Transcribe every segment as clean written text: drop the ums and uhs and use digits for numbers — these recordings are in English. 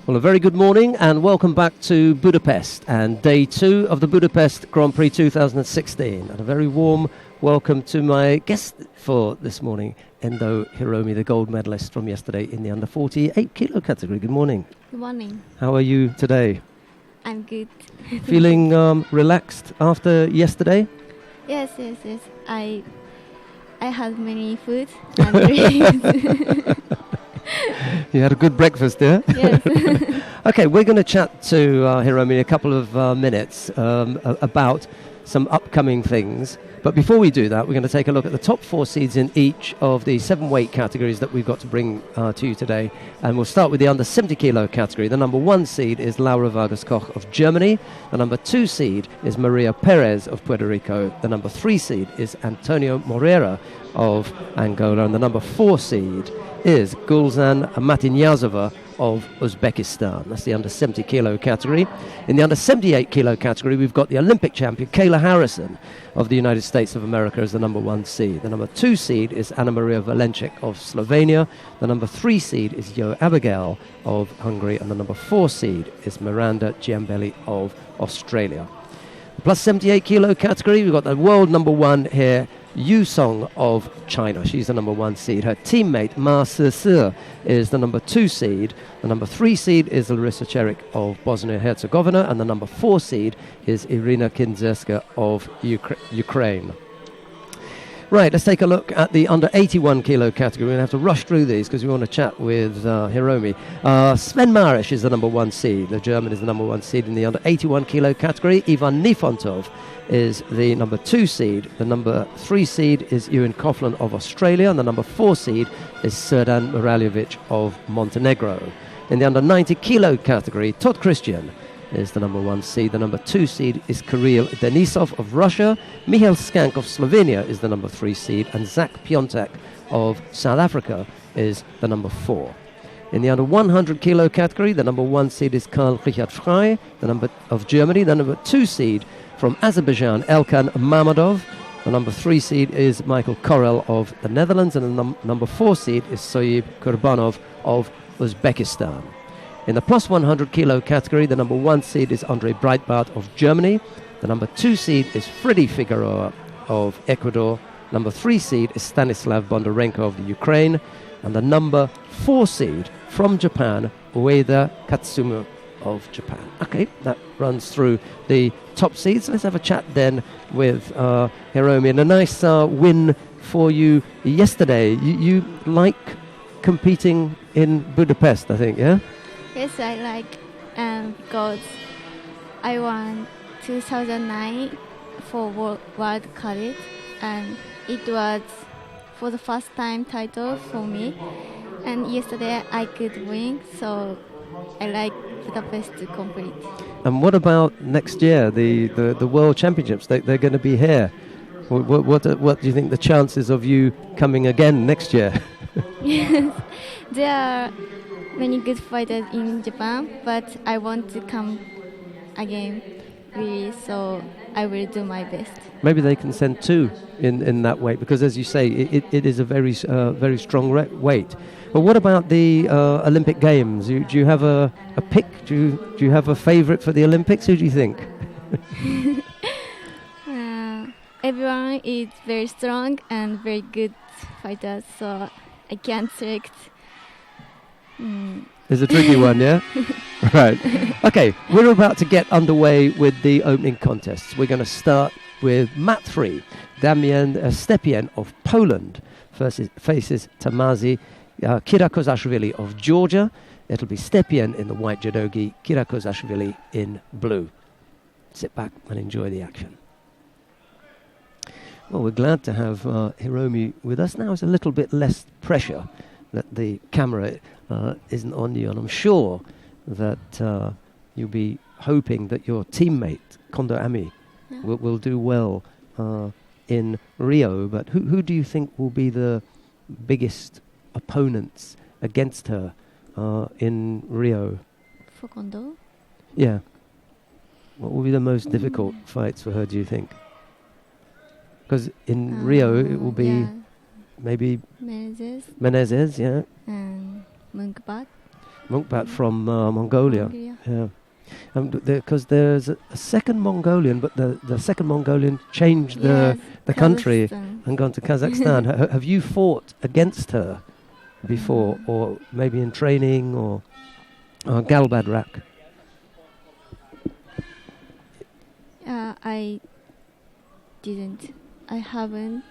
Well, a very good morning and welcome back to Budapest and day 2 of the Budapest Grand-Prix 2016. And a very warm welcome to my guest for this morning, Endo Homi, the gold medalist from yesterday in the under 48 kilo category. Good morning. Good morning. How are you today? I'm good. Feeling relaxed after yesterday? Yes. I had many food and drinks. You had a good breakfast, yeah? Yes. Okay, we're going to chat to Hiromi in a couple of minutes about some upcoming things. But before we do that, we're going to take a look at the top 4 seeds in each of the 7 weight categories that we've got to bring to you today. And we'll start with the under 70 kilo category. The number 1 seed is Laura Vargas Koch of Germany. The number 2 seed is Maria Perez of Puerto Rico. The number 3 seed is Antonio Moreira of Angola. And the number 4 seed is Gulzan Matinyazova of Uzbekistan. That's the under 70 kilo category. In the under 78 kilo category, we've got the Olympic champion Kayla Harrison of the United States of America as the number 1 seed. The number 2 seed is Anna Maria Valencic of Slovenia. The number 3 seed is Yo Abigail of Hungary. And the number 4 seed is Miranda Giambelli of Australia. The plus 78 kilo category, we've got the world number 1 here, Yu Song of China. She's the number 1 seed. Her teammate Ma Se is the number 2 seed. The number 3 seed is Larissa Cherik of Bosnia-Herzegovina, and the number 4 seed is Irina Kindzerska of Ukraine. Right, let's take a look at the under 81 kilo category. We're going to have to rush through these because we want to chat with Homi. Sven Marish is the number 1 seed. The German is the number 1 seed in the under 81 kilo category. Ivan Nifontov is the number 2 seed. The number 3 seed is Ewan Coughlin of Australia. And the number 4 seed is Serdan Miraljevic of Montenegro. In the under 90 kilo category, Todd Christian is the number 1 seed. The number 2 seed is Kirill Denisov of Russia. Mihail Skank of Slovenia is the number 3 seed. And Zach Piontek of South Africa is the number 4. In the under 100 kilo category, the number 1 seed is Karl Richard Frey, the number of Germany. The number 2 seed from Azerbaijan, Elkan Mamadov. The number 3 seed is Michael Korel of the Netherlands. And the number 4 seed is Soyib Kurbanov of Uzbekistan. In the plus 100 kilo category, the number 1 seed is Andrei Breitbart of Germany. The number 2 seed is Freddy Figueroa of Ecuador. Number 3 seed is Stanislav Bondarenko of the Ukraine. And the number 4 seed from Japan, Ueda Katsumu of Japan. Okay, that runs through the top seeds. Let's have a chat then with Homi. And a nice win for you yesterday. You like competing in Budapest, I think, yeah? Yes, I like because I won 2009 for World College, and it was for the first time title for me. And yesterday I could win, so I like Budapest to complete. And what about next year, the World Championships? They're going to be here. What do you think the chances of you coming again next year? Yes, there are many good fighters in Japan, but I want to come again, really, so I will do my best. Maybe they can send 2 in that weight, because as you say, it is a very strong weight. But what about the Olympic Games? Do you have a pick? Do you have a favorite for the Olympics? Who do you think? Everyone is very strong and very good fighters, so I can't select. It's a tricky one, yeah? Right. Okay, we're about to get underway with the opening contests. We're going to start with mat 3. Damian Stepien of Poland faces Tamazi Kirakozashvili of Georgia. It'll be Stepien in the white judogi, Kirakozashvili in blue. Sit back and enjoy the action. Well, we're glad to have Homi with us. Now it's a little bit less pressure that the camera isn't on you, and I'm sure that you'll be hoping that your teammate, Kondo Ami, will do well in Rio. But who do you think will be the biggest opponents against her in Rio? For Kondo? Yeah. What will be the most difficult fights for her, do you think? Because in Rio it will be maybe Menezes, yeah. And Munkbat. Monkbat from Mongolia. Yeah. Because there's a second Mongolian, but the second Mongolian changed the country and gone to Kazakhstan. Have you fought against her before, or maybe in training, or Galbadrak? I didn't. I haven't.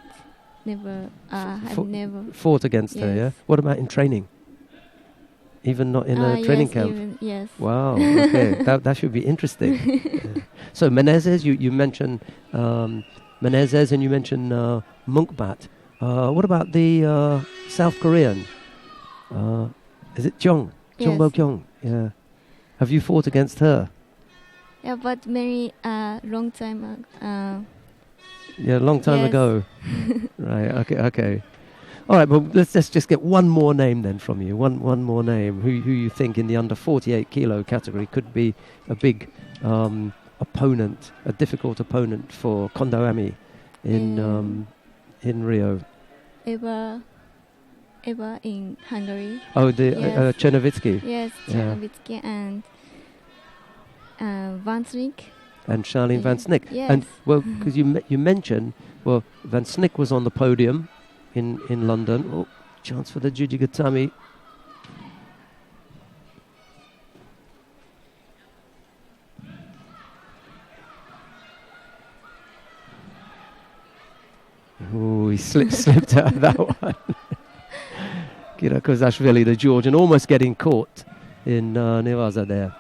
Never. I've never fought against her. Yeah. What about in training? Even not in a training camp? Yes. Wow, okay. that should be interesting. Yeah. So Menezes, you mentioned Menezes, and you mentioned Munkbat. What about the South Korean? Is it Jong? Yes. Kyung? Yeah. Have you fought against her? Yeah, but very long time ago. Yeah, long time ago. Right, okay. All right, well, let's just get one more name then from you. One more name. Who you think in the under 48 kilo category could be a big opponent, a difficult opponent for Kondo Ami in Rio? Eva in Hungary. Oh, the Chernovitsky. Yes, Chernovitsky and Van Snick. And Charlene Van Snick. Yes. And well, because you mentioned, well, Van Snick was on the podium in London. Oh, chance for the Jujigatami. Oh, he slipped out of that one. Kira Kozashvili, the Georgian, almost getting caught in Nevaza there.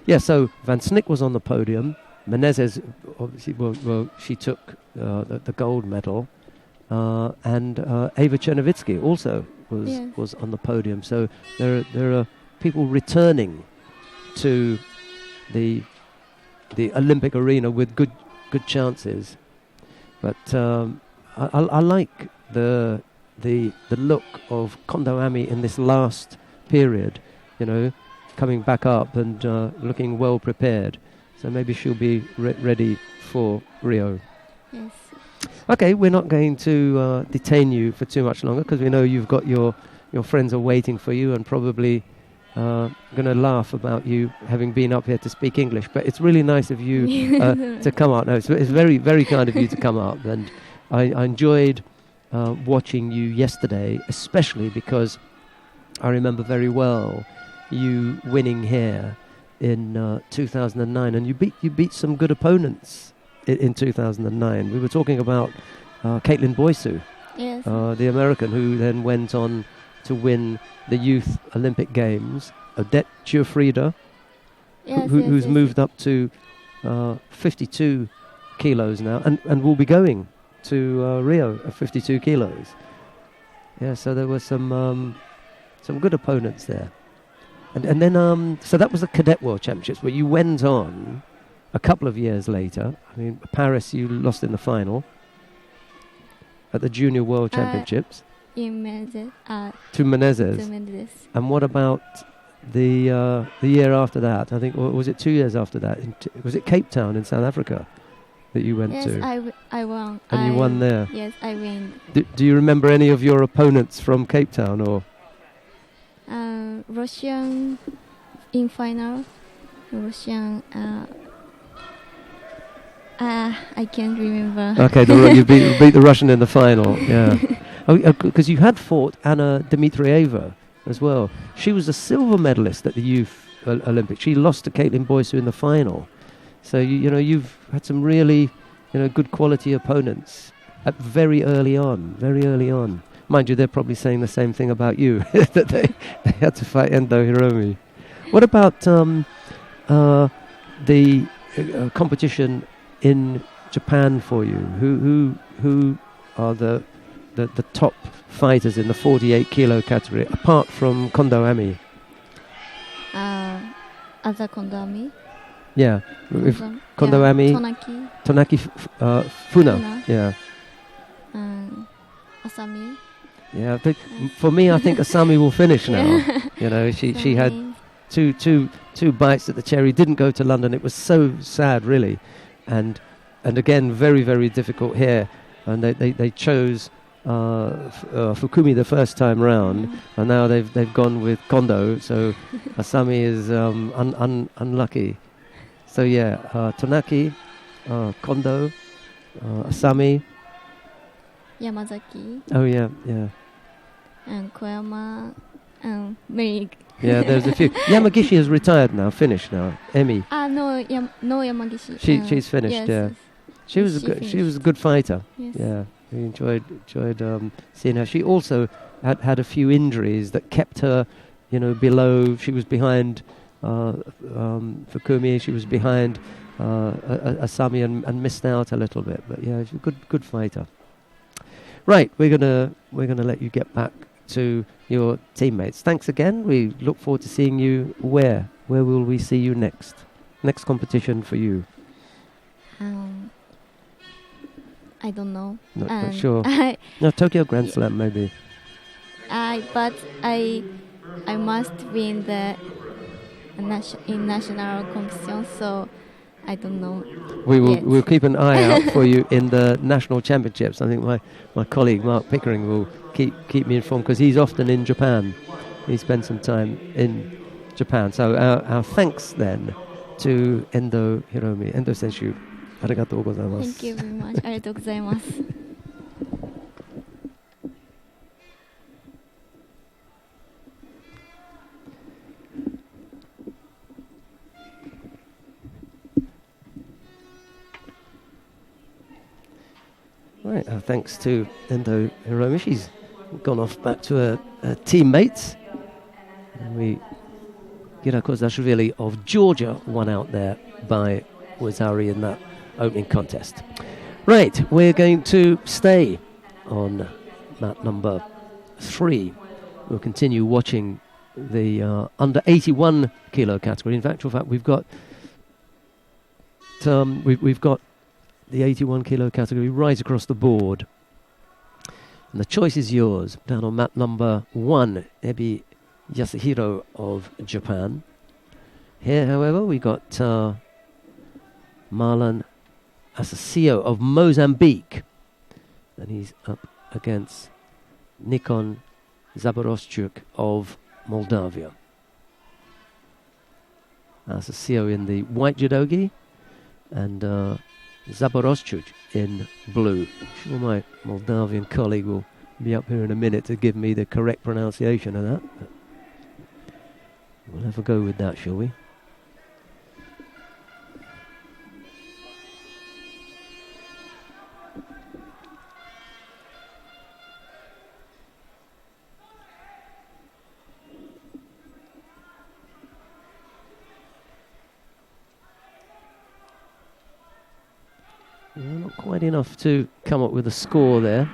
Yeah, so Van Snick was on the podium. Menezes, obviously, well, she took the gold medal. And Eva Chernovitsky also was on the podium. So there are people returning to the Olympic arena with good chances. But I like the look of Kondo Ami in this last period. Coming back up and looking well prepared. So maybe she'll be ready for Rio. Yes. Okay, we're not going to detain you for too much longer because we know you've got your friends are waiting for you and probably going to laugh about you having been up here to speak English. But it's really nice of you to come out. No, it's very, very kind of you to come up. And I enjoyed watching you yesterday, especially because I remember very well you winning here in 2009, and you beat some good opponents in 2009. We were talking about Caitlin Boysu, yes, the American, who then went on to win the Youth Olympic Games. Odette Giuffrida, who's moved up to 52 kilos now, and will be going to Rio at 52 kilos. Yeah, so there were some good opponents there. And then, so that was the Cadet World Championships, where you went on a couple of years later. I mean, Paris, you lost in the final at the Junior World Championships. In Menezes. To Menezes. And what about the year after that? I think, or was it 2 years after that? Was it Cape Town in South Africa that you went to? Yes, I won. And you won there? Yes, I win. Do you remember any of your opponents from Cape Town, or...? Russian in final. Russian. I can't remember. Okay, you beat the Russian in the final. Yeah, because you had fought Anna Dmitrieva as well. She was a silver medalist at the Youth Olympics. She lost to Caitlin Boysu in the final. So you've had some really good quality opponents at very early on. Mind you, they're probably saying the same thing about you, that they had to fight Endo Homi. What about the competition in Japan for you? Who are the top fighters in the 48 kilo category, apart from Kondo Ami? Other Kondo Ami? Yeah. Kondo Ami. Tonaki Funa. Yeah. Asami. Yeah, but for me, I think Asami will finish now. She had two bites at the cherry. Didn't go to London. It was so sad, really, and again, very, very difficult here. And they chose Fukumi the first time round, and now they've gone with Kondo. So Asami is unlucky. So yeah, Tonaki, Kondo, Asami. Yamazaki Oh yeah. and Koyama and Meig. Yeah, there's a few. Yamagishi has retired now, finished now. Emi. No Yamagishi. She's finished. Yes, Yeah, yes. she was a good fighter. Yes. Yeah, we enjoyed seeing her. She also had a few injuries that kept her, below. She was behind Fukumi. She was behind Asami and missed out a little bit. But yeah, she's a good fighter. Right, we're gonna let you get back to your teammates. Thanks again. We look forward to seeing you. Where will we see you next? Next competition for you? I don't know. Not sure. No, Tokyo Grand Slam maybe. But I must win the national competition, so I don't know. We'll keep an eye out for you in the national championships. I think my colleague Mark Pickering will keep me informed because he's often in Japan. He spends some time in Japan. So our thanks then to Endo Hiromi. Endo Senshu, arigatou gozaimasu. Thank you very much. ありがとうございます。Right, thanks to Endo Hiromi. She's gone off back to her teammates. And we Gira Kozashvili of Georgia won out there by Wazari in that opening contest. Right, we're going to stay on mat number 3. We'll continue watching the under 81 kilo category. In fact, we've got the 81 kilo category right across the board. And the choice is yours. Down on mat number 1, Ebi Yasuhiro of Japan. Here, however, we got Marlon Asasio of Mozambique. And he's up against Nikon Zaboroschuk of Moldavia. Asasio in the white judogi and Zaboroschuk in blue. I'm sure my Moldavian colleague will be up here in a minute to give me the correct pronunciation of that. But we'll have a go with that, shall we? Not quite enough to come up with a score there.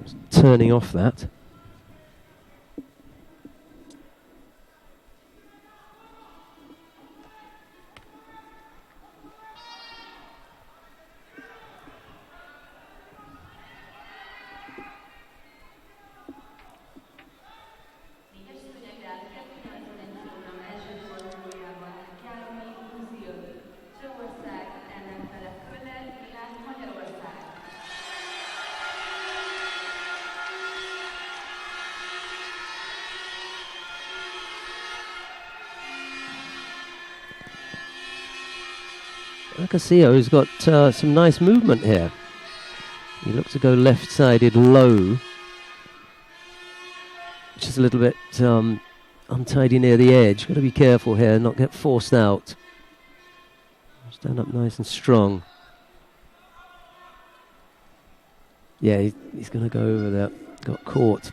Just turning off that. Akasio's got some nice movement here. He looks to go left-sided low. Just a little bit untidy near the edge. Got to be careful here, not get forced out. Stand up nice and strong. Yeah, he's going to go over there. Got caught.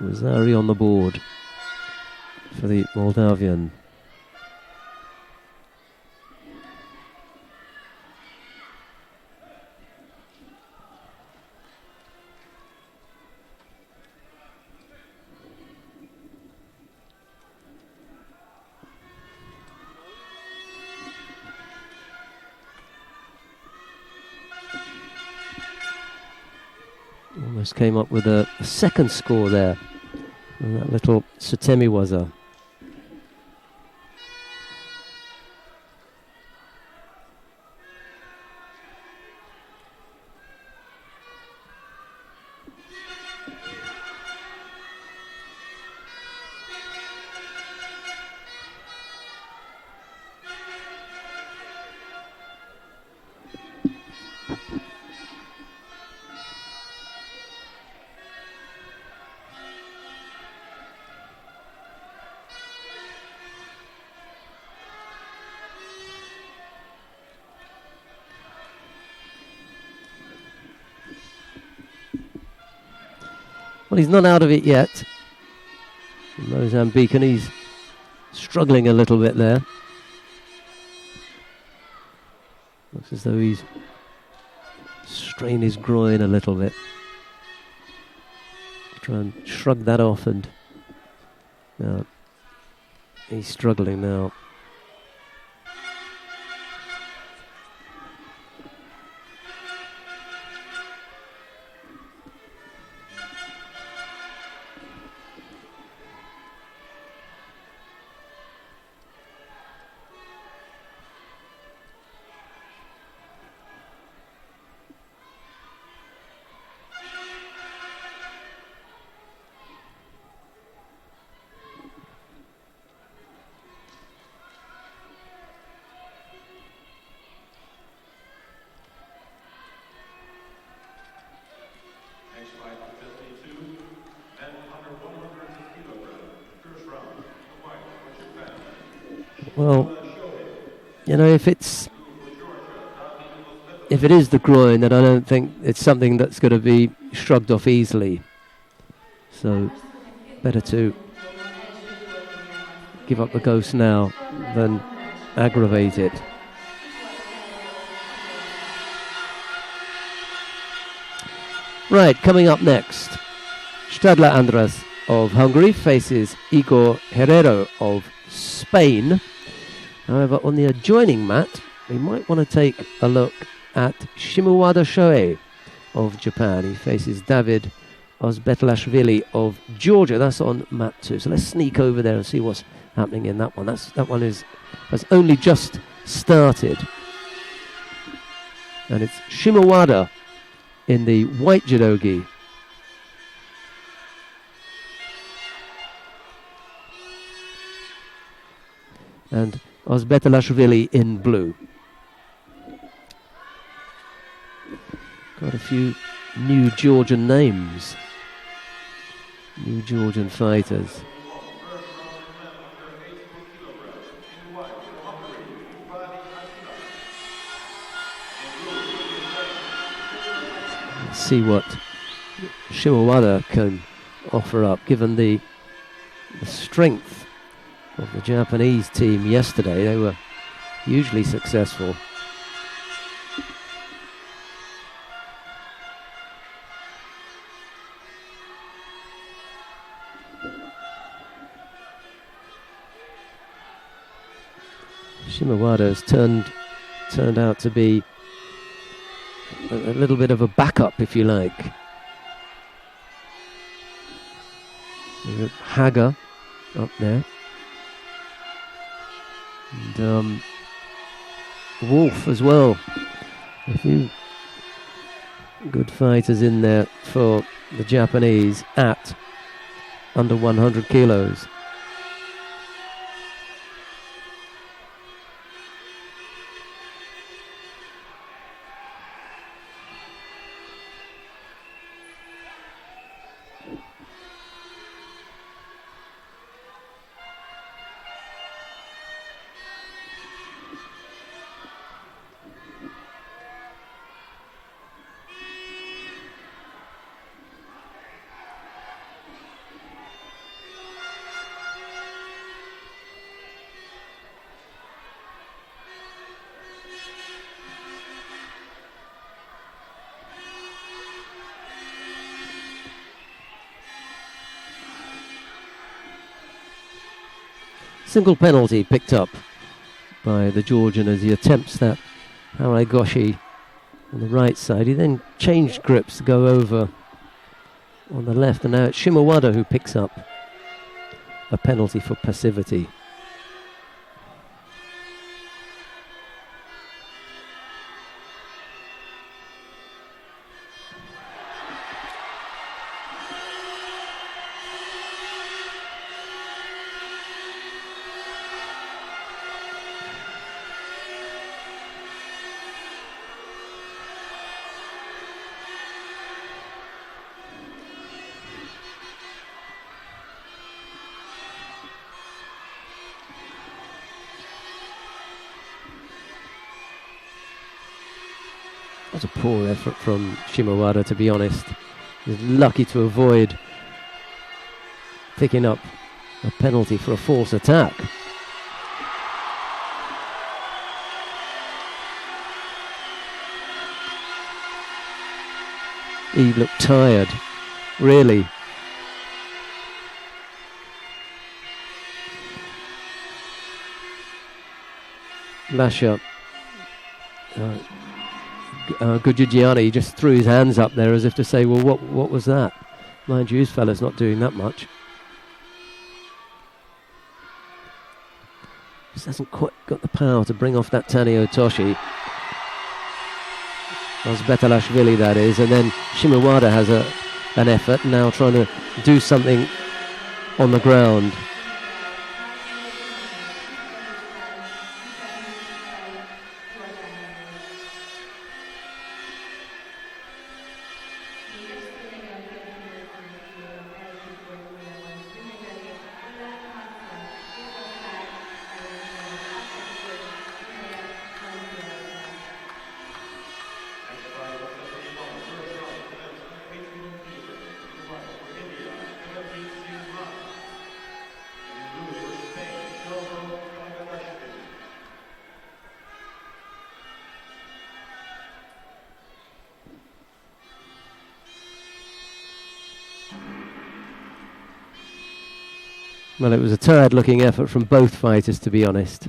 Rosari on the board for the Moldavian. Almost came up with a second score there. And that little Sutemi waza. Well, he's not out of it yet. Mozambican, he's struggling a little bit there. Looks as though he's strained his groin a little bit. Try and shrug that off, and he's struggling now. Well, you know, if it is the groin, then I don't think it's something that's going to be shrugged off easily. So better to give up the ghost now than aggravate it. Right, coming up next, Stadler Andras of Hungary faces Igor Herrero of Spain. However, on the adjoining mat, we might want to take a look at Shimuwada Shohei of Japan. He faces David Ozbetlashvili of Georgia. That's on mat 2. So let's sneak over there and see what's happening in that one. That one has only just started. And it's Shimuwada in the white judogi. And Ozbetlashvili in blue. Got a few new Georgian names. New Georgian fighters. Let's see what Shimuwada can offer up, given the strength of the Japanese team yesterday. They were hugely successful. Shimuwada has turned out to be a little bit of a backup, if you like. Hager up there. And Wolf as well. A few good fighters in there for the Japanese at under 100 kilos. Single penalty picked up by the Georgian as he attempts that Haragoshi on the right side. He then changed grips to go over on the left, and now it's Shimuwada who picks up a penalty for passivity. That was a poor effort from Shimuwada, to be honest. He was lucky to avoid picking up a penalty for a false attack. He looked tired, really. Lascia, Gugigiani just threw his hands up there as if to say, well, what was that? Mind you, his fella's not doing that much. Just hasn't quite got the power to bring off that Tanio Toshi. Betalashvili, that is, and then Shimawada has an effort now trying to do something on the ground. Well, it was a tired-looking effort from both fighters, to be honest.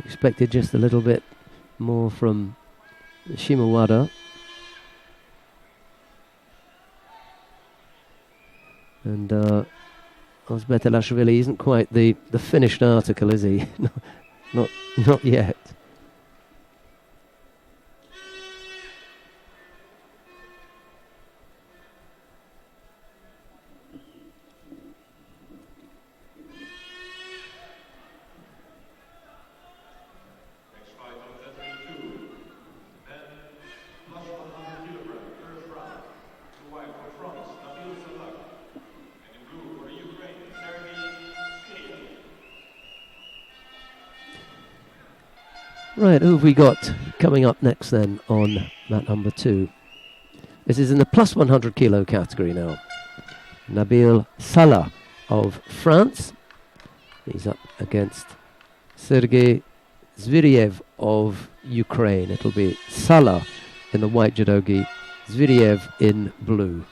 Expected just a little bit more from Shimawada. And Betalashvili isn't quite the finished article, is he? Not yet. Right, who have we got coming up next then on mat number 2? This is in the plus 100 kilo category now. Nabil Salah of France. He's up against Sergei Zviriev of Ukraine. It'll be Salah in the white judogi, Zviriev in blue.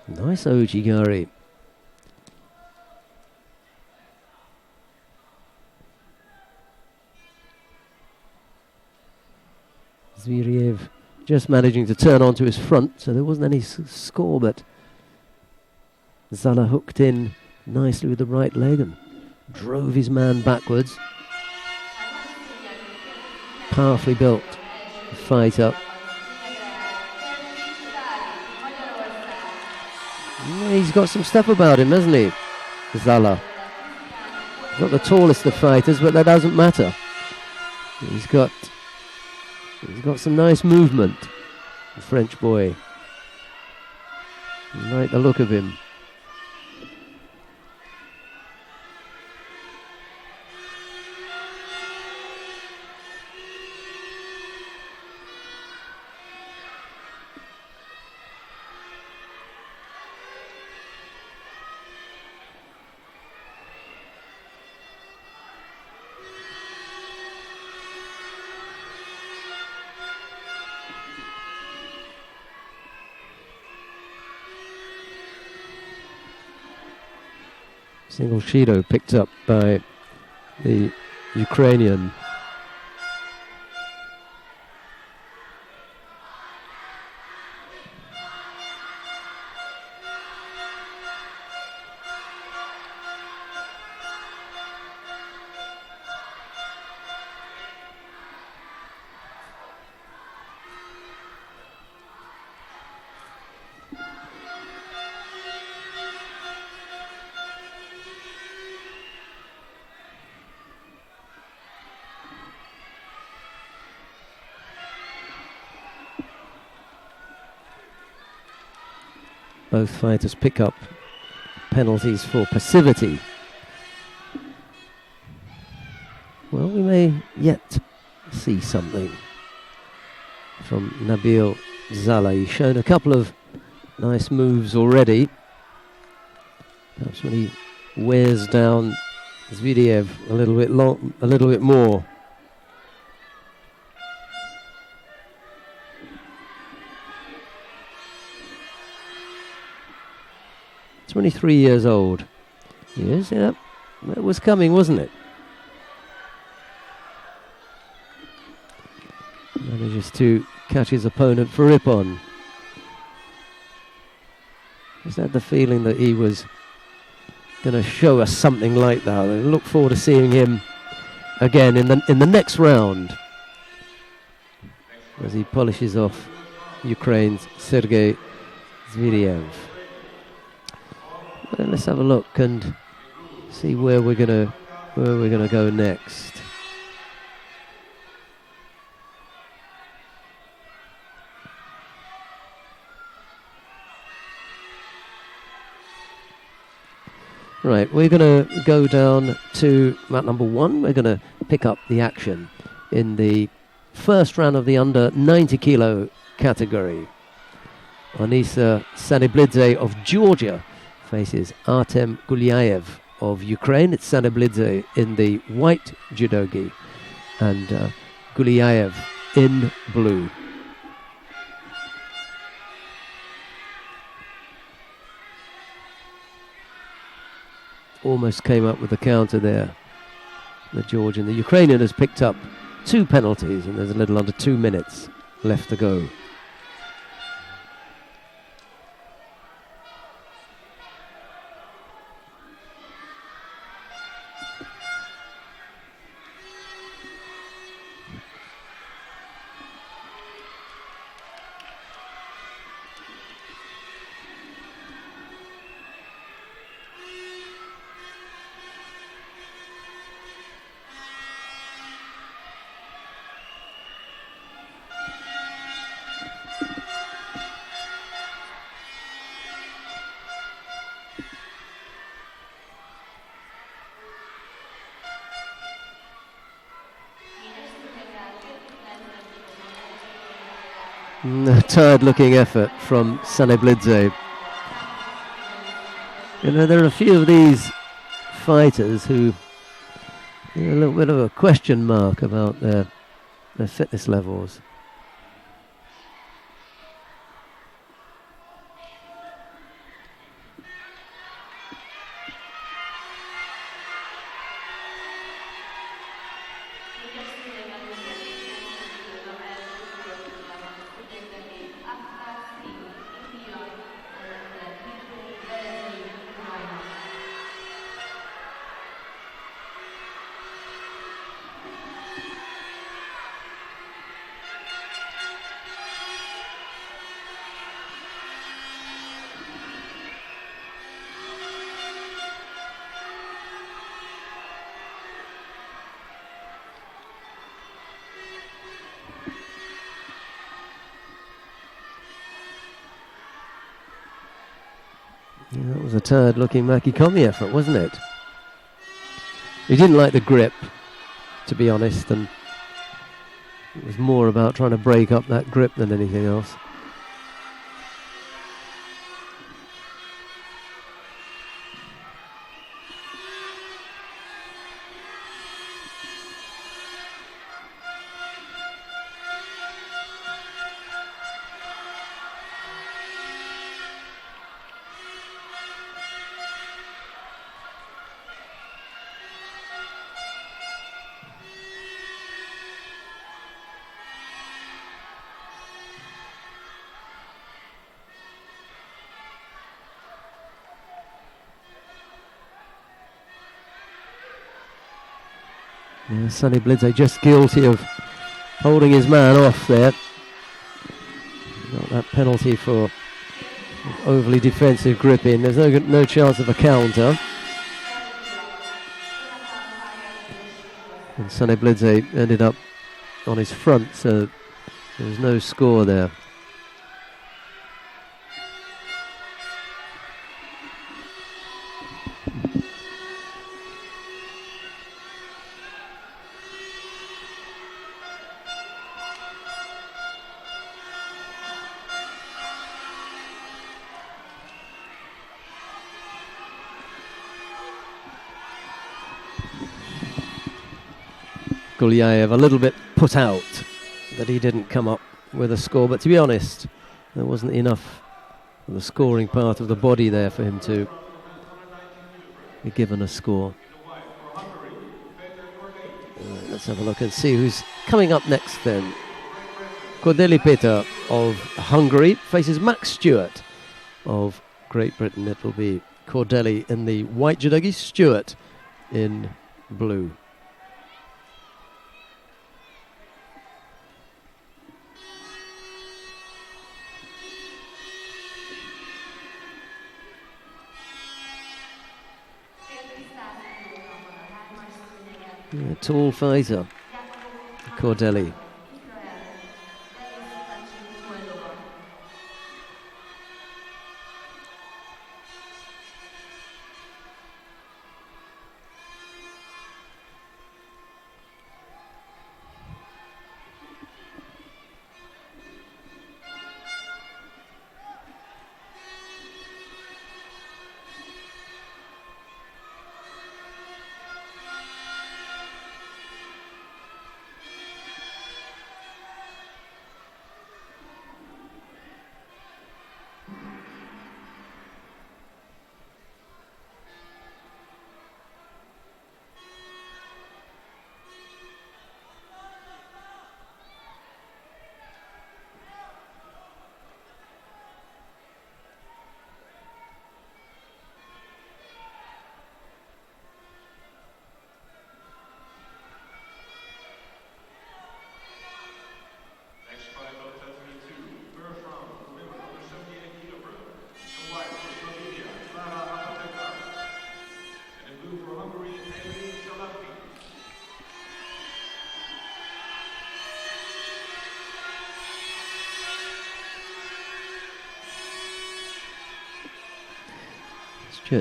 Nice Ojigari. Zviriev just managing to turn onto his front, so there wasn't any score, but Zala hooked in nicely with the right leg and drove his man backwards. Powerfully built fighter. He's got some stuff about him, hasn't he, Zala? Not the tallest of fighters, but that doesn't matter. He's got some nice movement, the French boy. I like the look of him. Single Shido picked up by the Ukrainian. Both fighters pick up penalties for passivity. Well, we may yet see something from Nabil Zala. He's shown a couple of nice moves already. Perhaps when he wears down Zvidiev a little bit more. 23 years old. Yes, yeah, that was coming, wasn't it? Manages to catch his opponent for Ippon. Just had the feeling that he was going to show us something like that. I look forward to seeing him again in the next round as he polishes off Ukraine's Sergei Zvidiev. Well, let's have a look and see where we're gonna go next. Right, we're going to go down to mat number 1. We're going to pick up the action in the first round of the under 90 kilo category. Anisa Saneblidze of Georgia faces Artem Gulyaev of Ukraine. It's Saneblidze in the white judogi and Gulyaev in blue. Almost came up with the counter there, the Georgian. The Ukrainian has picked up 2 penalties and there's a little under 2 minutes left to go. A tired-looking effort from Saneblidze. You know, there are a few of these fighters who, a little bit of a question mark about their fitness levels. Yeah, that was a tired-looking Makikomi effort, wasn't it? He didn't like the grip, to be honest, and it was more about trying to break up that grip than anything else. Yeah, Sonny Blidze just guilty of holding his man off there. Got that penalty for overly defensive gripping. There's no chance of a counter. And Sonny Blidze ended up on his front, so there's no score there. Gulyayev a little bit put out that he didn't come up with a score, but to be honest, there wasn't enough of the scoring part of the body there for him to be given a score. Let's have a look and see who's coming up next then. Cordeli Peter of Hungary faces Max Stewart of Great Britain. It will be Cordeli in the white judogi, Stewart in blue. Yeah, tall fighter, Cordeli.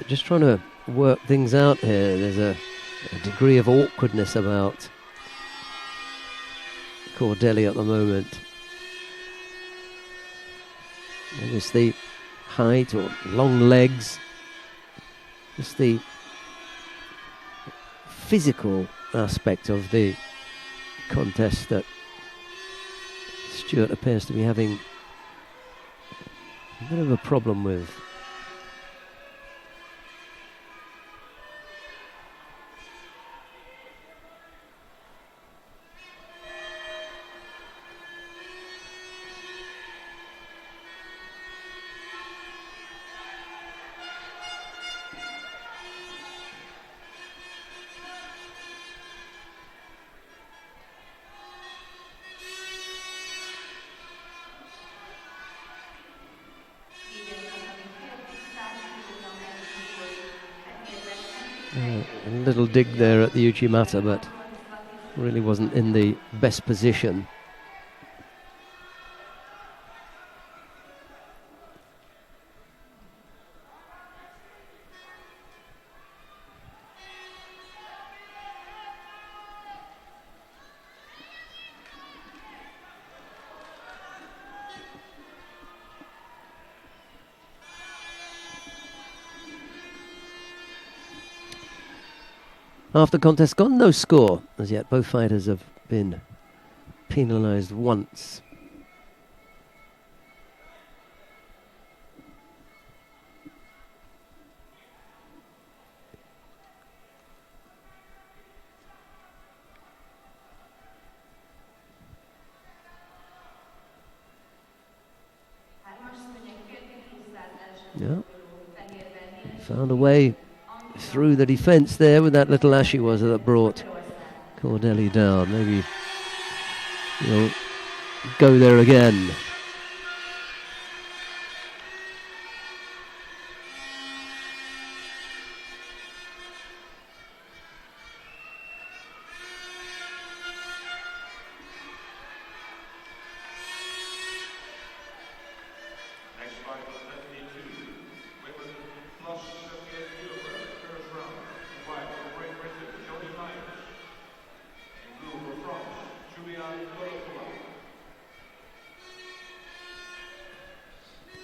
Just trying to work things out here. There's a degree of awkwardness about Cordeli at the moment. And just the height or long legs, just the physical aspect of the contest that Stewart appears to be having a bit of a problem with. A little dig there at the Uchimata, but really wasn't in the best position. After contest gone, no score as yet. Both fighters have been penalised once. Yeah, found a way through the defence there with that little Ashiwaza that brought Cordelli down. Maybe he'll go there again.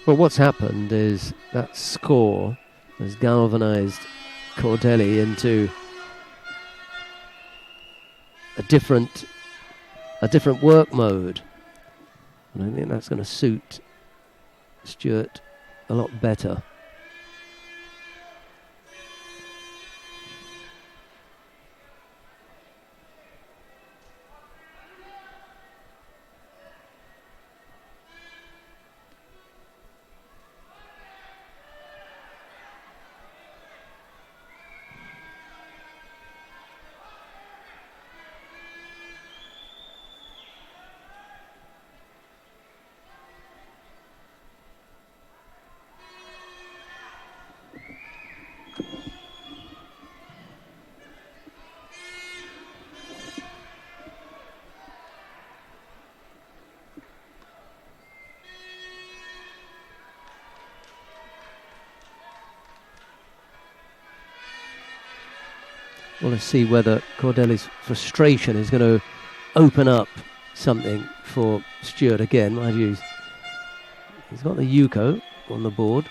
Well, what's happened is that score has galvanised Cordelli into a different work mode, and I think that's going to suit Stuart a lot better. Well, let's see whether Cordelli's frustration is going to open up something for Stuart again. Mind you, he's got the Yuko on the board.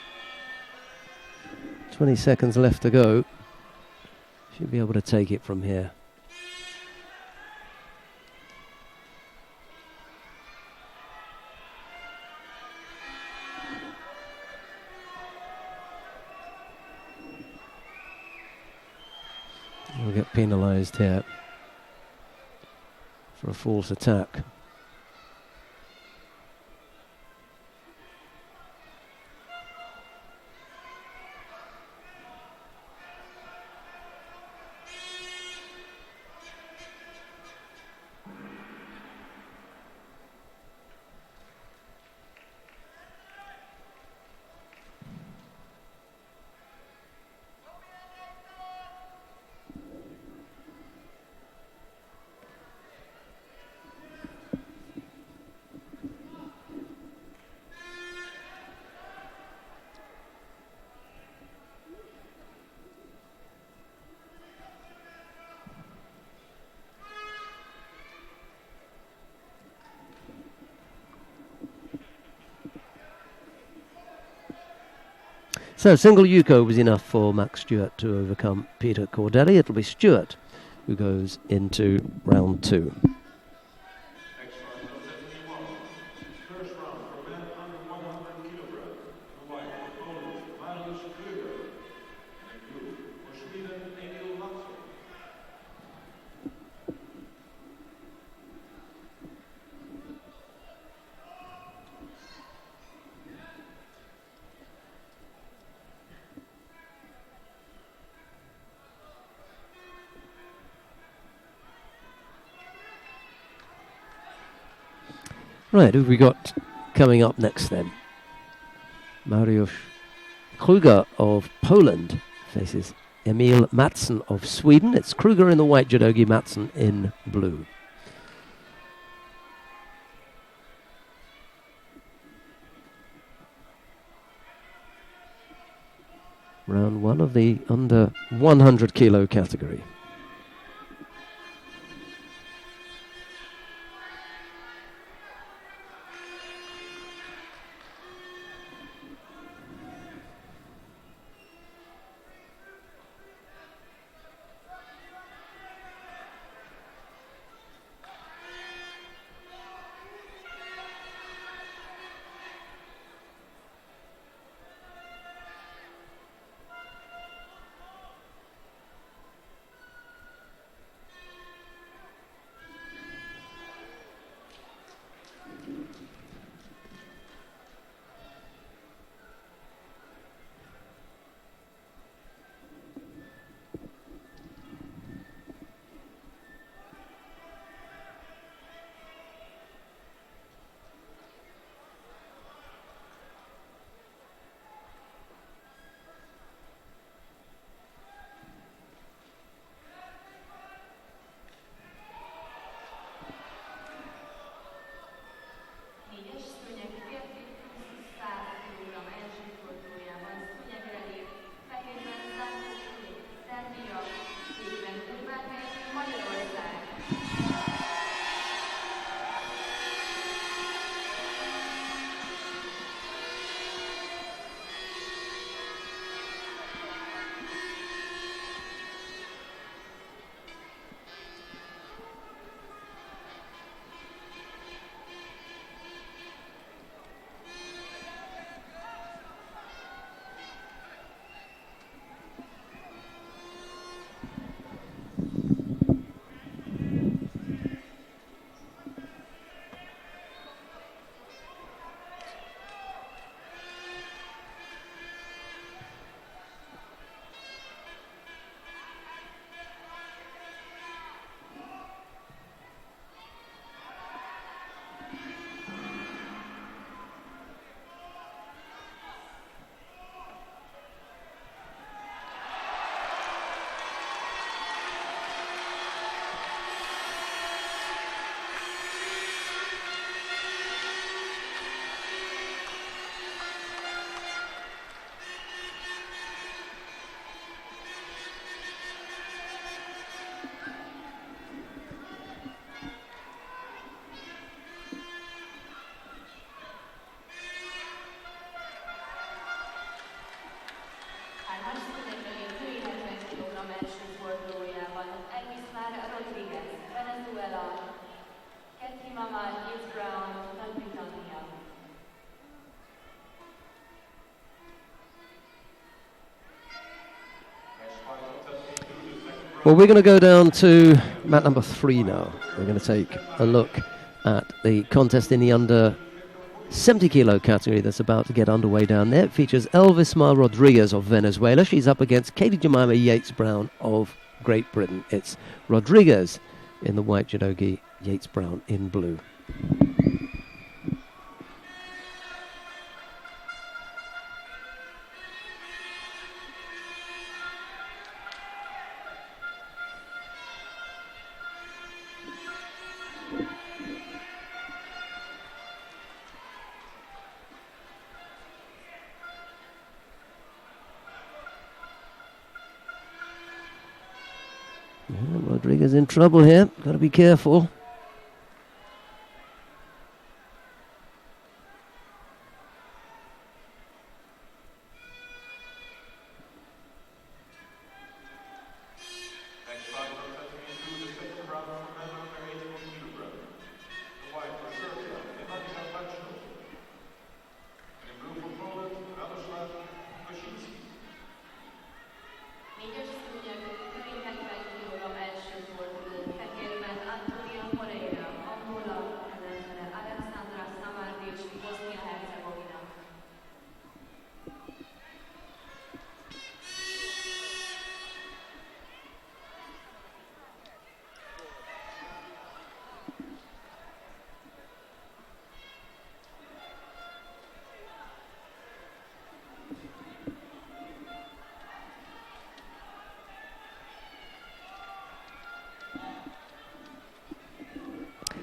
20 seconds left to go. Should be able to take it from here. We'll get penalised here for a false attack. So single Yuko was enough for Max Stewart to overcome Peter Cordelli. It'll be Stewart who goes into round two. Right, who have we got coming up next then? Mariusz Kruger of Poland faces Emil Mattsson of Sweden. It's Kruger in the white judogi, Mattsson in blue. Round one of the under 100 kilo category. első fordulójában. Elviszmár Rodriguez, Venezuela, Kathy Mama, Yates Brown, Nagy-Britannia. Well, we're going to go down to mat number 3 now. We're going to take a look at the contest in the under 70 kilo category that's about to get underway down there. It features Elvisma Rodriguez of Venezuela. She's up against Katie Jemima Yates Brown of Great Britain. It's Rodriguez in the white judogi, Yates Brown in blue. Rodriguez in trouble here. Got to be careful.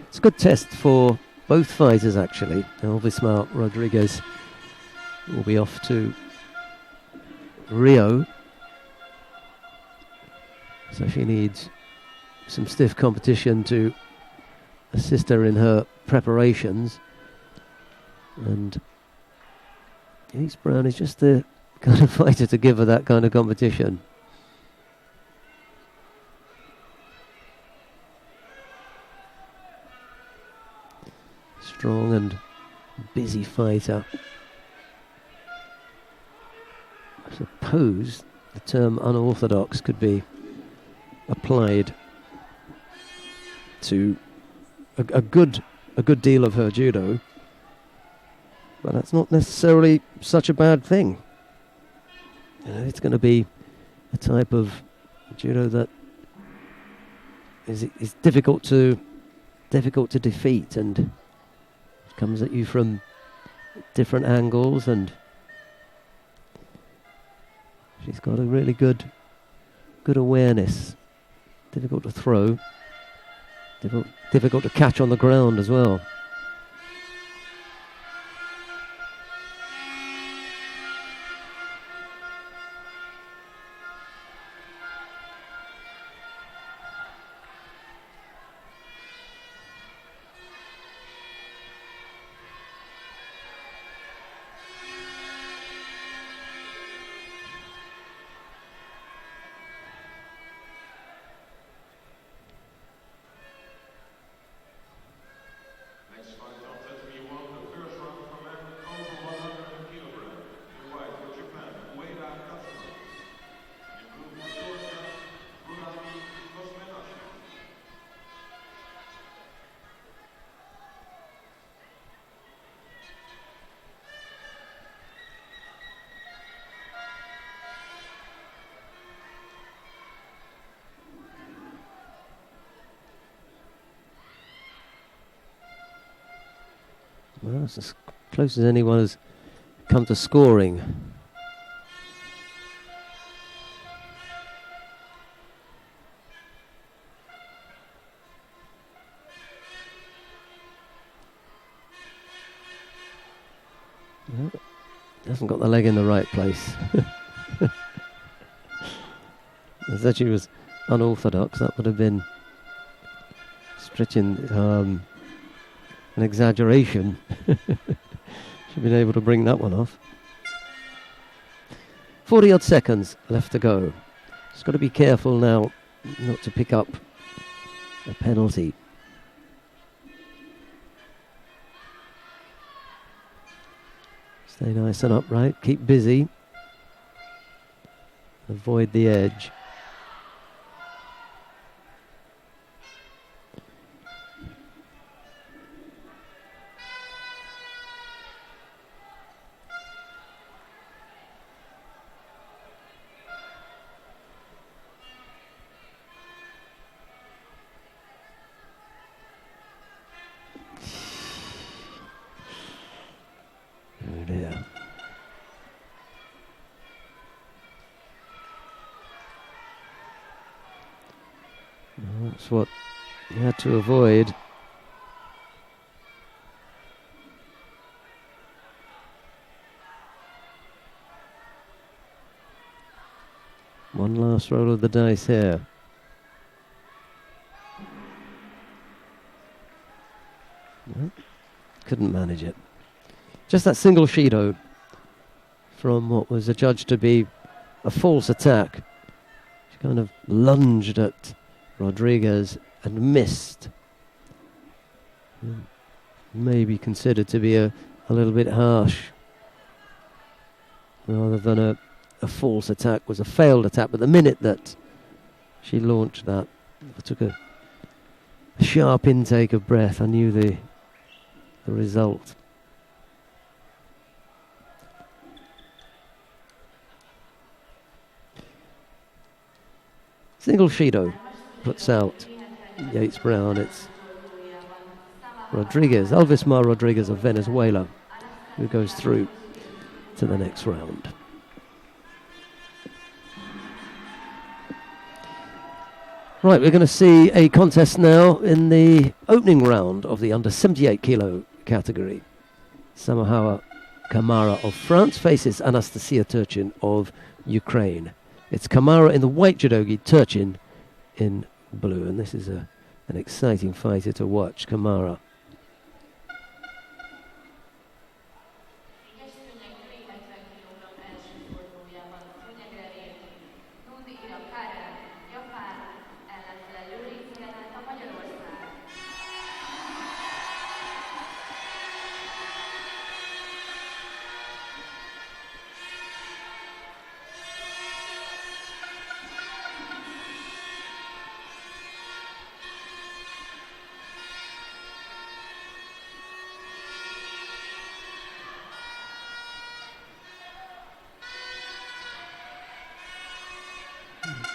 It's a good test for both fighters, actually. Elvisma Rodriguez will be off to Rio, so she needs some stiff competition to assist her in her preparations. And Yates Brown is just the kind of fighter to give her that kind of competition. Strong and busy fighter. I suppose the term unorthodox could be applied to a good deal of her judo, but that's not necessarily such a bad thing. It's going to be a type of judo that is difficult to defeat, and comes at you from different angles, and she's got a really good awareness. Difficult to throw, difficult to catch on the ground as well. Well, it's as close as anyone has come to scoring. Well, hasn't got the leg in the right place. If that she was unorthodox, that would have been stretching an exaggeration. She's been able to bring that one off. 40 odd seconds left to go Just got to be careful now not to pick up a penalty. Stay nice and upright, keep busy. Avoid the edge. Oh dear. Well, that's what you had to avoid. One last roll of the dice here. Well, couldn't manage it. Just that single Shido from what was adjudged to be a false attack. She kind of lunged at Rodriguez and missed. Maybe considered to be a little bit harsh. Rather than a false attack, was a failed attack. But the minute that she launched that, I took a sharp intake of breath. I knew the result. Single Shido puts out Yates Brown. It's Rodriguez, Alvismar Rodriguez of Venezuela, who goes through to the next round. Right, we're going to see a contest now in the opening round of the under 78 kilo category. Samahawa Kamara of France faces Anastasia Turchin of Ukraine. It's Kamara in the white judogi, Turchin in blue, and this is an exciting fighter to watch, Kamara.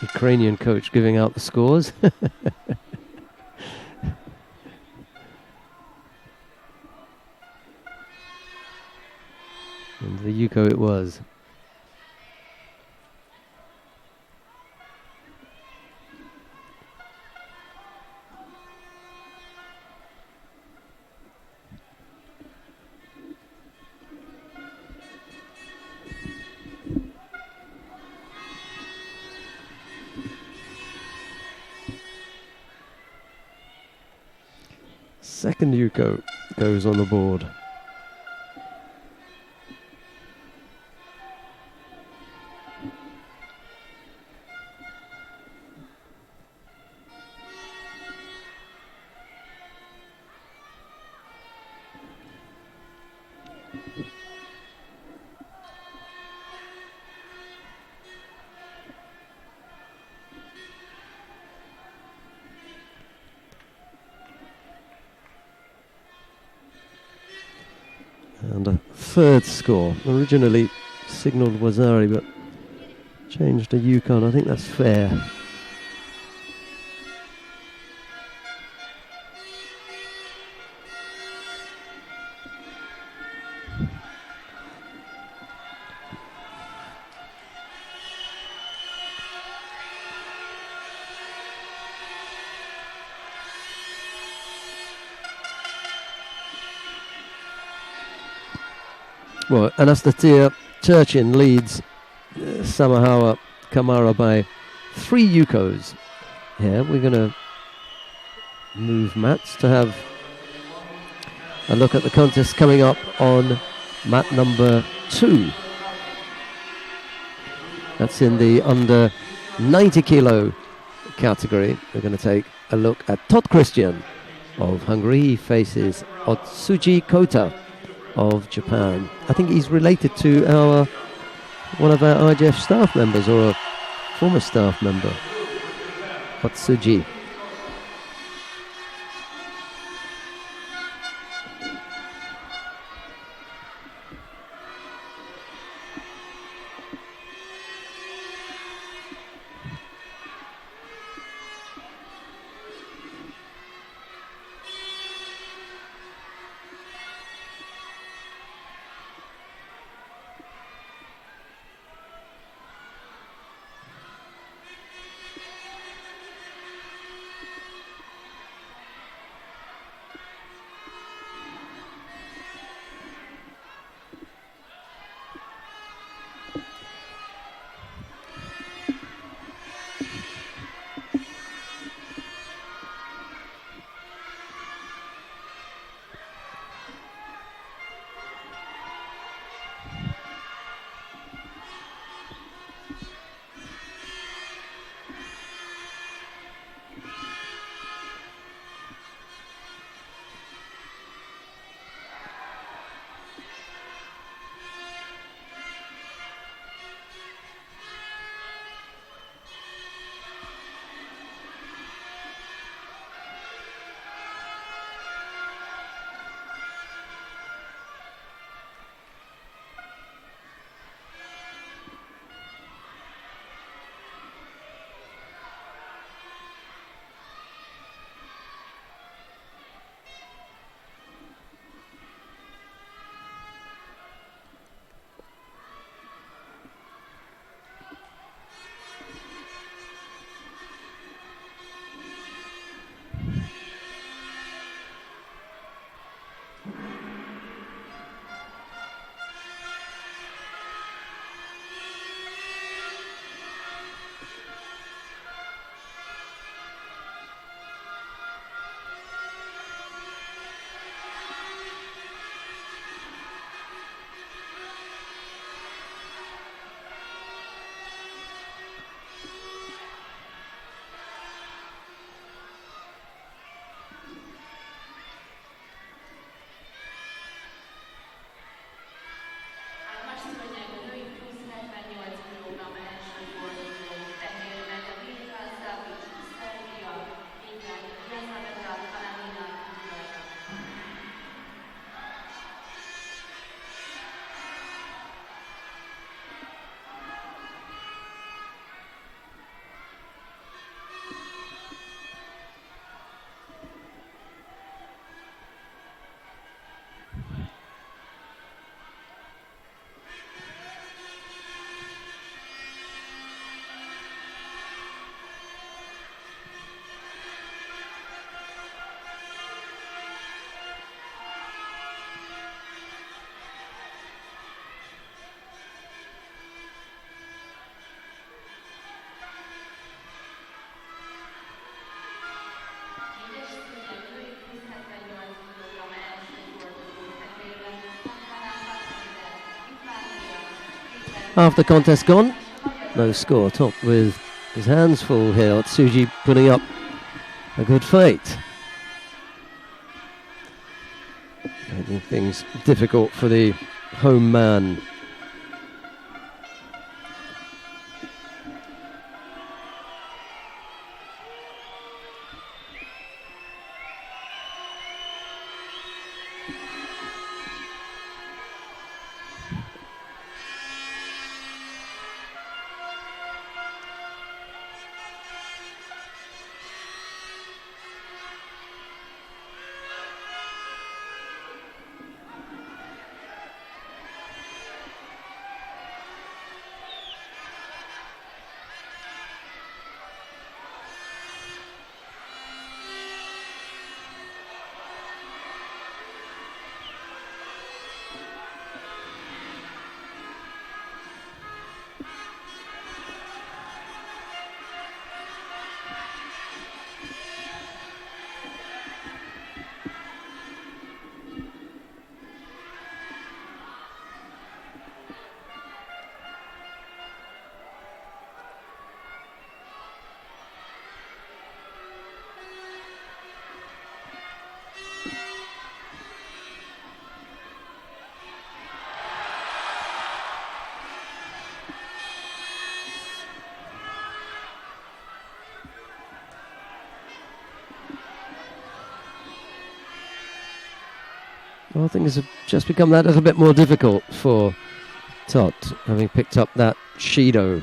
Ukrainian coach giving out the scores. And the Yuko it was. Second Yuko goes on the board. And a third score. Originally signalled Wazari, but changed to Yukon. I think that's fair. Well, Anastasia Turchin leads Samahawa Kamara by 3 Yukos here. We're going to move mats to have a look at the contest coming up on mat number 2. That's in the under 90 kilo category. We're going to take a look at Todd Christian of Hungary. He faces Otsuji Kota of Japan. I think he's related to one of our IGF staff members, or a former staff member, Otsuji. Half the contest gone. No score. Top with his hands full here. Otsuji putting up a good fight. Making things difficult for the home man. Well, things have just become that little bit more difficult for Tot, having picked up that Shido.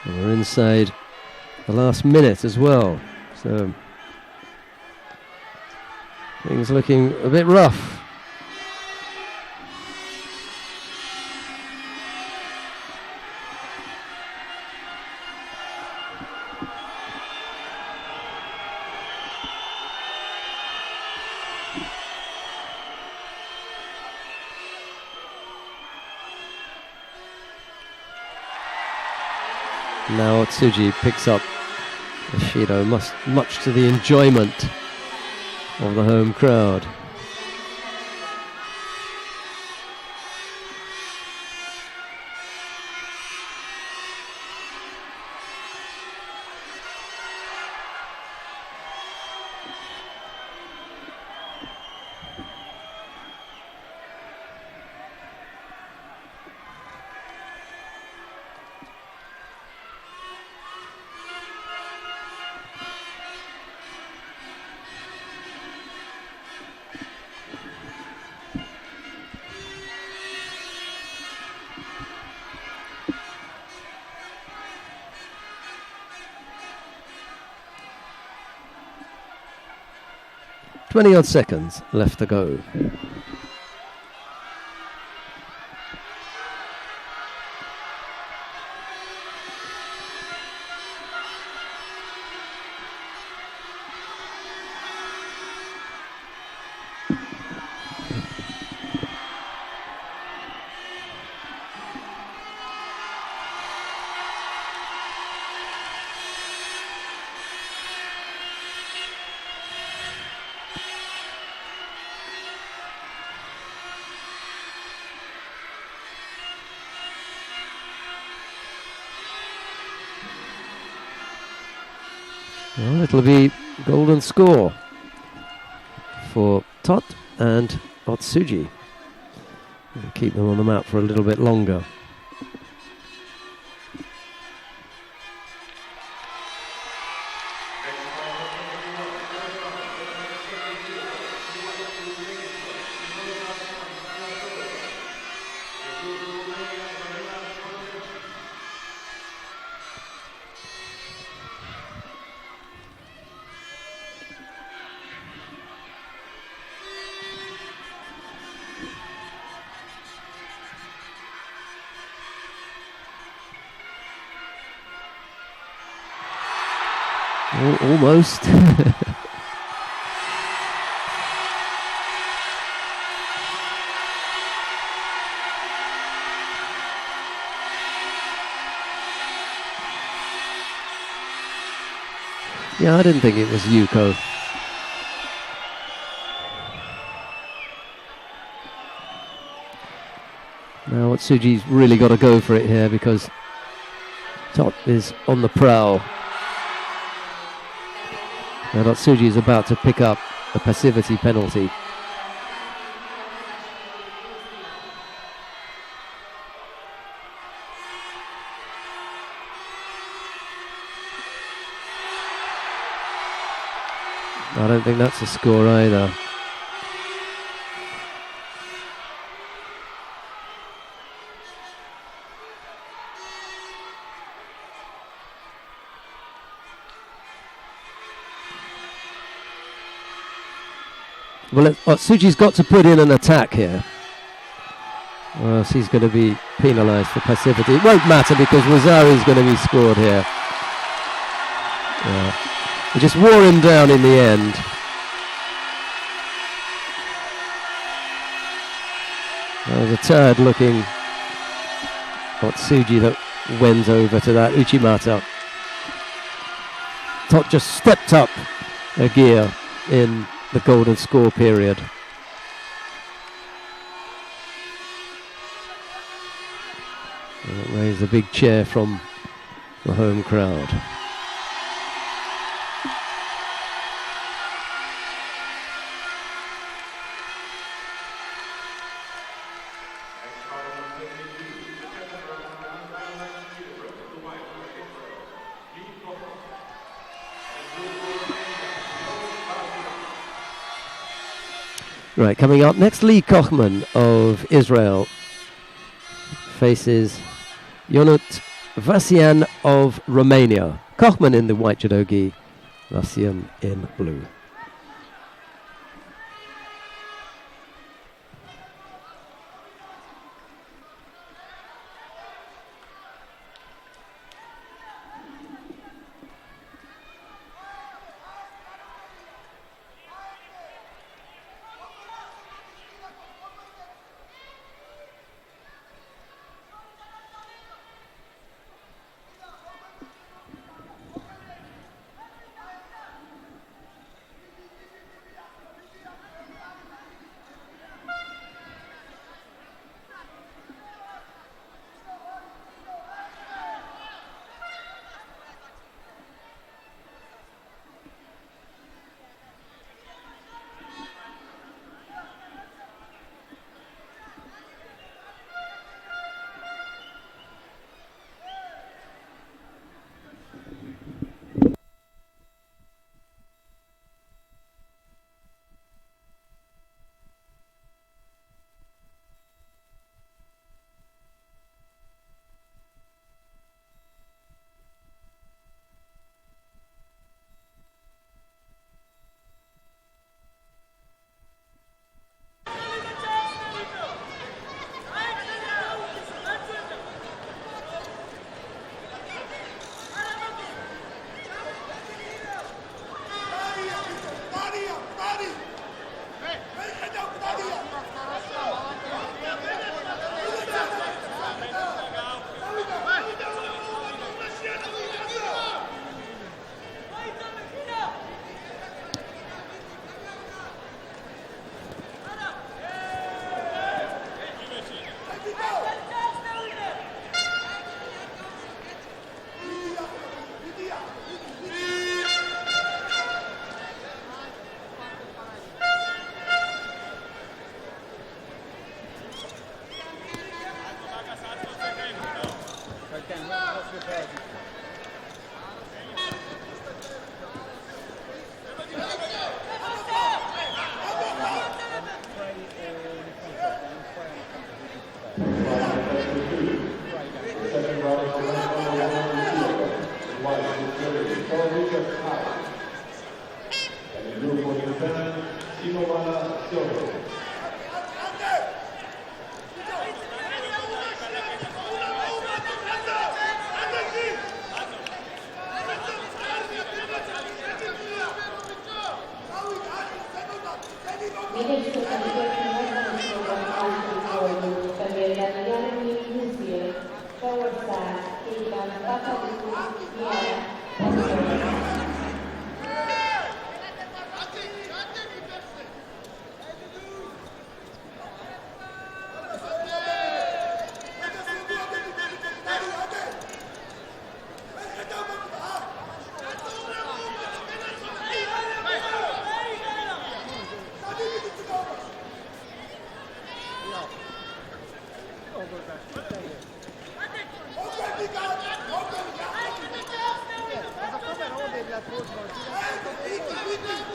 And we're inside the last minute as well, so things looking a bit rough. Now Otsuji picks up the Shido, much to the enjoyment of the home crowd. Odd seconds left to go. Well, it'll be golden score for Tot and Otsuji. We'll keep them on the map for a little bit longer. Almost. Yeah, I didn't think it was Yuko. Now Otsuji's really got to go for it here because Tot is on the prowl. Now Otsuji is about to pick up a passivity penalty. I don't think that's a score either. Well, Otsuji's got to put in an attack here. Or else he's going to be penalised for passivity. It won't matter because Wazari's going to be scored here. Yeah. He just wore him down in the end. There's a tired looking Otsuji that went over to that Uchimata. Tot just stepped up a gear in the golden score period. Raised a big cheer from the home crowd. Right, coming up next, Lee Kochman of Israel faces Yonut Vassian of Romania. Kochman in the white judo gi, Vassian in blue.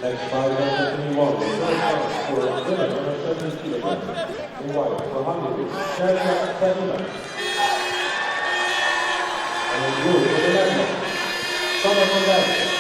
Next fight, continue on. The first fight for winner, 70 kilograms. In white, for Hungary, Sergio Ferdinand. And in blue, for the Netherlands, Thomas van Dijk.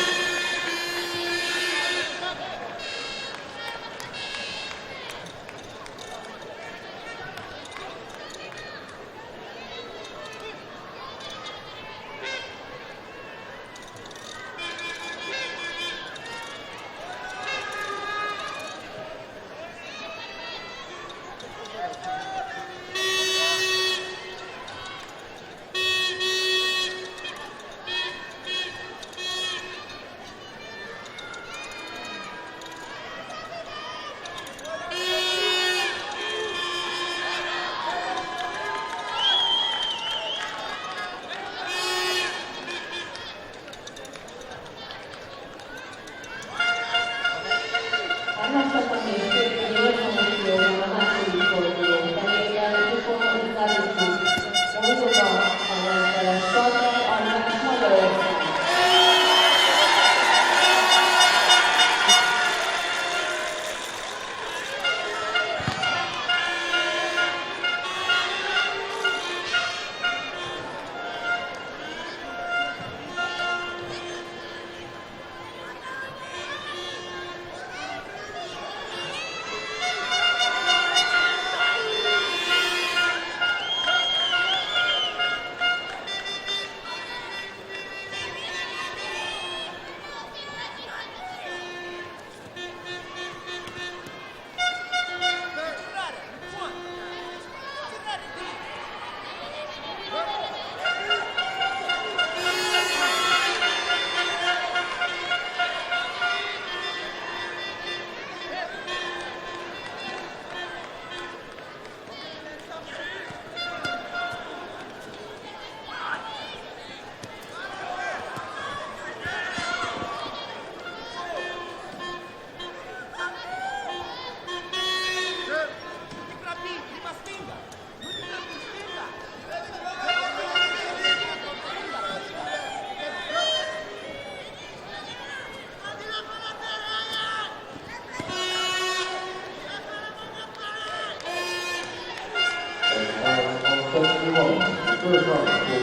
First round for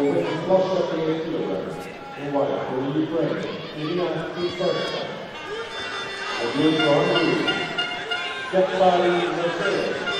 women plus 78 kilograms. In white for Ukraine, Irina Kuznetsova. The Judo Grand-Prix Budapest.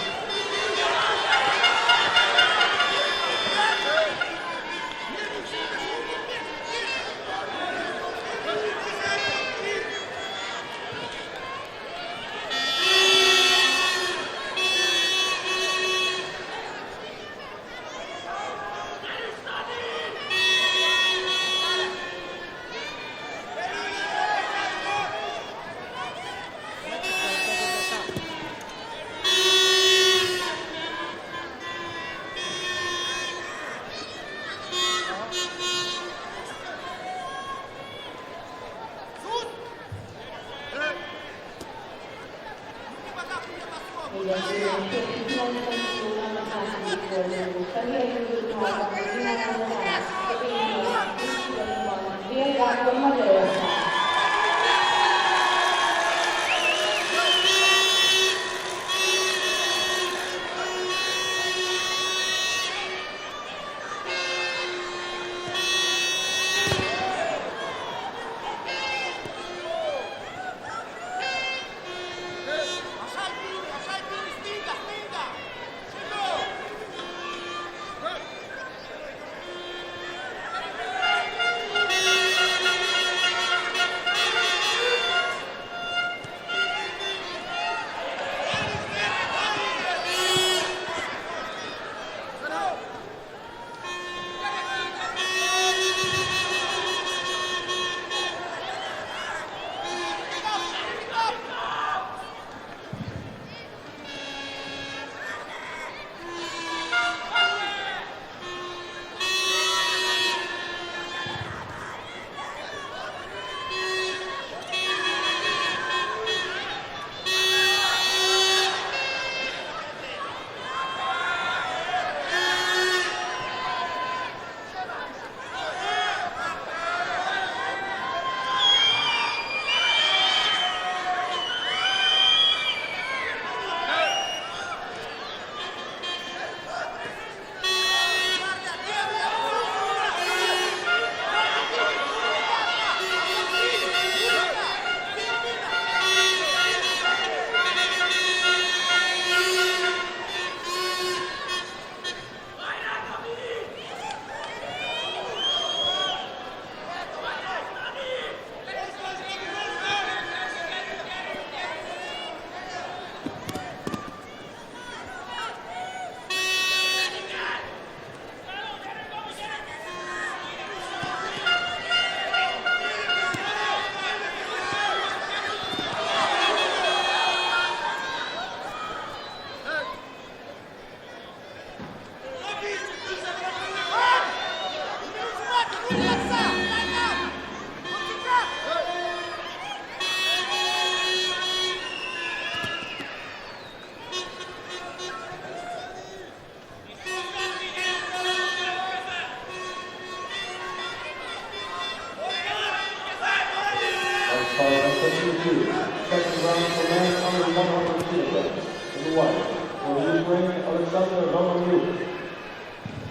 Second round for men under 100 kilograms. In white, for Ukraine, Alexander Romanuk.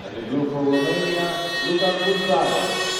And the blue for Romania, Luka Kuznetsova.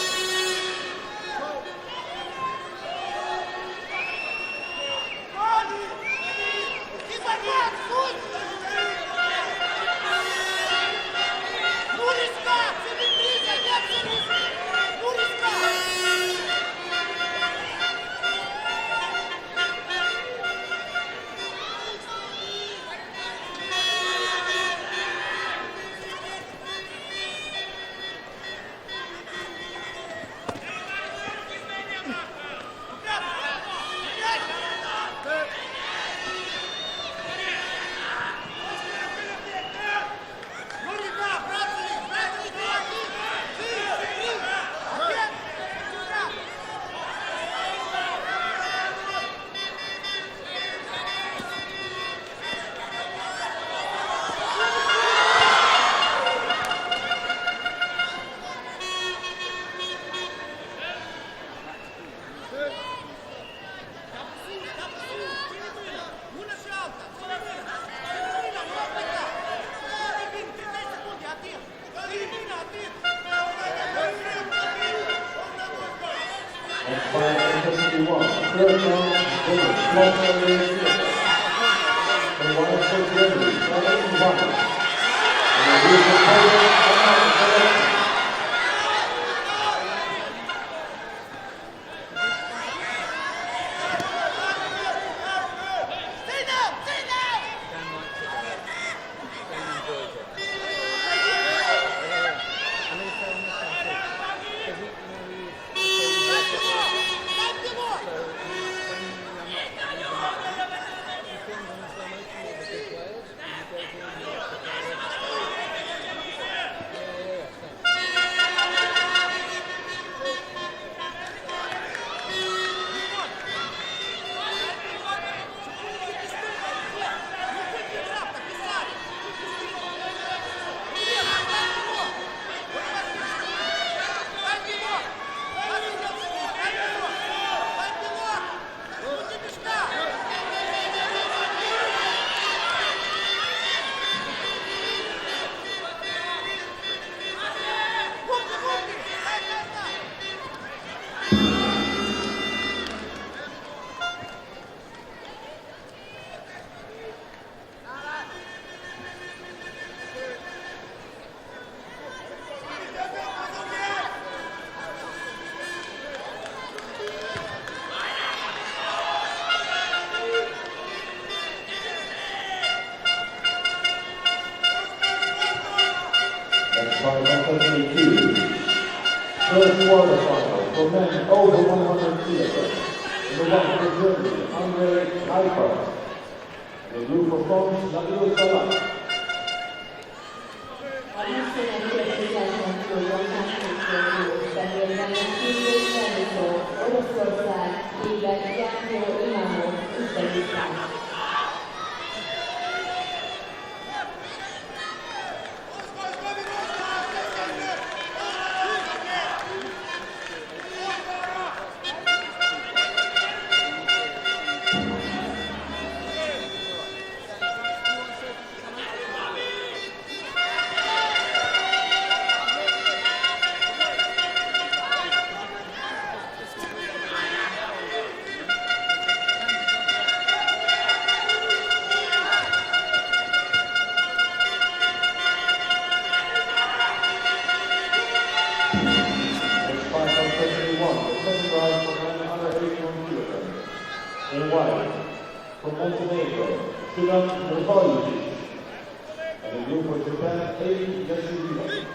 First quarterfinal for men over 100 kilograms. In the one for Germany, Andre Kuiper. The blue for France, Nabil Salah. In white, from Montenegro, Judo and the blue for Japan, Eddie Yasuhiro.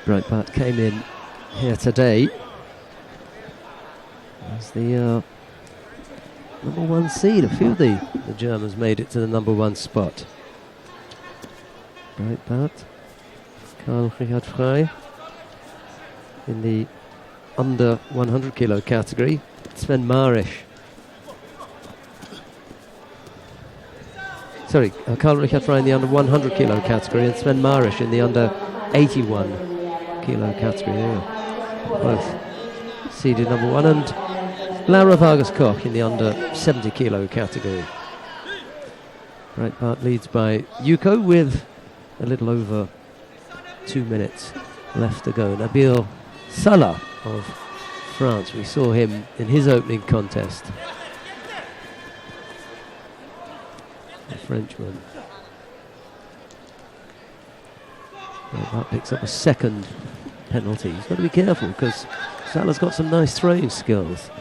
Breitbart came in here today As the number 1 seed, a few of the Germans made it to the number 1 spot. Breitbart, Karl Richard Frey in the under 100 kilo category. Sven Marisch. Sorry, Karl Richard Frey in the under 100 kilo category and Sven Marisch in the under 81 kilo category. They were both seeded number 1. And Laura Vargas Koch in the under 70 kilo category. Breitbart leads by Yuko with a little over 2 minutes left to go. Nabil Salah of France, we saw him in his opening contest. The Frenchman. That picks up a second penalty. He's got to be careful because Salah's got some nice throwing skills.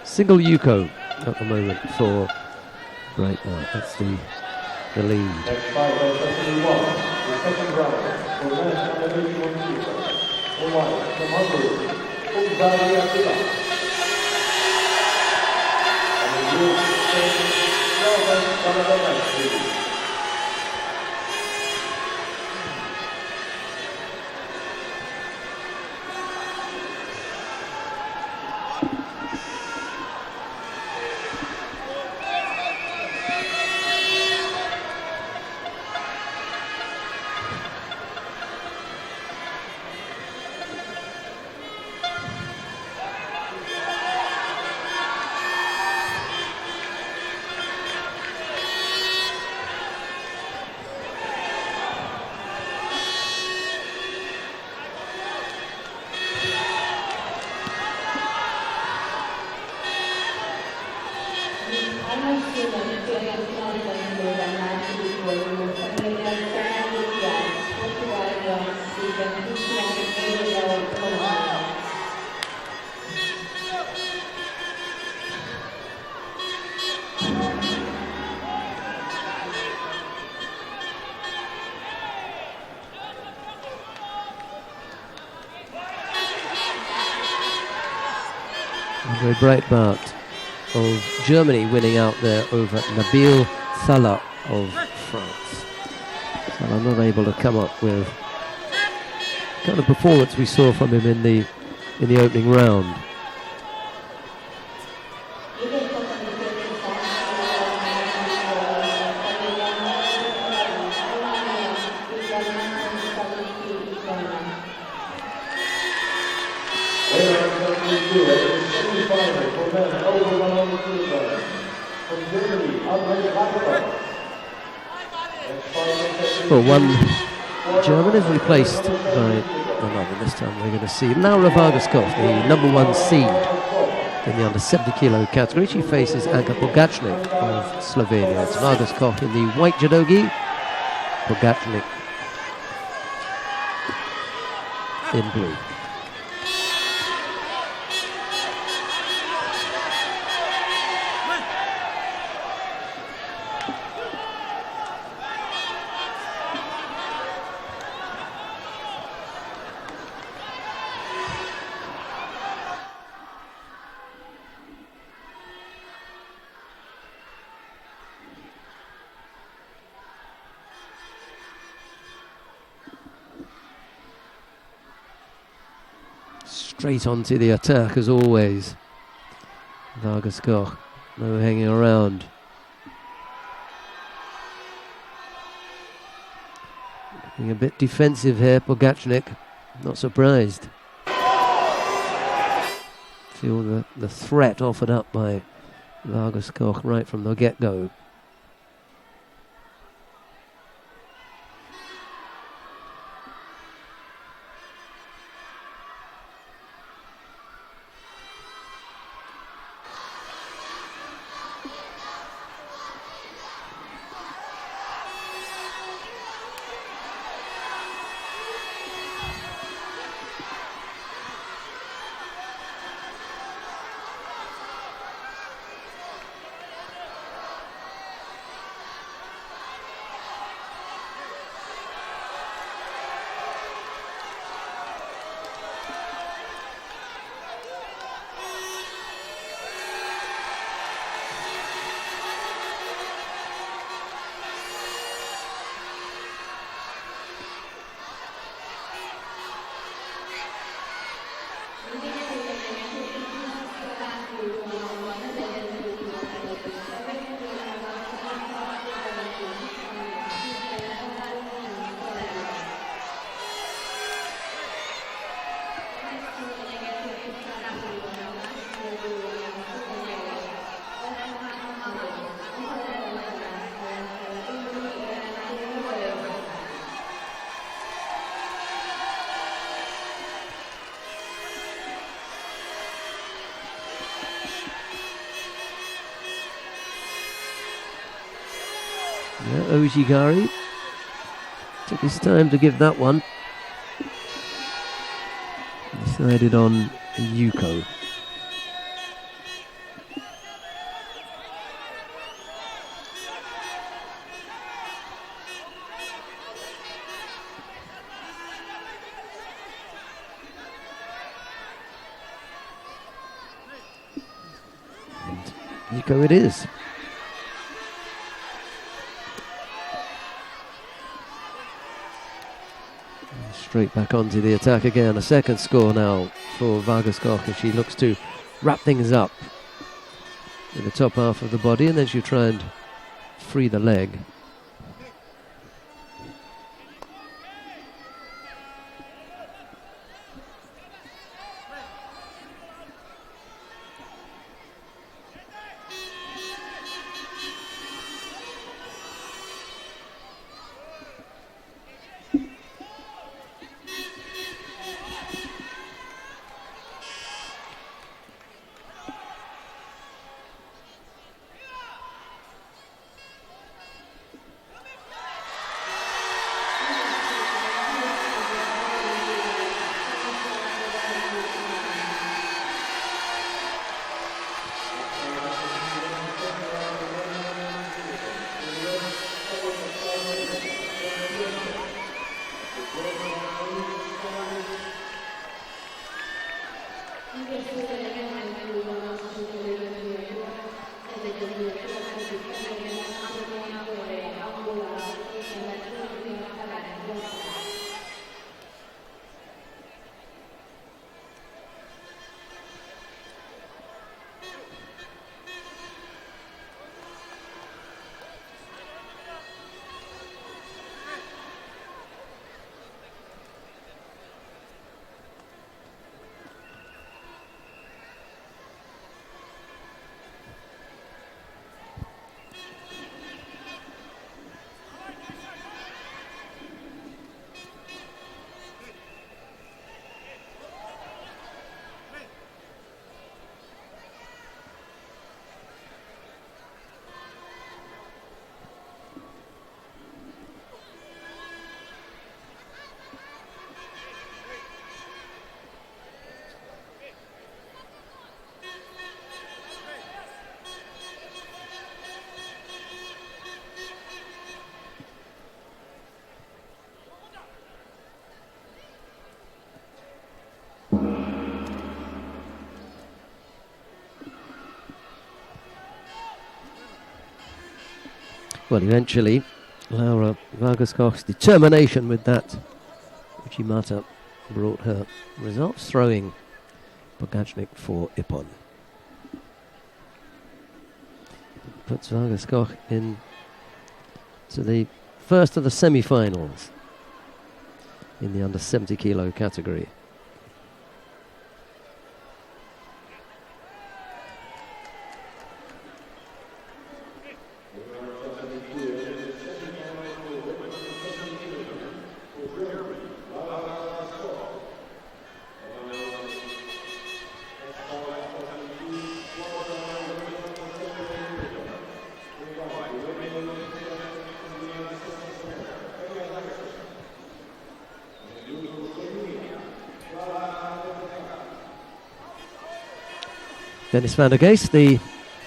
Single Yuko at the moment for Breitbart. That's the lead. Next fight is session 1, the second round, for men's under 81 kilos. In white, from Hungary, Ugzari Attila. And the blue, Northern Canada. Andre Breitbart of Germany winning out there over Nabil Salah of France. Salah not able to come up with the kind of performance we saw from him in the opening round. Well, one German is replaced by another. This time we're going to see Laura Vargas Koch, the number 1 seed in the under 70 kilo category. She faces Anka Pogacnik of Slovenia. It's Vargas Koch in the white judogi, Pogacnik in blue. Straight onto the attack as always. Vargas Koch, no hanging around. Being a bit defensive here, Pogacnik. Not surprised. Feel the threat offered up by Vargas Koch right from the get-go. Ojigari took his time to give that one. Decided on Yuko. And Yuko it is. Straight back onto the attack again. A second score now for Vargas Koch as she looks to wrap things up in the top half of the body, and then she'll try and free the leg. Well, eventually, Laura Vargas Koch's determination with that Uchimata brought her results, throwing Pogacnik for Ippon. Puts Vargas-Koch in to the first of the semi-finals in the under 70 kilo category. Dennis van der Geest, the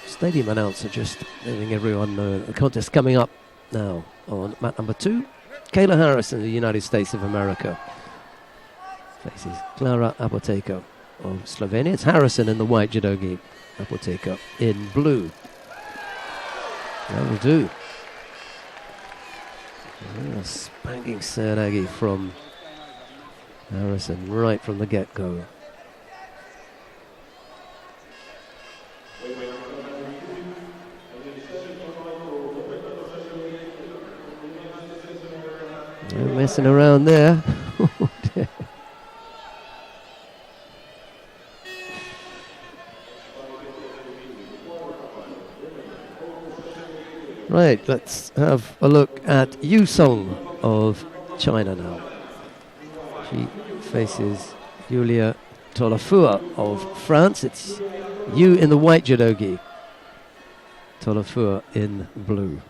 stadium announcer, just letting everyone know the contest coming up now on mat number 2. Kayla Harrison of the United States of America faces Clara Apoteco of Slovenia. It's Harrison in the white judogi, Apoteco in blue. That will do. A spanking Seoinage from Harrison right from the get-go. No messing around there. Right, let's have a look at Yu Song of China now. She faces Julia Tolafua of France. It's Yu in the white judogi, Tolafua in blue.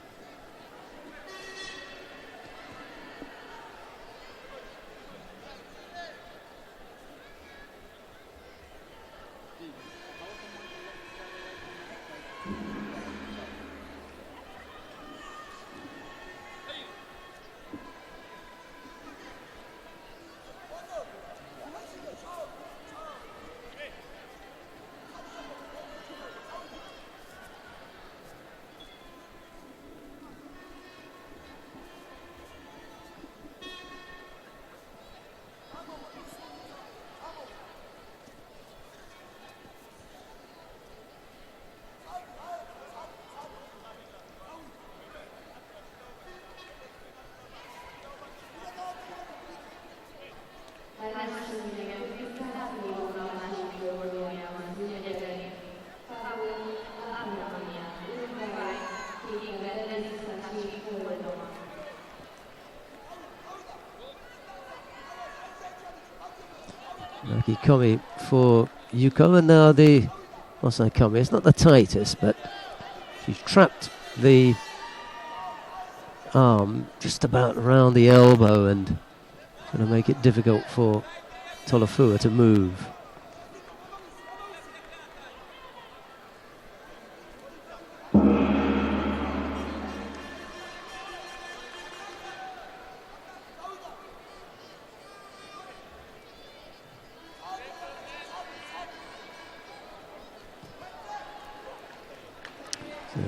Komi for Yuko, and now the Osai Komi. It's not the tightest, but she's trapped the arm just about around the elbow and going to make it difficult for Tolafua to move.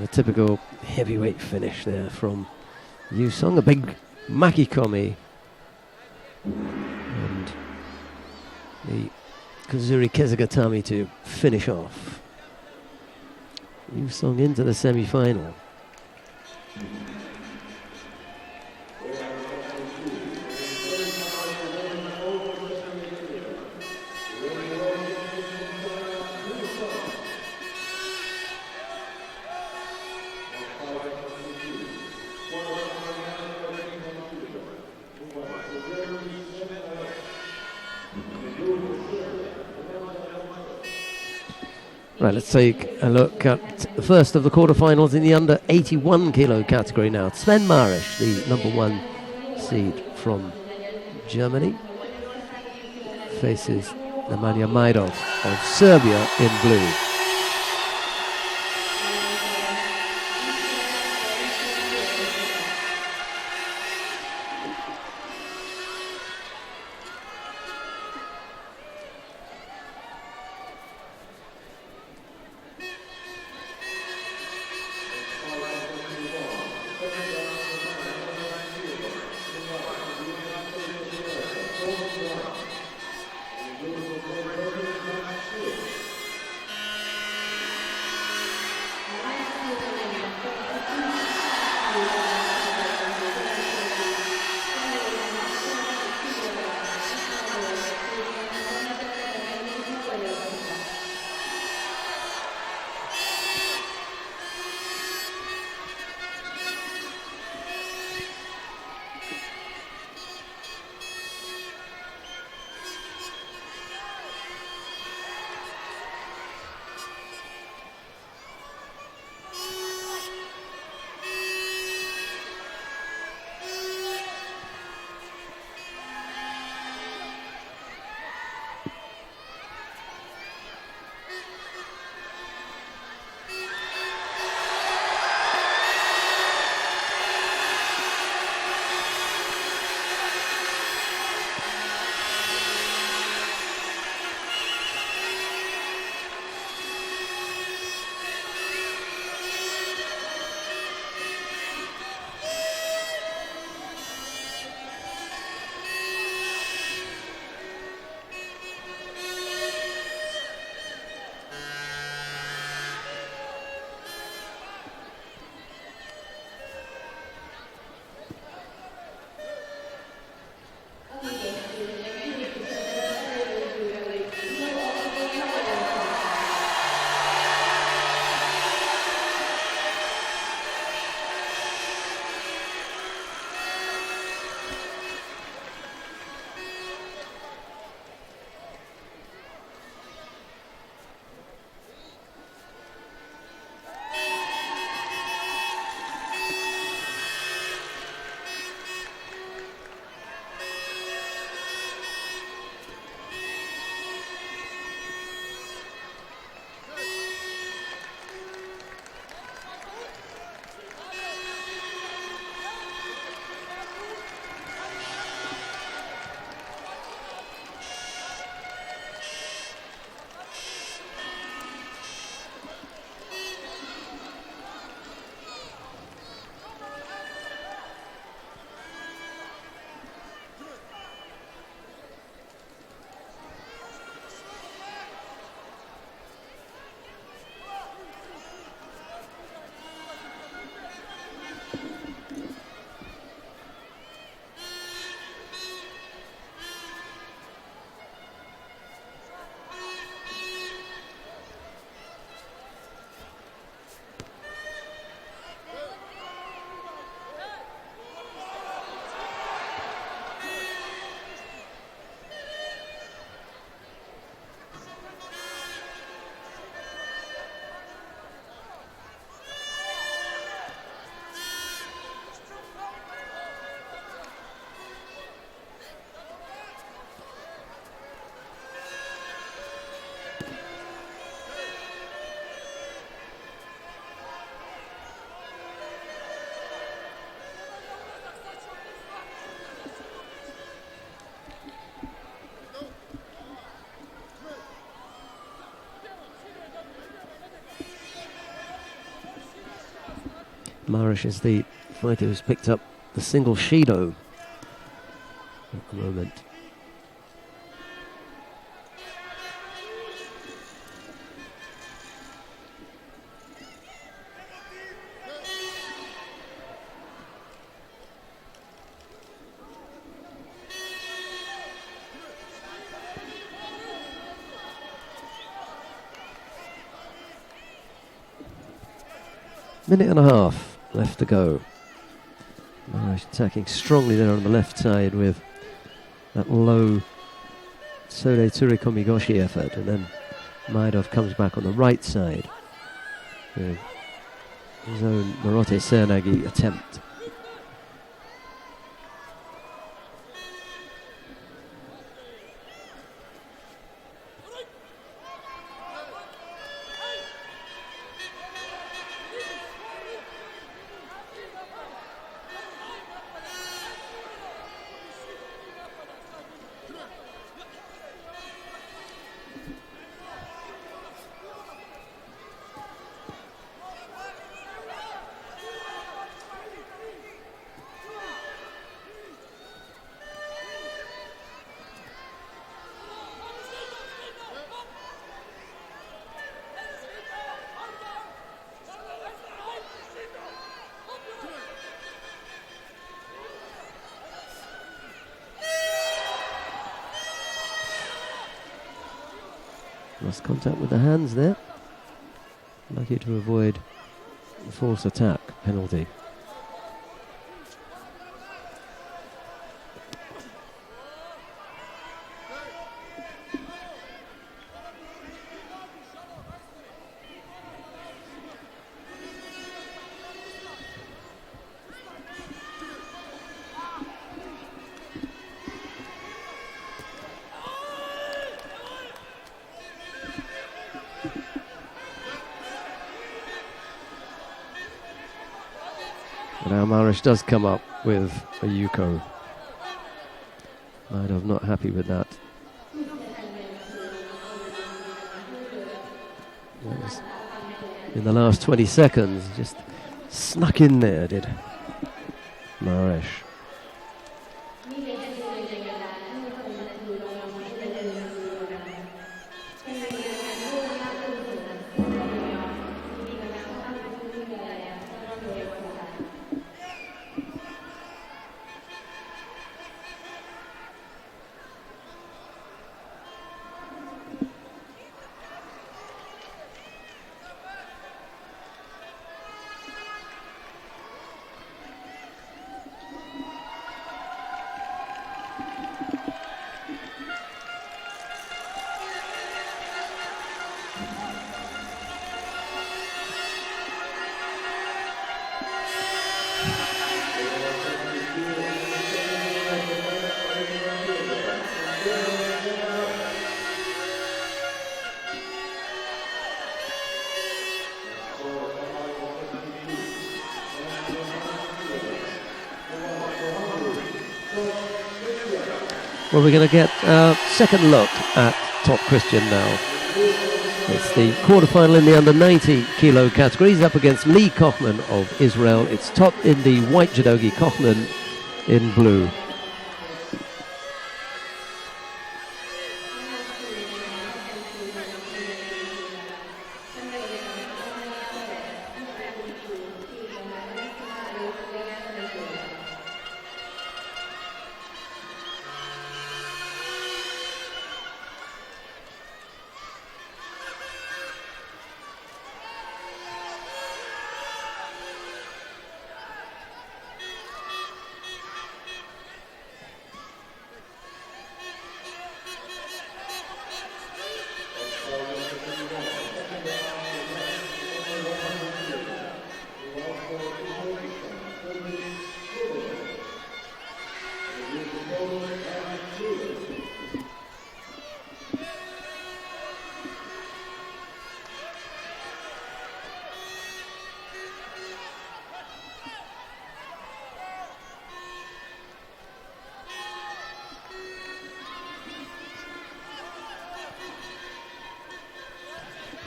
A typical heavyweight finish there from Yu Song, a big makikomi, and the Kazuri Kezugatami to finish off. Yu Song into the semi-final. Right, let's take a look at the first of the quarterfinals in the under 81 kilo category now. Sven Marish, the number 1 seed from Germany, faces Nemanja Majdov of Serbia in blue. Marish is the fighter who's picked up the single Shido at the moment. Minute and a half left to go. Marish attacking strongly there on the left side with that low Sode Tsurikomigoshi effort, and then Maidov comes back on the right side with his own Marote Seanagi attempt. Lost contact with the hands there. Lucky to avoid the force attack penalty. Now Marish does come up with a Yuko. Maidov not happy with that. That was in the last 20 seconds, just snuck in there, did Marish. Well, we're going to get a second look at Top Christian now. It's the quarterfinal in the under 90 kilo category. He's up against Lee Kochman of Israel. It's Top in the white judogi, Kochman in blue.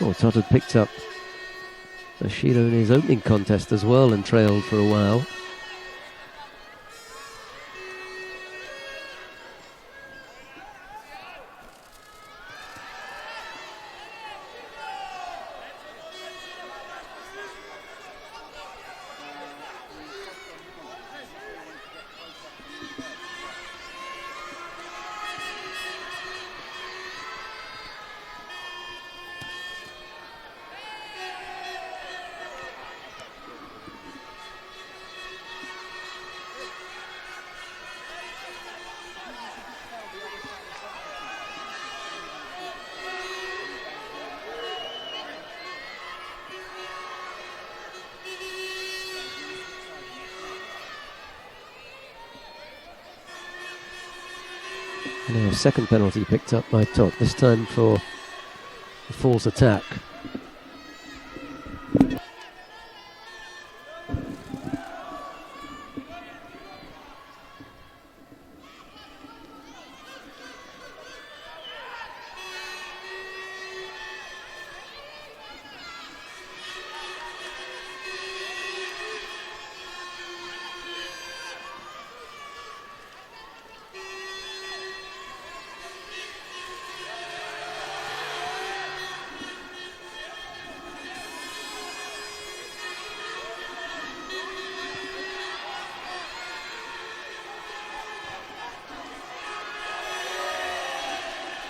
Oh, Todd had picked up So Shido in his opening contest as well and trailed for a while. Now, second penalty picked up by Tot, this time for a false attack.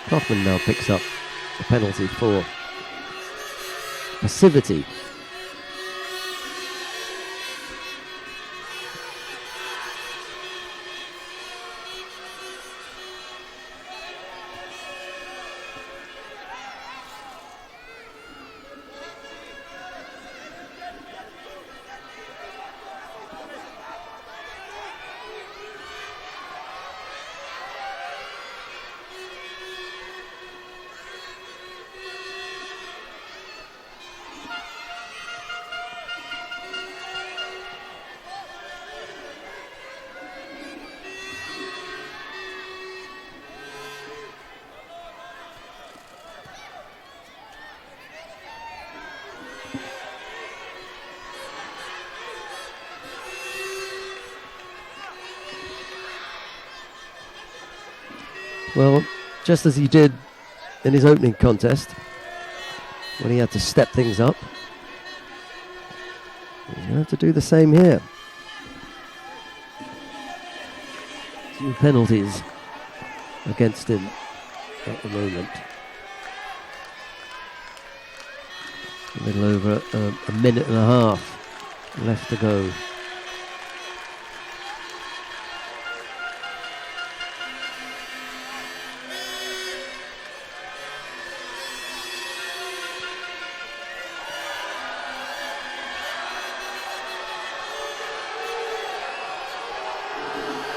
Kaufman now picks up a penalty for passivity. Well, just as he did in his opening contest, when he had to step things up, he's going to have to do the same here. 2 penalties against him at the moment. A little over a minute and a half left to go.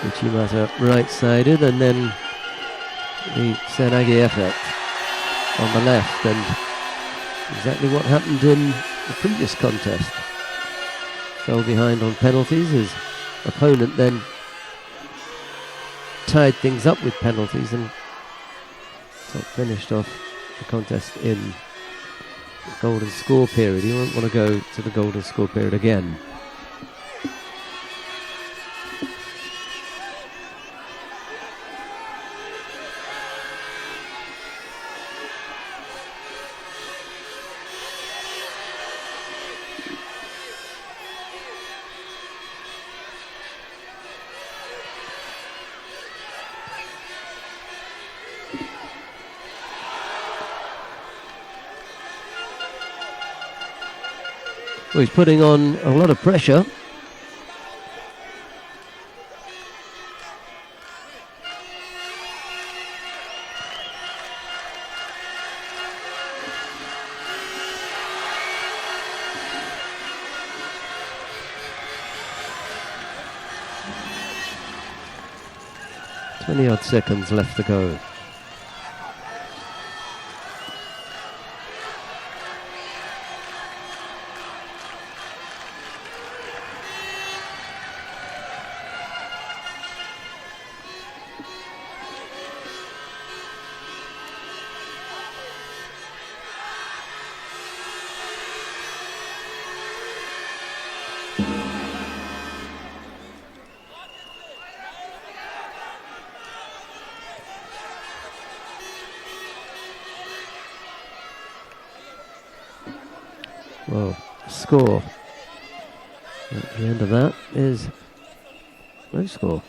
Uchimata right-sided, and then the Senagi effect on the left, and exactly what happened in the previous contest. Fell behind on penalties. His opponent then tied things up with penalties and finished off the contest in the golden score period. He won't want to go to the golden score period again. Well, he's putting on a lot of pressure. Odd seconds left to go. Well, score at the end of that is no score.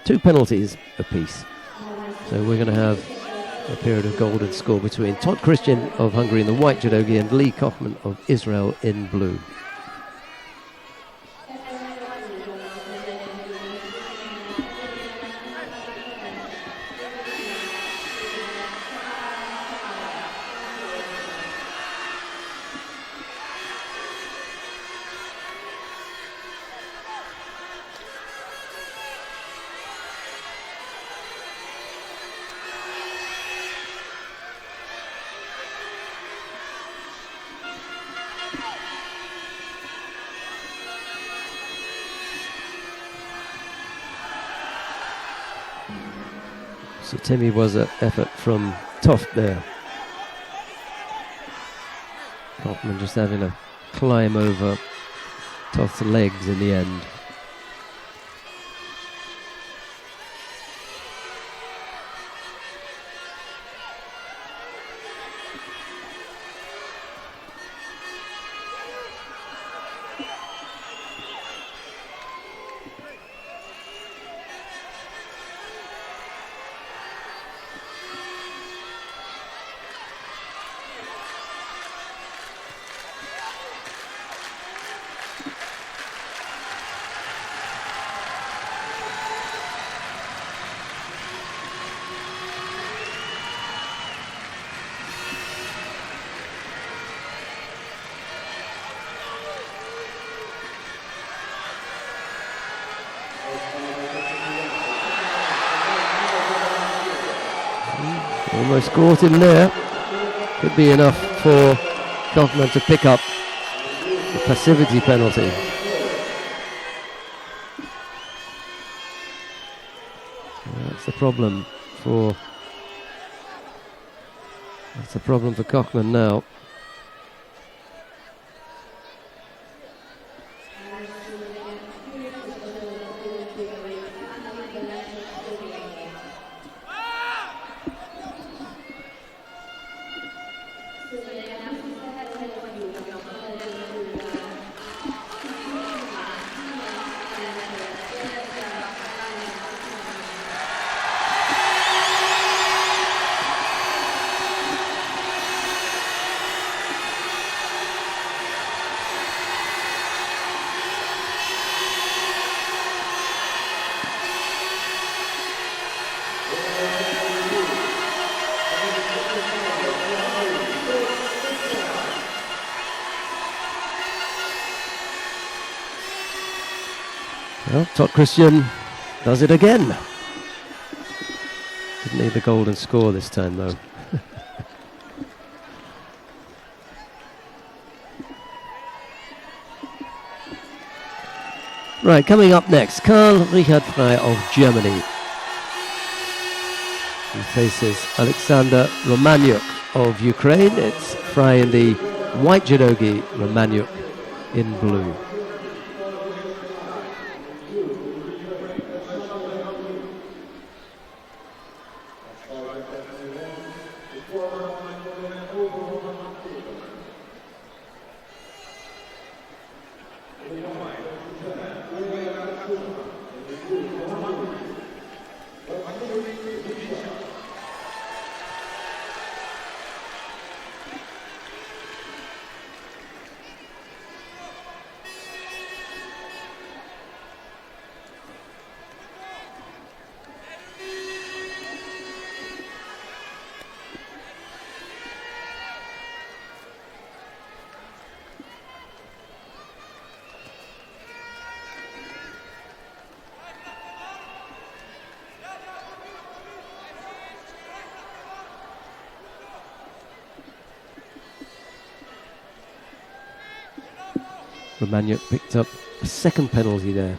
2 penalties apiece. So we're going to have a period of golden score between Todd Christian of Hungary in the white judogi and Lee Kochman of Israel in blue. So Timmy was an effort from Toft there. Kochman just having a climb over Toft's legs in the end. Almost caught him there. Could be enough for Kochman to pick up the passivity penalty. That's the problem for Kochman now. Well, Todd Christian does it again. Didn't need the golden score this time though. Right, coming up next, Karl Richard Frey of Germany. He faces Alexander Romaniuk of Ukraine. It's Frey in the white judogi, Romaniuk in blue. Romaniuk picked up a second penalty there.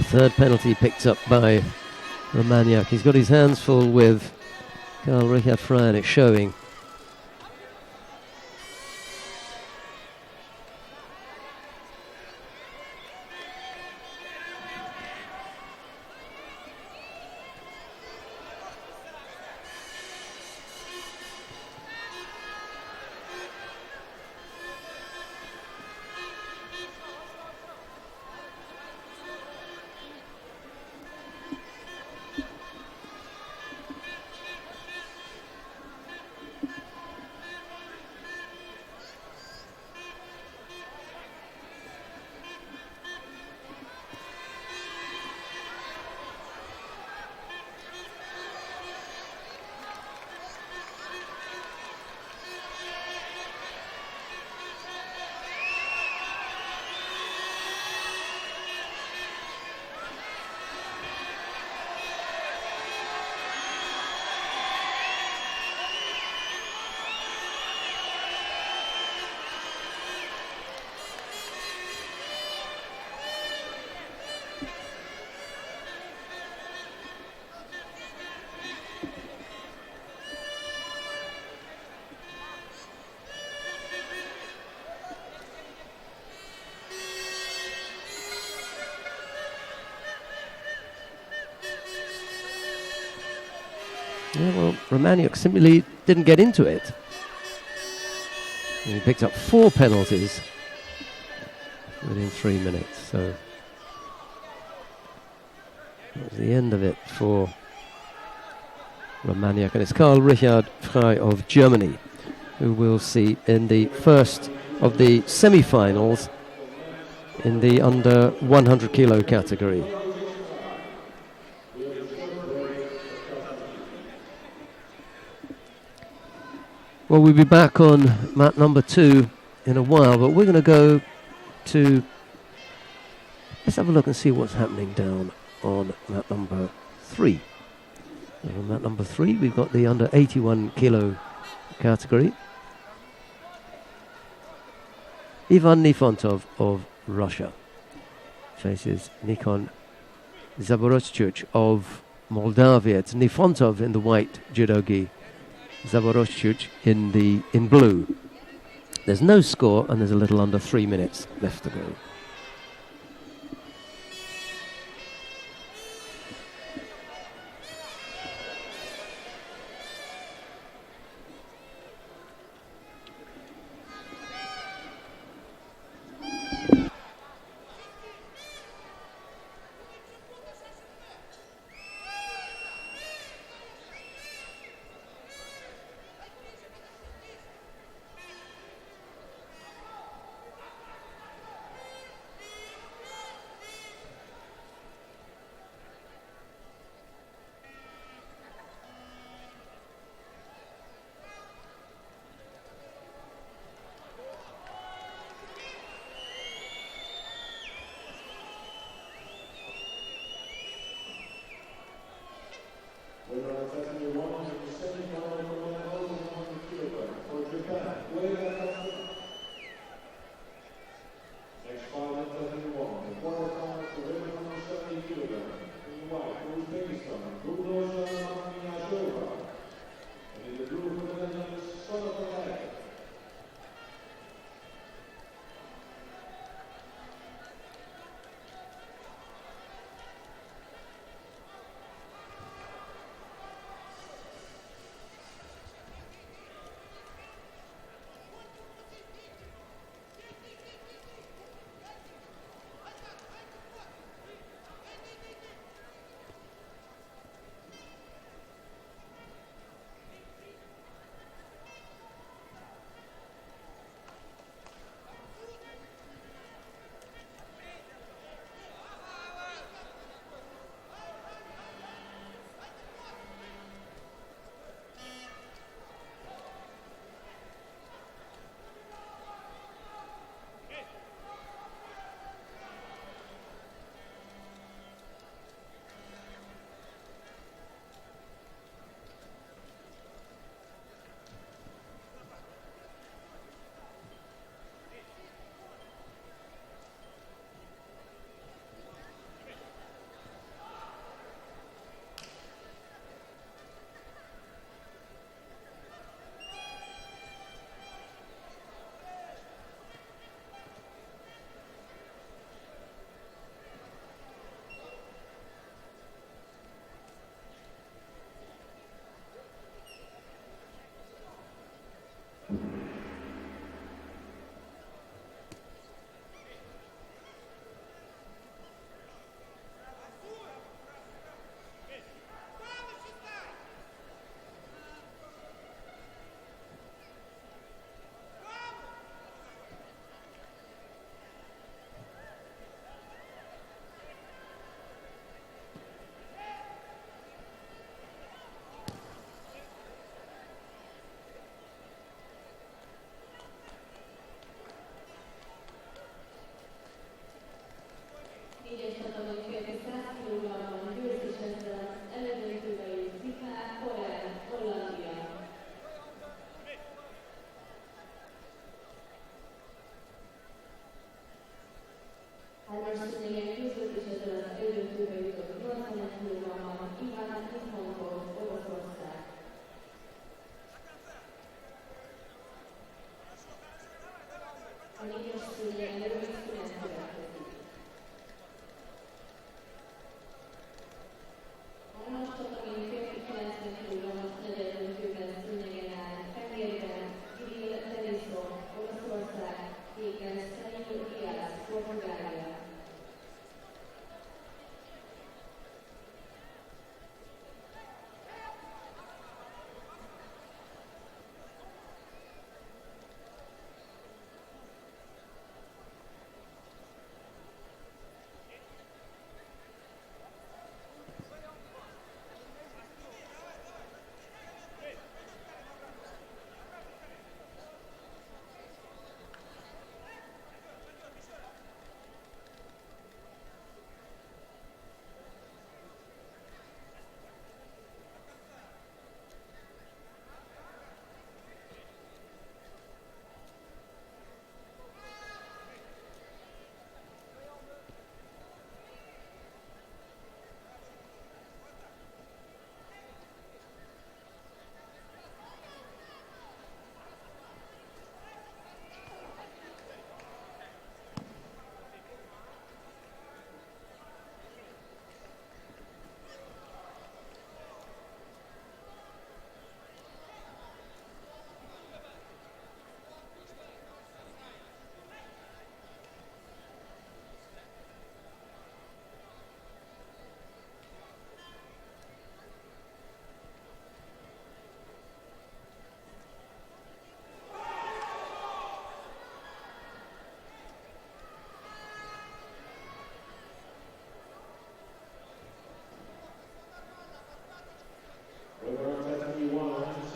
Third penalty picked up by Romaniak. He's got his hands full with Karl Richard Frey, and it's showing. Yeah, well, Romaniuk simply didn't get into it. And he picked up 4 penalties within 3 minutes. So that was the end of it for Romaniuk. And it's Karl Richard Frey of Germany who we'll see in the first of the semi-finals in the under 100 kilo category. Well, we'll be back on mat number 2 in a while, but we're going to go to... Let's have a look and see what's happening down on mat number 3. And on mat number 3, we've got the under 81 kilo category. Ivan Nifontov of Russia faces Nikon Zaboroschuk of Moldavia. It's Nifontov in the white judo gi, Zaboroschuk in blue. There's no score and there's a little under 3 minutes left to go. Judo Grand-Prix and in the blue for the Netherlands, Semifinal. Négyes csatornai férfi 100 kg-ban győztes ezzel elődöntőbe jut Hollandia. Hármas színegen küzdött és ezzel az elődöntőbe jutott 81 kg-ban Oroszország. A négyes színegen rövid szünet következik. Hármas csatornai férfi 90 kg-as negyedöntőben színegen áll fehérben Kirill Denisov, Oroszország, kéken Szenil Diaz, Portugália.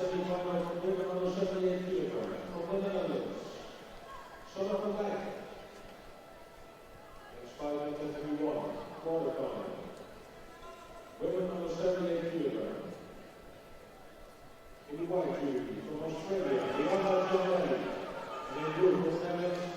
Semifinal for women under 78 kilograms from the Netherlands, Semifinal. Next fight at 71, quarterfinal. Women under 78 kilograms. In the white jersey from Australia, Endo Homi, and in blue from the Netherlands,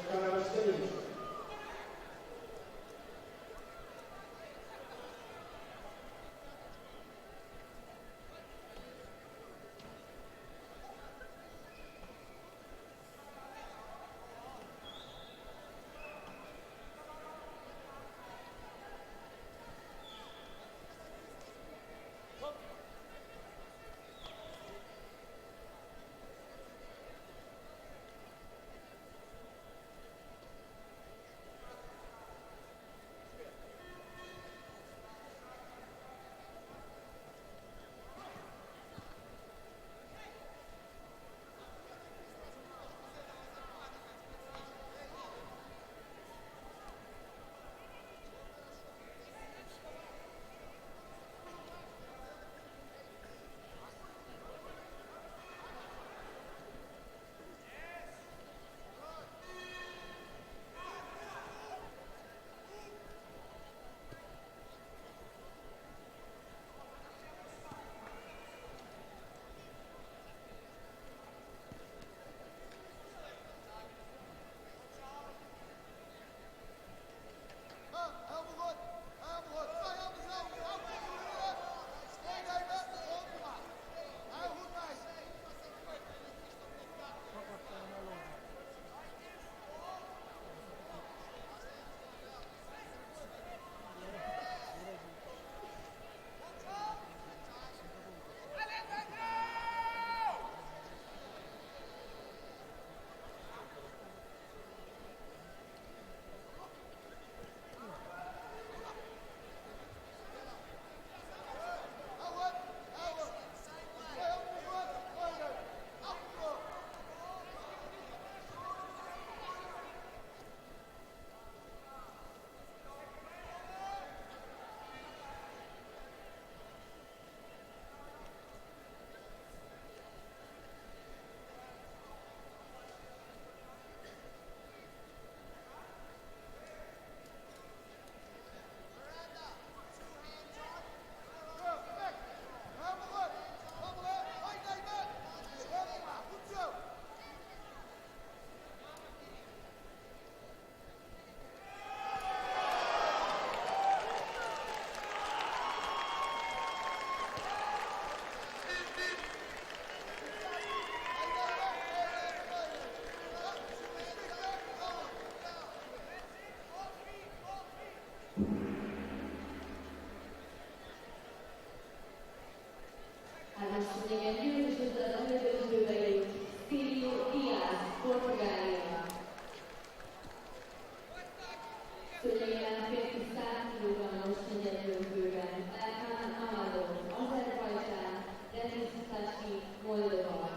Hármas szőnyegen győztesült az előzőbeli Stevie Diaz, Portugália. Szőnyegen a férfi 100 kg-os negyedőzőben Erkan Amadov, Azerbajdzsán, Denis Tasi, Moldova.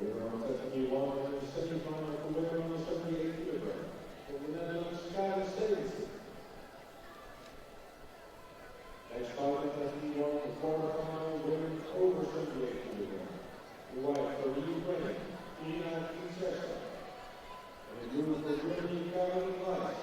We're on 71 and the semifinal for women on the 78 kilogram. For the Netherlands, Karen Stevenson. Next fight at 71, the quarterfinal women over 78 kilogram. The white for the Ukraine, Ina Kinsesta. And the blue for Germany, Karen Weiss.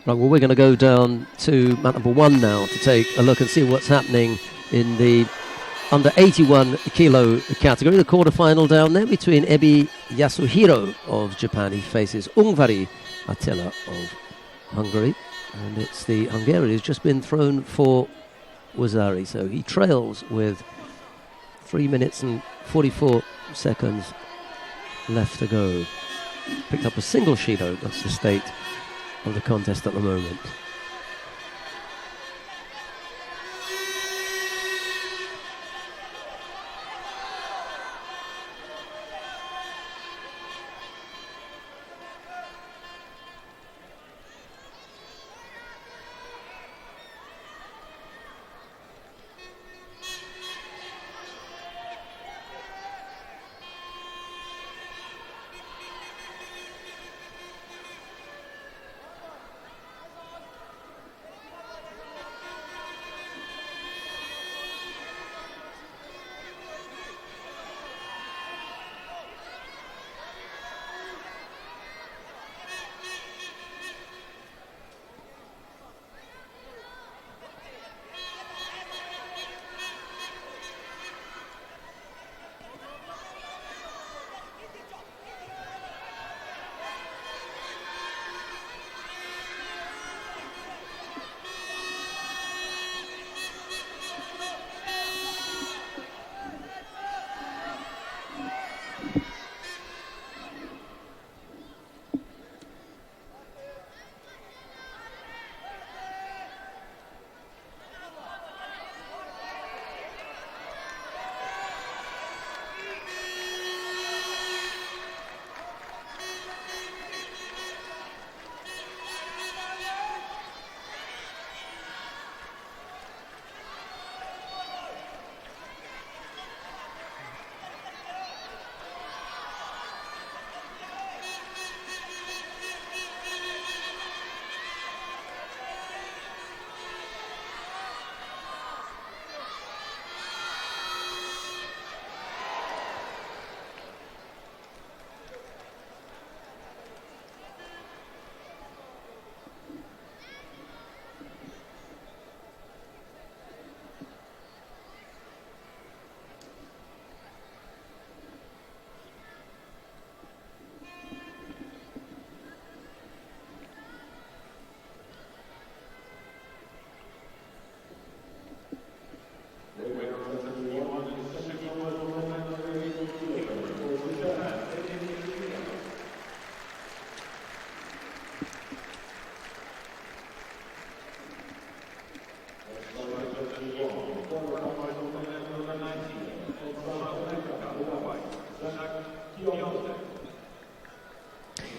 Right, well, we're going to go down to mat number 1 now to take a look and see what's happening in the under 81 kilo category. The quarterfinal down there between Ebi Yasuhiro of Japan. He faces Ungvari Attila of Hungary. And it's the Hungarian who's just been thrown for Wazari. So he trails with 3 minutes and 44 seconds left to go. Picked up a single Shido. That's the state of the contest at the moment.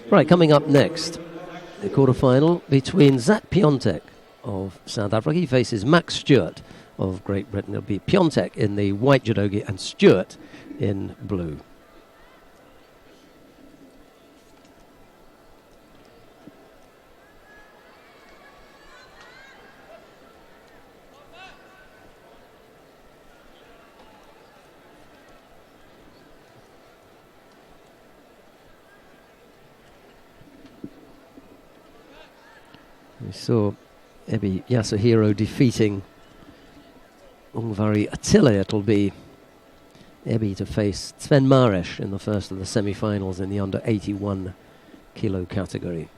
Right, coming up next, the quarterfinal between Zat Piontek of South Africa. He faces Max Stewart of Great Britain. It'll be Piontek in the white judogi and Stewart in blue. We saw Ebi Yasuhiro defeating Ungvari Attila. It'll be Ebi to face Sven Maresh in the first of the semi-finals in the under 81 kilo category.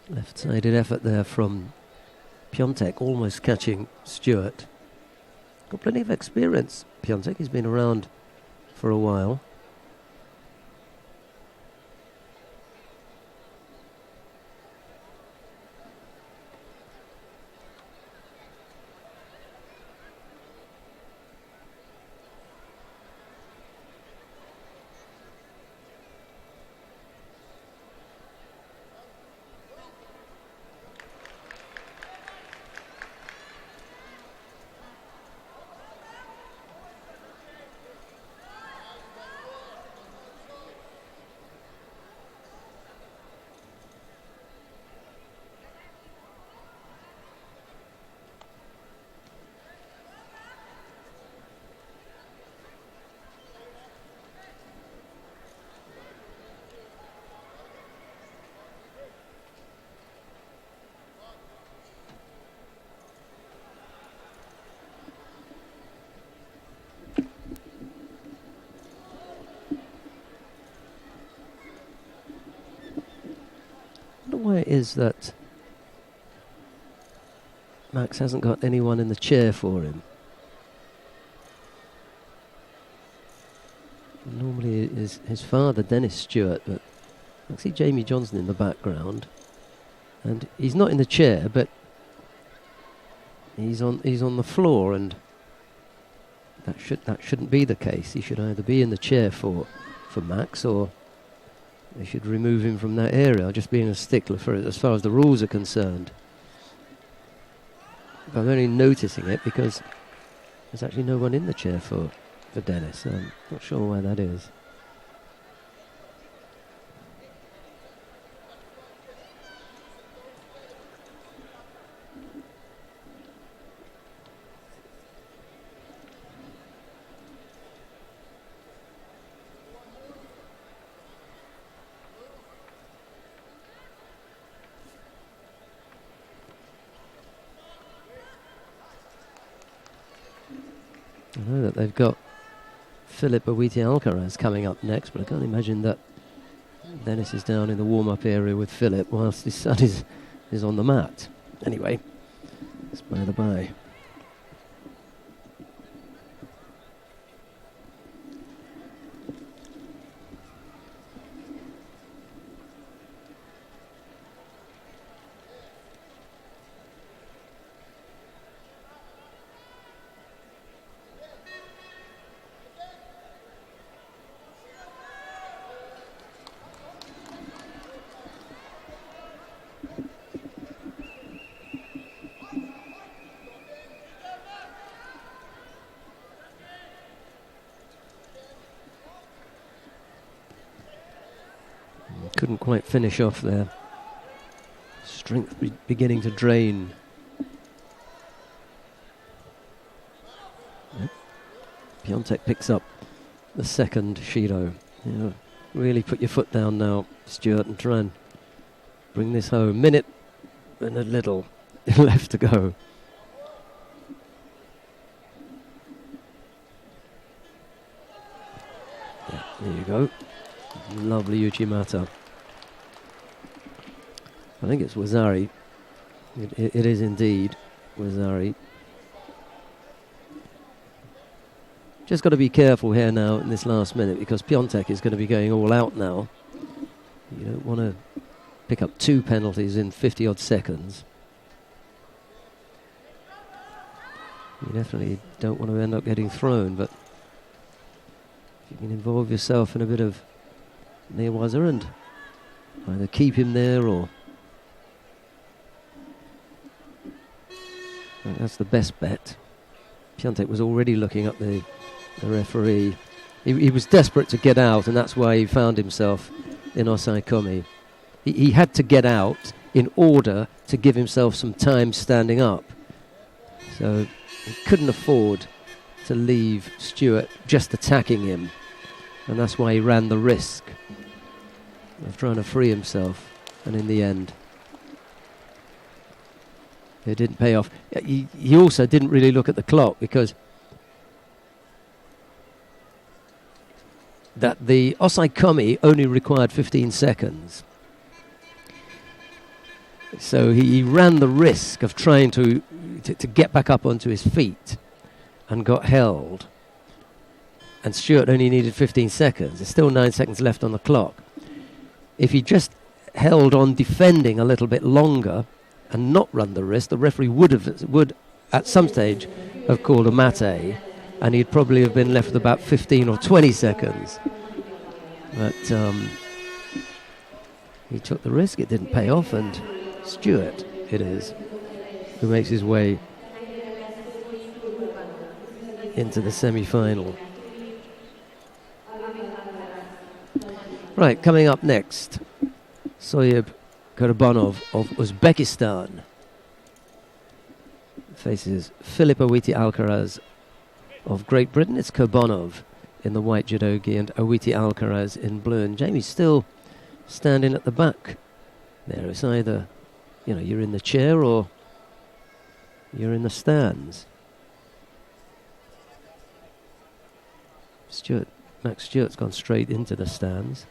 Left-sided effort there from Piontek almost catching Stewart. Got plenty of experience, Piontek. He's been around for a while. Why it is that Max hasn't got anyone in the chair for him. Normally it is his father, Dennis Stewart, but I can see Jamie Johnson in the background, and he's not in the chair, but he's on the floor, and that shouldn't be the case. He should either be in the chair for Max, or they should remove him from that area, just being a stickler for it as far as the rules are concerned. But I'm only noticing it because there's actually no one in the chair for Dennis. I'm not sure why that is. I know that they've got Philip Awiti-Alcaraz coming up next, but I can't imagine that Dennis is down in the warm-up area with Philip whilst his son is on the mat. Anyway, it's by the by. Couldn't quite finish off there. Strength beginning to drain. Yep. Piontek picks up the second Shido. Yeah, really put your foot down now, Stewart, and try and bring this home. Minute and a little left to go. Yeah, there you go. Lovely Uchimata. I think it's Wazari. It is indeed Wazari. Just got to be careful here now in this last minute, because Piontek is going to be going all out now. You don't want to pick up 2 penalties in 50-odd seconds. You definitely don't want to end up getting thrown, but if you can involve yourself in a bit of near-wazzer and either keep him there or... That's the best bet. Piontek was already looking up the referee. He was desperate to get out, and that's why he found himself in Osai Komi. He had to get out in order to give himself some time standing up. So he couldn't afford to leave Stewart just attacking him. And that's why he ran the risk of trying to free himself. And in the end, it didn't pay off. He also didn't really look at the clock, because that the Osai Komi only required 15 seconds. So he ran the risk of trying to get back up onto his feet and got held. And Stewart only needed 15 seconds. There's still 9 seconds left on the clock. If he just held on defending a little bit longer and not run the risk, the referee would at some stage have called a mate, and he'd probably have been left with about 15 or 20 seconds. But he took the risk, it didn't pay off, and Stewart it is who makes his way into the semi-final. Right, coming up next, Soyib Kurbanov of Uzbekistan faces Filip Awiti Alcaraz of Great Britain. It's Kurbanov in the white judogi and Awiti Alcaraz in blue. And Jamie's still standing at the back there. It's either, you're in the chair or you're in the stands. Max Stewart's gone straight into the stands.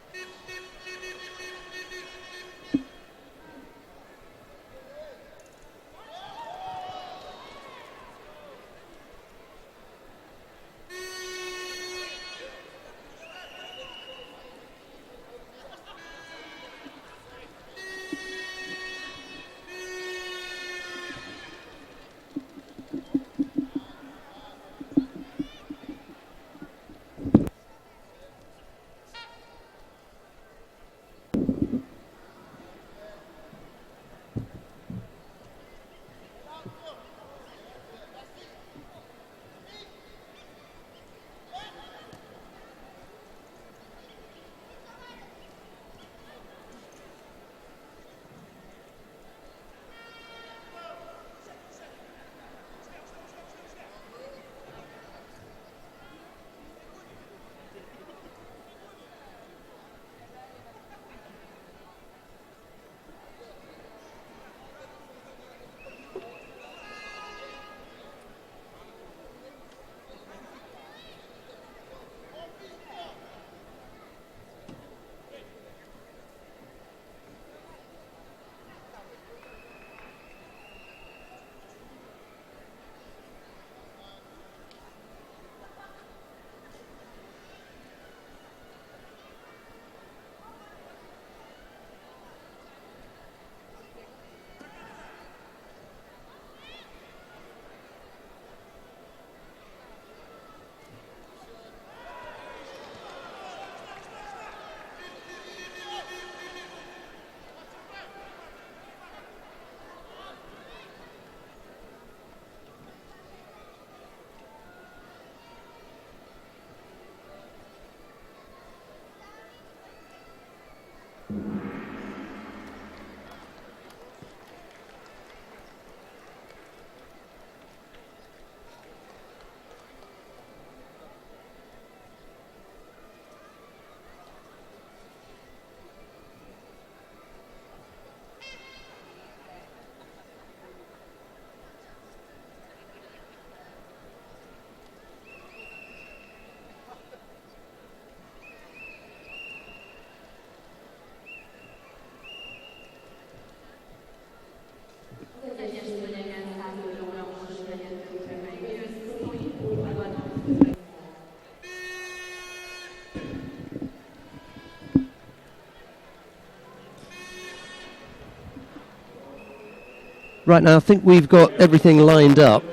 Right now, I think we've got everything lined up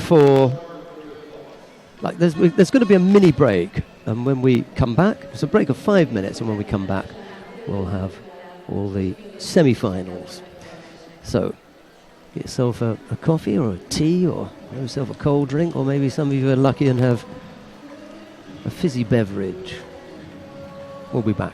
for, there's going to be a mini break, and when we come back, it's a break of 5 minutes, and when we come back, we'll have all the semi-finals. So, get yourself a coffee or a tea, or have yourself a cold drink, or maybe some of you are lucky and have a fizzy beverage. We'll be back.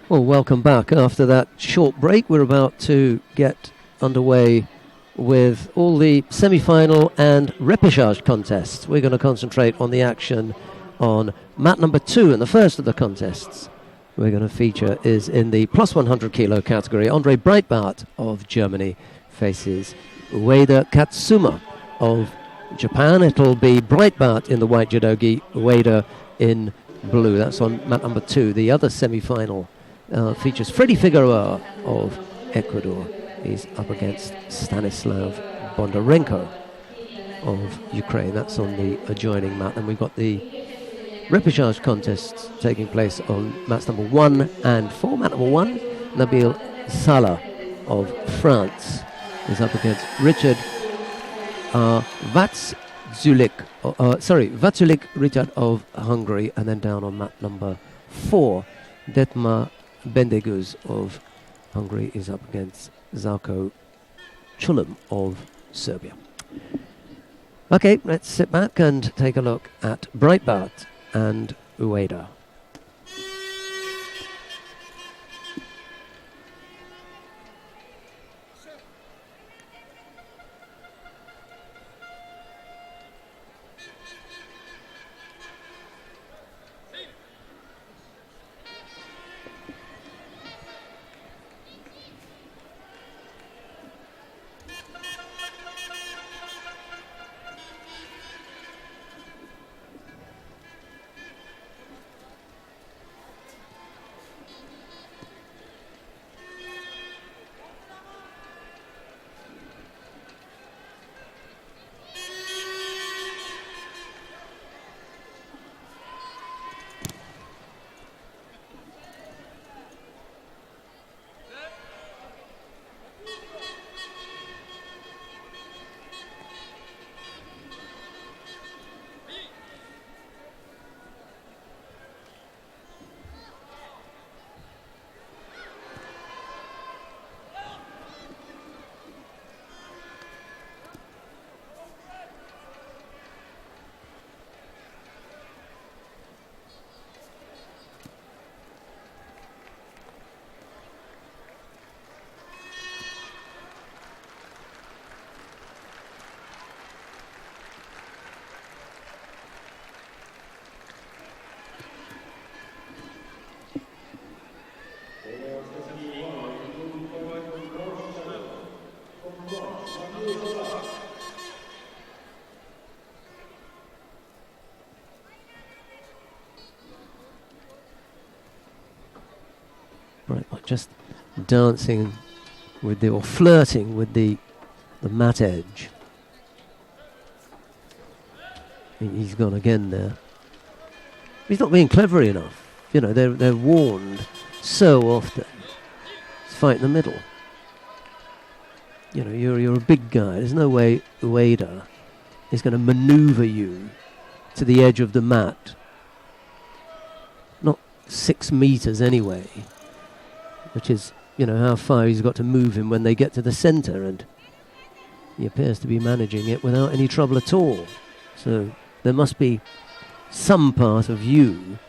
Well, welcome back. After that short break, we're about to get underway with all the semi-final and repechage contests. We're going to concentrate on the action on mat number 2, and the first of the contests we're going to feature is in the plus 100 kilo category. Andre Breitbart of Germany faces Ueda Katsuma of Japan. It'll be Breitbart in the white judogi, Ueda in blue. That's on mat number 2. The other semi-final features Freddy Figueroa of Ecuador. He's up against Stanislav Bondarenko of Ukraine. That's on the adjoining mat. And we've got the repechage contests taking place on mats number 1 and 4. Mat number 1, Nabil Salah of France is up against Richard Vatsulik Richard of Hungary. And then down on mat number 4, Detmar Bendeguz of Hungary is up against Zarko Chulam of Serbia. Okay, let's sit back and take a look at Breitbart and Ueda. Right, just dancing with or flirting with the mat edge. He's gone again there. He's not being clever enough. You know, they're warned so often. It's fight in the middle. You know, you're a big guy. There's no way Ueda is going to maneuver you to the edge of the mat. Not 6 meters anyway. Which is, you know, how far he's got to move him when they get to the centre, and he appears to be managing it without any trouble at all. So there must be some part of you,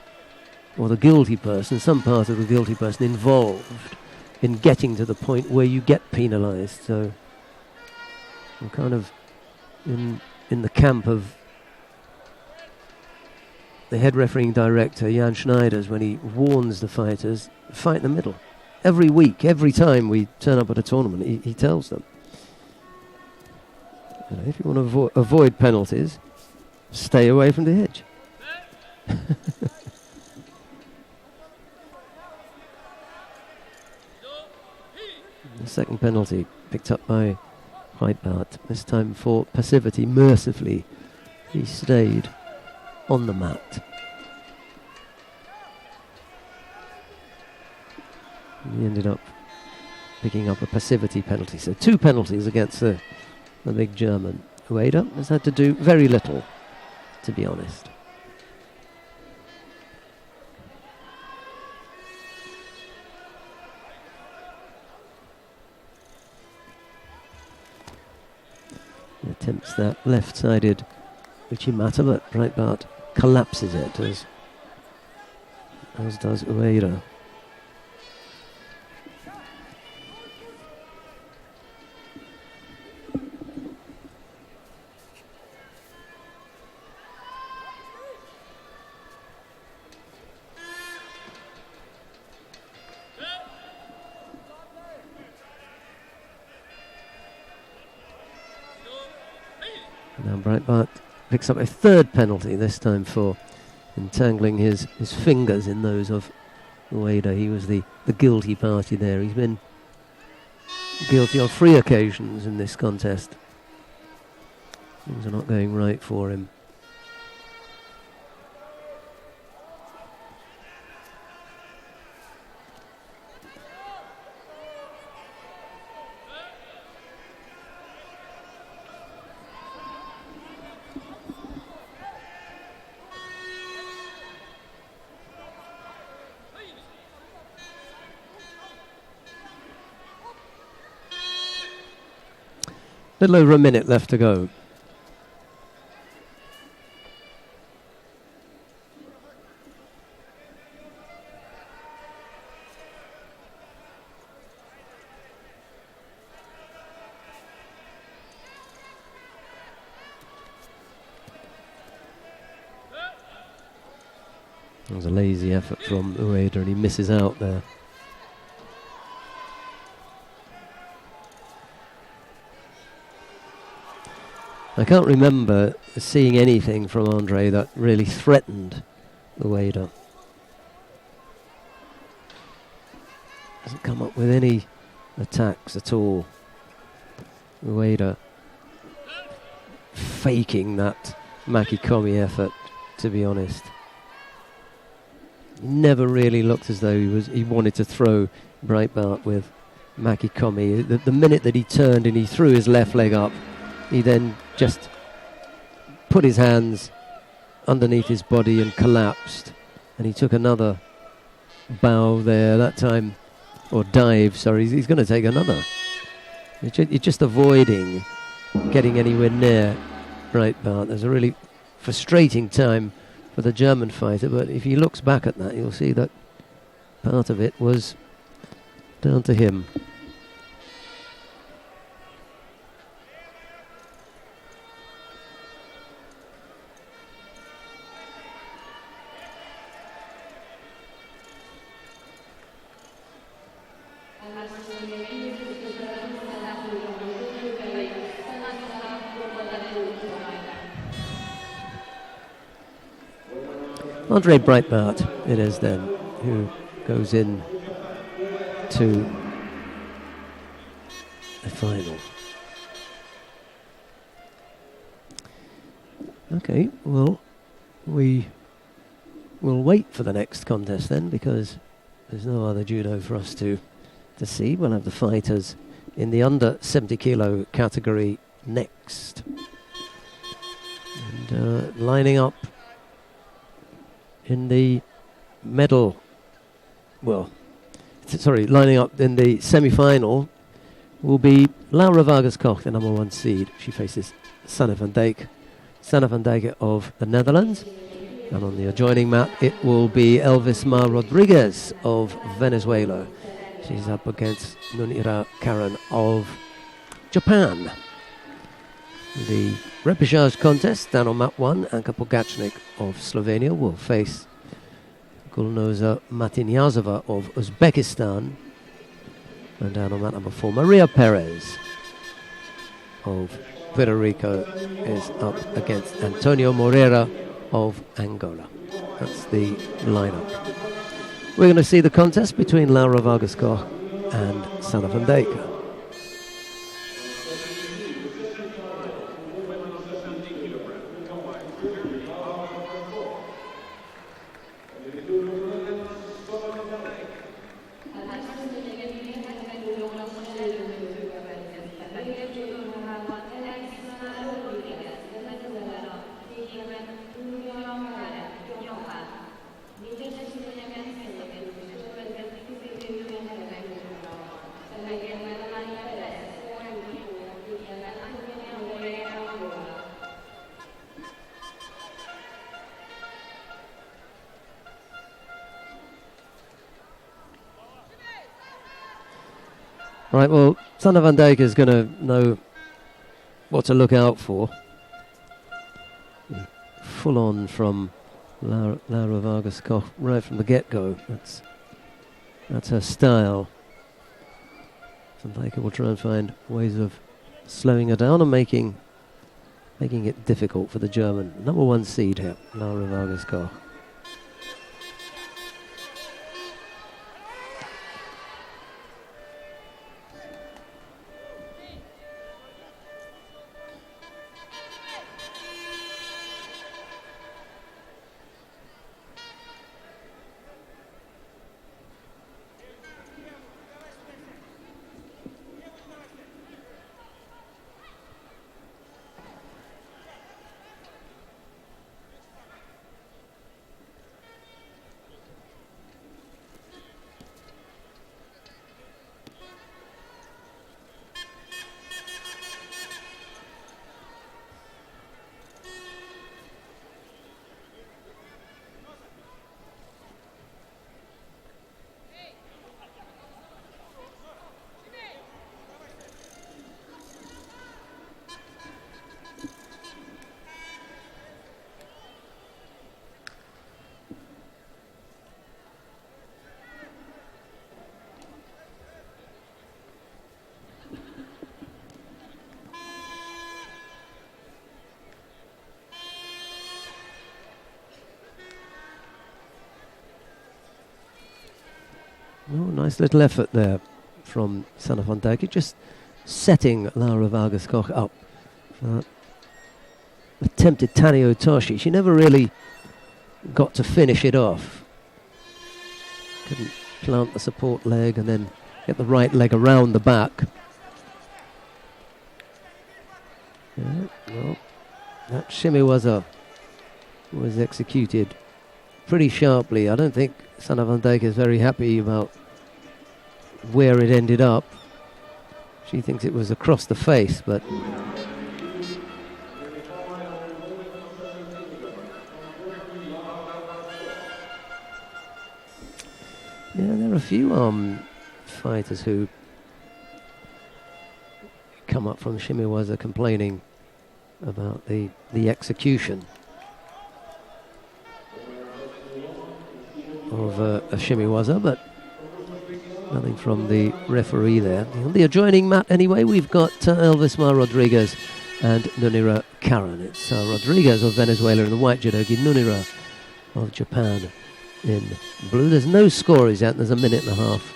or the guilty person, some part of the guilty person involved in getting to the point where you get penalised. So I'm kind of in the camp of the head refereeing director, Jan Schneiders, when he warns the fighters, fight in the middle. Every week, every time we turn up at a tournament, he tells them, you know, if you want to avoid penalties, stay away from the edge. The second penalty picked up by Breitbart, this time for passivity. Mercifully, he stayed on the mat. He ended up picking up a passivity penalty. So 2 penalties against the big German. Ueda has had to do very little, to be honest. He attempts that left-sided Uchimata, but Breitbart collapses it, as does Ueda. Now Breitbart picks up a third penalty, this time for entangling his fingers in those of Ueda. He was the guilty party there. He's been guilty on 3 occasions in this contest. Things are not going right for him. Little over a minute left to go. That was a lazy effort from Ueda, and he misses out there. I can't remember seeing anything from Andre that really threatened Ueda. Doesn't come up with any attacks at all. Ueda faking that Makikomi effort, to be honest. He never really looked as though he wanted to throw Breitbart with Makikomi. The minute that he turned and he threw his left leg up, he then just put his hands underneath his body and collapsed. And he took another bow there, that time, or dive, sorry. He's going to take another. He's just avoiding getting anywhere near Breitbart. There's a really frustrating time for the German fighter, but if he looks back at that, you'll see that part of it was down to him. Andre Breitbart it is then, who goes in to the final. Okay, well, we will wait for the next contest then, because there's no other judo for us to see. We'll have the fighters in the under 70 kilo category next. And lining up in the medal, lining up in the semi-final will be Laura Vargas Koch, the number 1 seed. She faces Sanne van Dijk. Sanne van Dijk of the Netherlands. And on the adjoining mat, it will be Elvis Mar Rodriguez of Venezuela. She's up against Nunira Karen of Japan. The repechage contest down on mat 1, Anka Pogacnik of Slovenia will face Gulnoza Matinyazova of Uzbekistan. And down on mat number 4, Maria Perez of Puerto Rico is up against Antonio Moreira of Angola. That's the lineup. We're going to see the contest between Laura Vargas Koch and Sanne van Dijk. Right, well, Sanne van Dijk is going to know what to look out for. Full on from Laura Vargas Koch right from the get-go. That's her style. Van Dijk will try and find ways of slowing her down and making making it difficult for the German number 1 seed here, Laura Vargas-Koch. Oh, nice little effort there from Sanne van Dijk, just setting Laura Vargas-Koch up. Attempted Tani Otoshi. She never really got to finish it off. Couldn't plant the support leg and then get the right leg around the back. Yeah, well, that shimiwaza was executed pretty sharply. I don't think Sanne van Dijk is very happy about where it ended up. She thinks it was across the face, but yeah, there are a few fighters who come up from shimiwaza complaining about the execution of a shimiwaza, but nothing from the referee there. On the adjoining mat anyway, we've got Elvismar Rodriguez and Nunira Karan. It's Rodriguez of Venezuela in the white judogi, Nunira of Japan in blue. There's no score yet. There's a minute and a half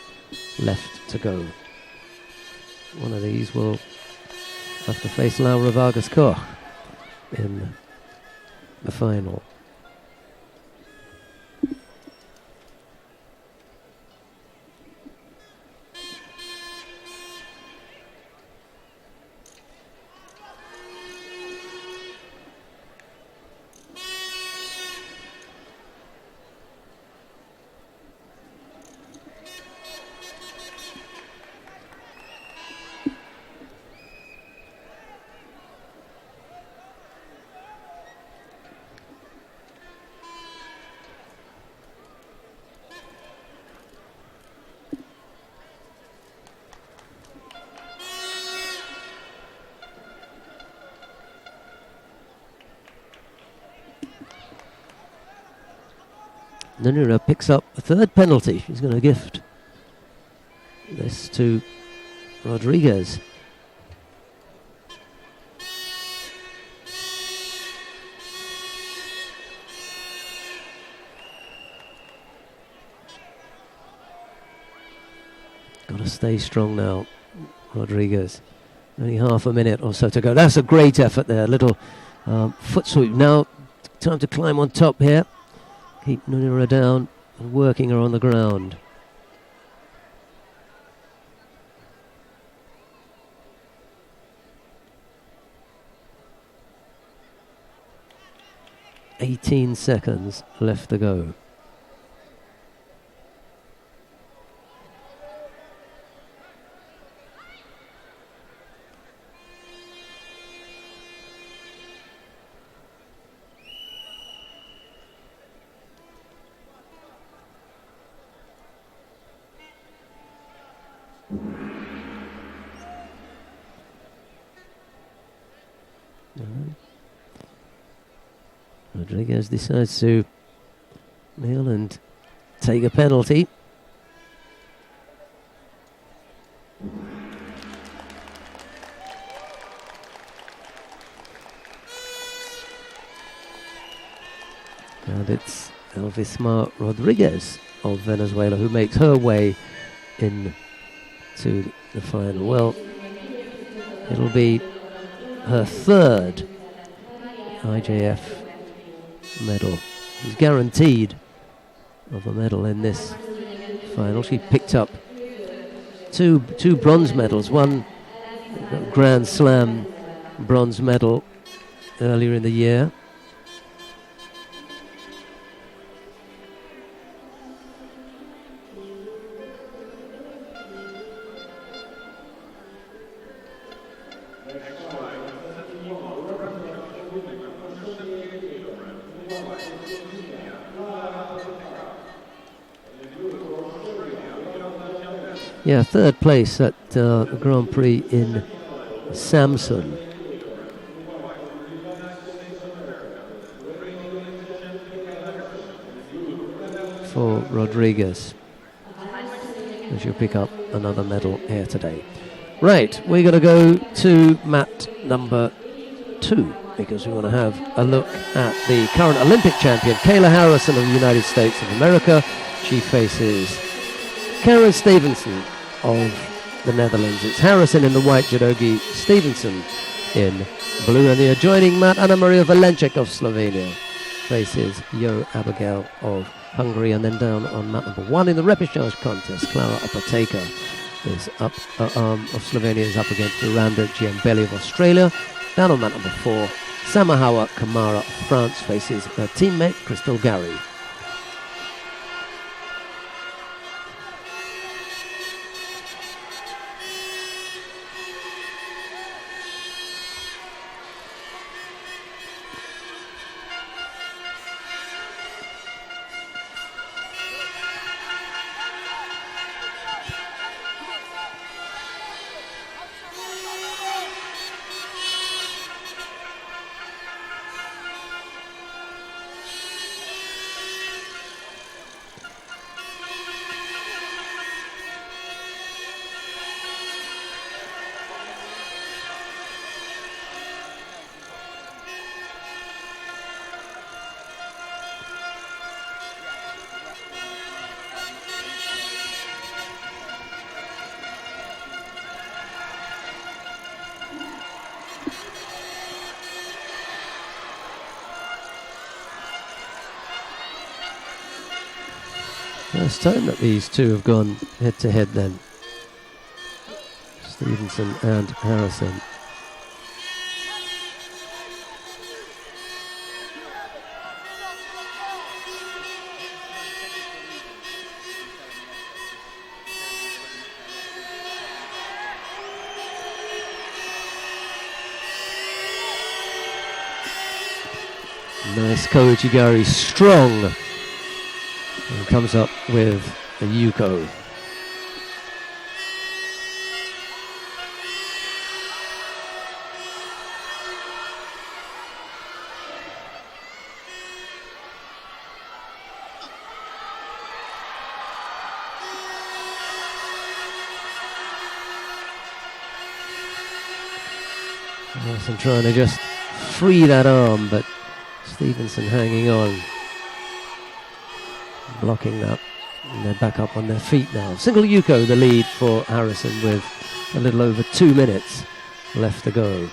left to go. One of these will have to face Laura Vargas-Koch in the final. Nunira picks up a third penalty. She's going to gift this to Rodriguez. Got to stay strong now, Rodriguez. Only half a minute or so to go. That's a great effort there. Little foot sweep. Now, time to climb on top here. Keep Nunira down and working her on the ground. "18 seconds left to go." Rodriguez decides to kneel and take a penalty. And it's Elvisma Rodriguez of Venezuela who makes her way in to the final. Well, it'll be her third IJF medal. She's guaranteed of a medal in this final. She picked up two bronze medals, one Grand Slam bronze medal earlier in the year. Yeah, third place at the Grand Prix in Samsun. For Rodriguez. And she'll pick up another medal here today. Right, we're going to go to mat number 2 because we want to have a look at the current Olympic champion, Kayla Harrison of the United States of America. She faces Karen Stevenson of the Netherlands. It's Harrison in the white, Jadogi Stevenson in blue. And the adjoining mat, Anna Maria Valencic of Slovenia faces Jo Abigail of Hungary. And then down on mat number 1 in the repechage contest, Clara Opateka is up, of Slovenia is up against Miranda Giambelli of Australia. Down on mat number 4, Samahawa Kamara of France faces her teammate Crystal Gary. First time that these two have gone head to head then. Stevenson and Harrison. Nice Koichigari, strong. And comes up with a Yuko. Harrison trying to just free that arm, but Stevenson hanging on. Blocking that, and they're back up on their feet now. Single Yuko the lead for Harrison with a little over 2 minutes left to go.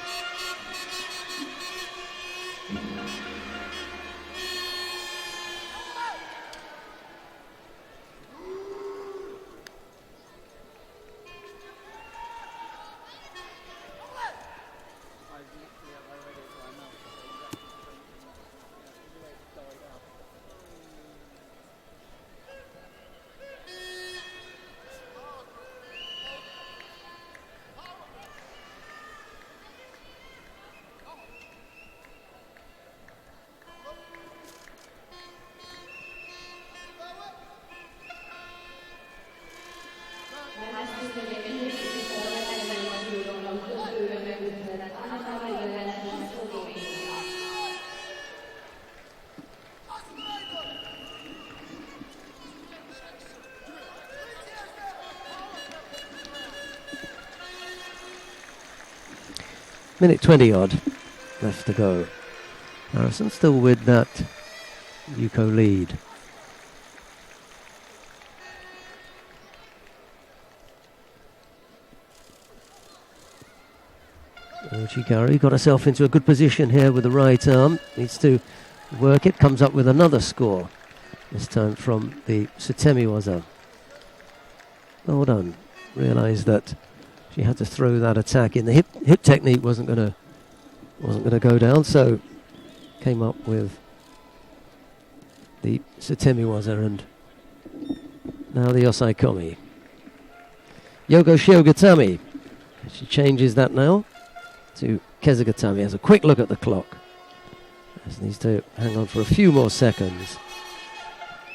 Minute 20 odd left to go. Harrison still with that Yuko lead. Chikari got herself into a good position here with the right arm. Needs to work it. Comes up with another score. This time from the Sutemi waza. Well done. Realised that she had to throw that attack in. The hip technique wasn't gonna go down, so came up with the Sutemi waza and now the Osai Komi. Yogo Shiogatami. She changes that now to Kezugatami. Has a quick look at the clock. Just needs to hang on for a few more seconds.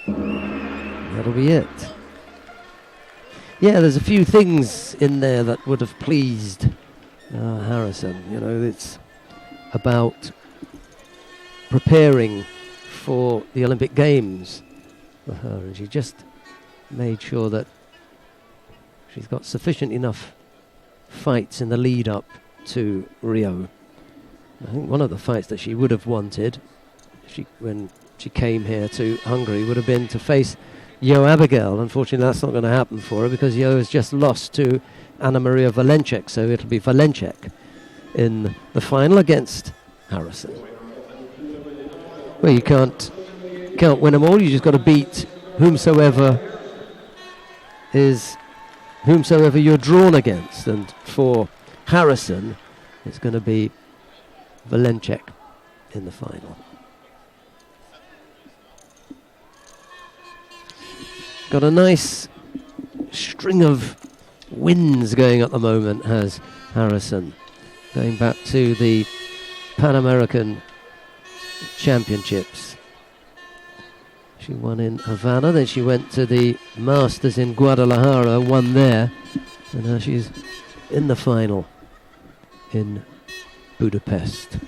That'll be it. Yeah, there's a few things in there that would have pleased Harrison. You know, it's about preparing for the Olympic Games for her, and she just made sure that she's got sufficient enough fights in the lead up to Rio. I think one of the fights that she would have wanted when she came here to Hungary would have been to face Yo Abigail. Unfortunately, that's not going to happen for her because Yo has just lost to Anna Maria Valencek, so it'll be Valencek in the final against Harrison. Well, you can't win them all. You just got to beat whomsoever you're drawn against, and for Harrison, it's going to be Valencek in the final. Got a nice string of wins going at the moment, has Harrison. Going back to the Pan American Championships. She won in Havana, then she went to the Masters in Guadalajara, won there, and now she's in the final in Budapest.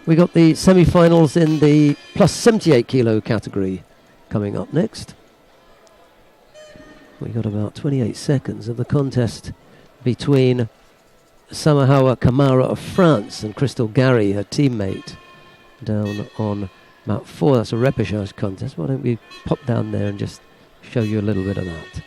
We got the semi-finals in the plus 78 kilo category coming up next. We got about 28 seconds of the contest between Samahawa Kamara of France and Crystal Gary, her teammate, down on Mount 4. That's a repechage contest. Why don't we pop down there and just show you a little bit of that.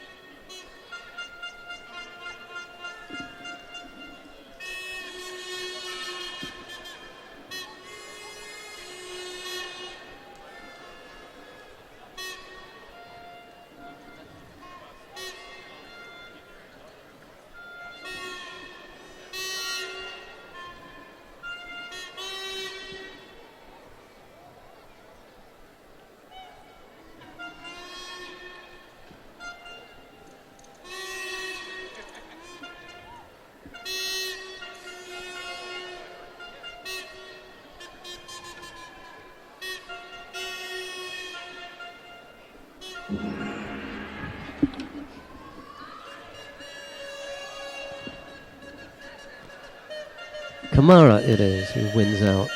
Kamara it is who wins out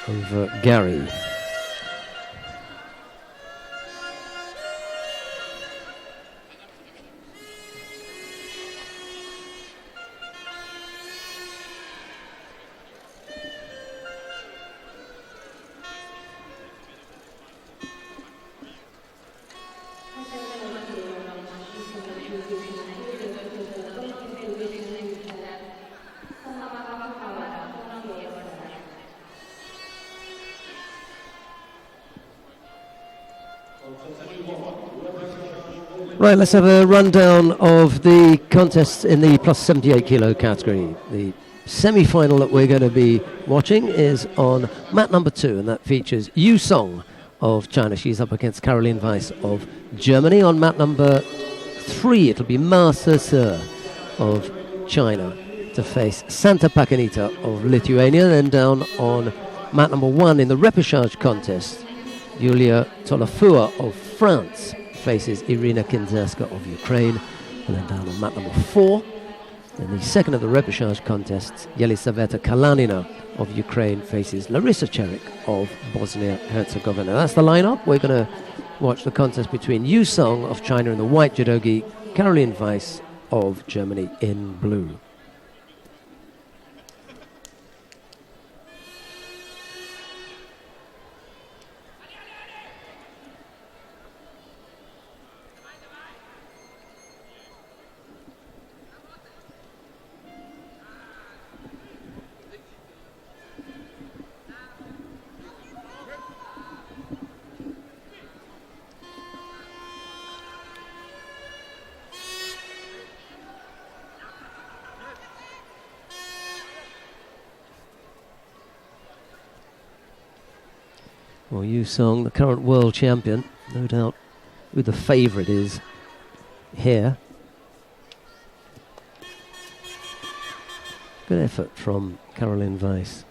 over Gary. Right, let's have a rundown of the contests in the plus 78 kilo category. The semi-final that we're going to be watching is on mat number 2, and that features Yu Song of China. She's up against Caroline Weiss of Germany. On mat number 3, it'll be Ma Se of China to face Santa Pacanita of Lithuania. Then down on mat number 1 in the repechage contest, Yulia Tolafua of France faces Irina Kinzerska of Ukraine. And then down on mat number 4, in the second of the repechage contests, Yelisaveta Kalanina of Ukraine faces Larissa Cherik of Bosnia-Herzegovina. That's the lineup. We're going to watch the contest between Yu Song of China in the white judogi, Caroline Weiss of Germany in blue. Well, Yu Song, the current world champion, no doubt who the favourite is here. Good effort from Caroline Weiss.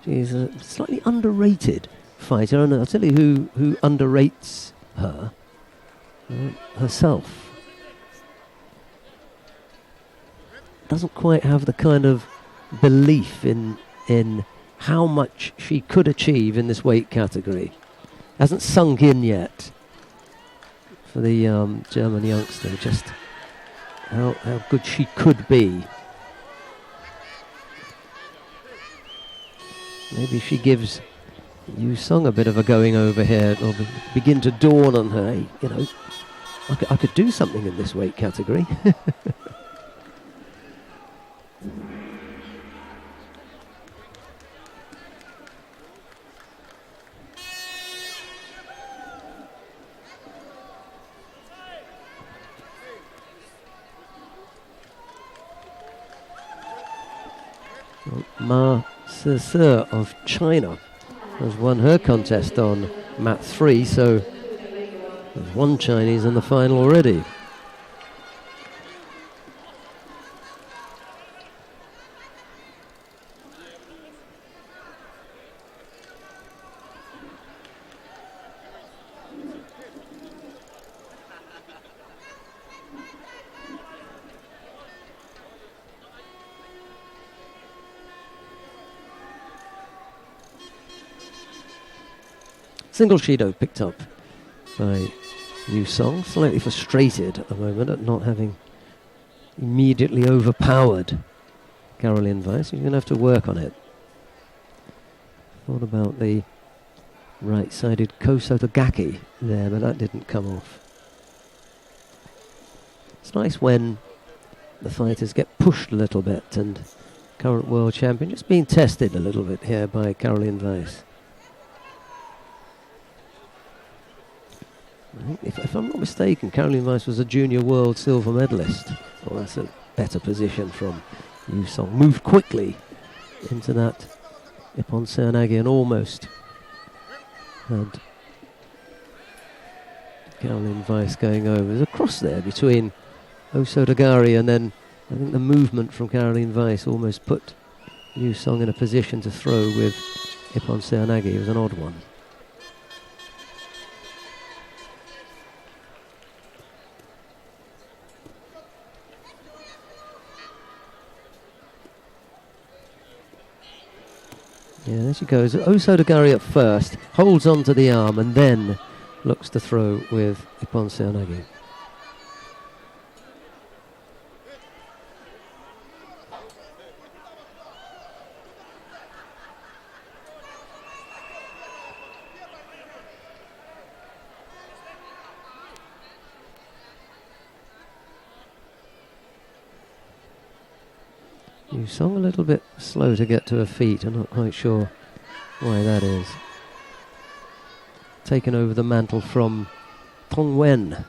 She's a slightly underrated fighter, and I'll tell you who underrates her. Herself. Doesn't quite have the kind of belief in how much she could achieve in this weight category. Hasn't sunk in yet for the German youngster, just how good she could be. Maybe she gives Yu Song a bit of a going over here. It'll begin to dawn on her, hey, you know, I could do something in this weight category. Ma Se of China has won her contest on mat 3, so there's one Chinese in the final already. Single Shido picked up by Yu Song, slightly frustrated at the moment at not having immediately overpowered Caroline Weiss. You're going to have to work on it. Thought about the right-sided Kosotogaki there, but that didn't come off. It's nice when the fighters get pushed a little bit, and current world champion just being tested a little bit here by Caroline Weiss. If I'm not mistaken, Caroline Weiss was a junior world silver medalist. Well, that's a better position from Yu Song. Moved quickly into that Ippon Seoinage and almost had Caroline Weiss going over. There's a cross there between Osotogari, and then I think the movement from Caroline Weiss almost put Yu Song in a position to throw with Ippon Seoinage. It was an odd one. Yeah, there she goes. Osotogari at first, holds on to the arm and then looks to throw with Ippon Seoinage. Yu Song a little bit slow to get to her feet. I'm not quite sure why that is. Taken over the mantle from Tong Wen.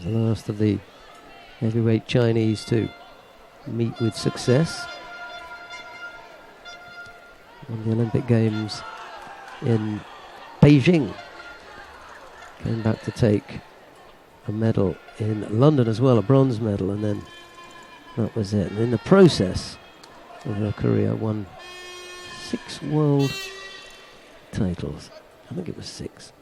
The last of the heavyweight Chinese to meet with success on the Olympic Games in Beijing. Came back to take a medal in London as well, a bronze medal, and then that was it. And in the process of her career, won 6 world titles. I think it was 6.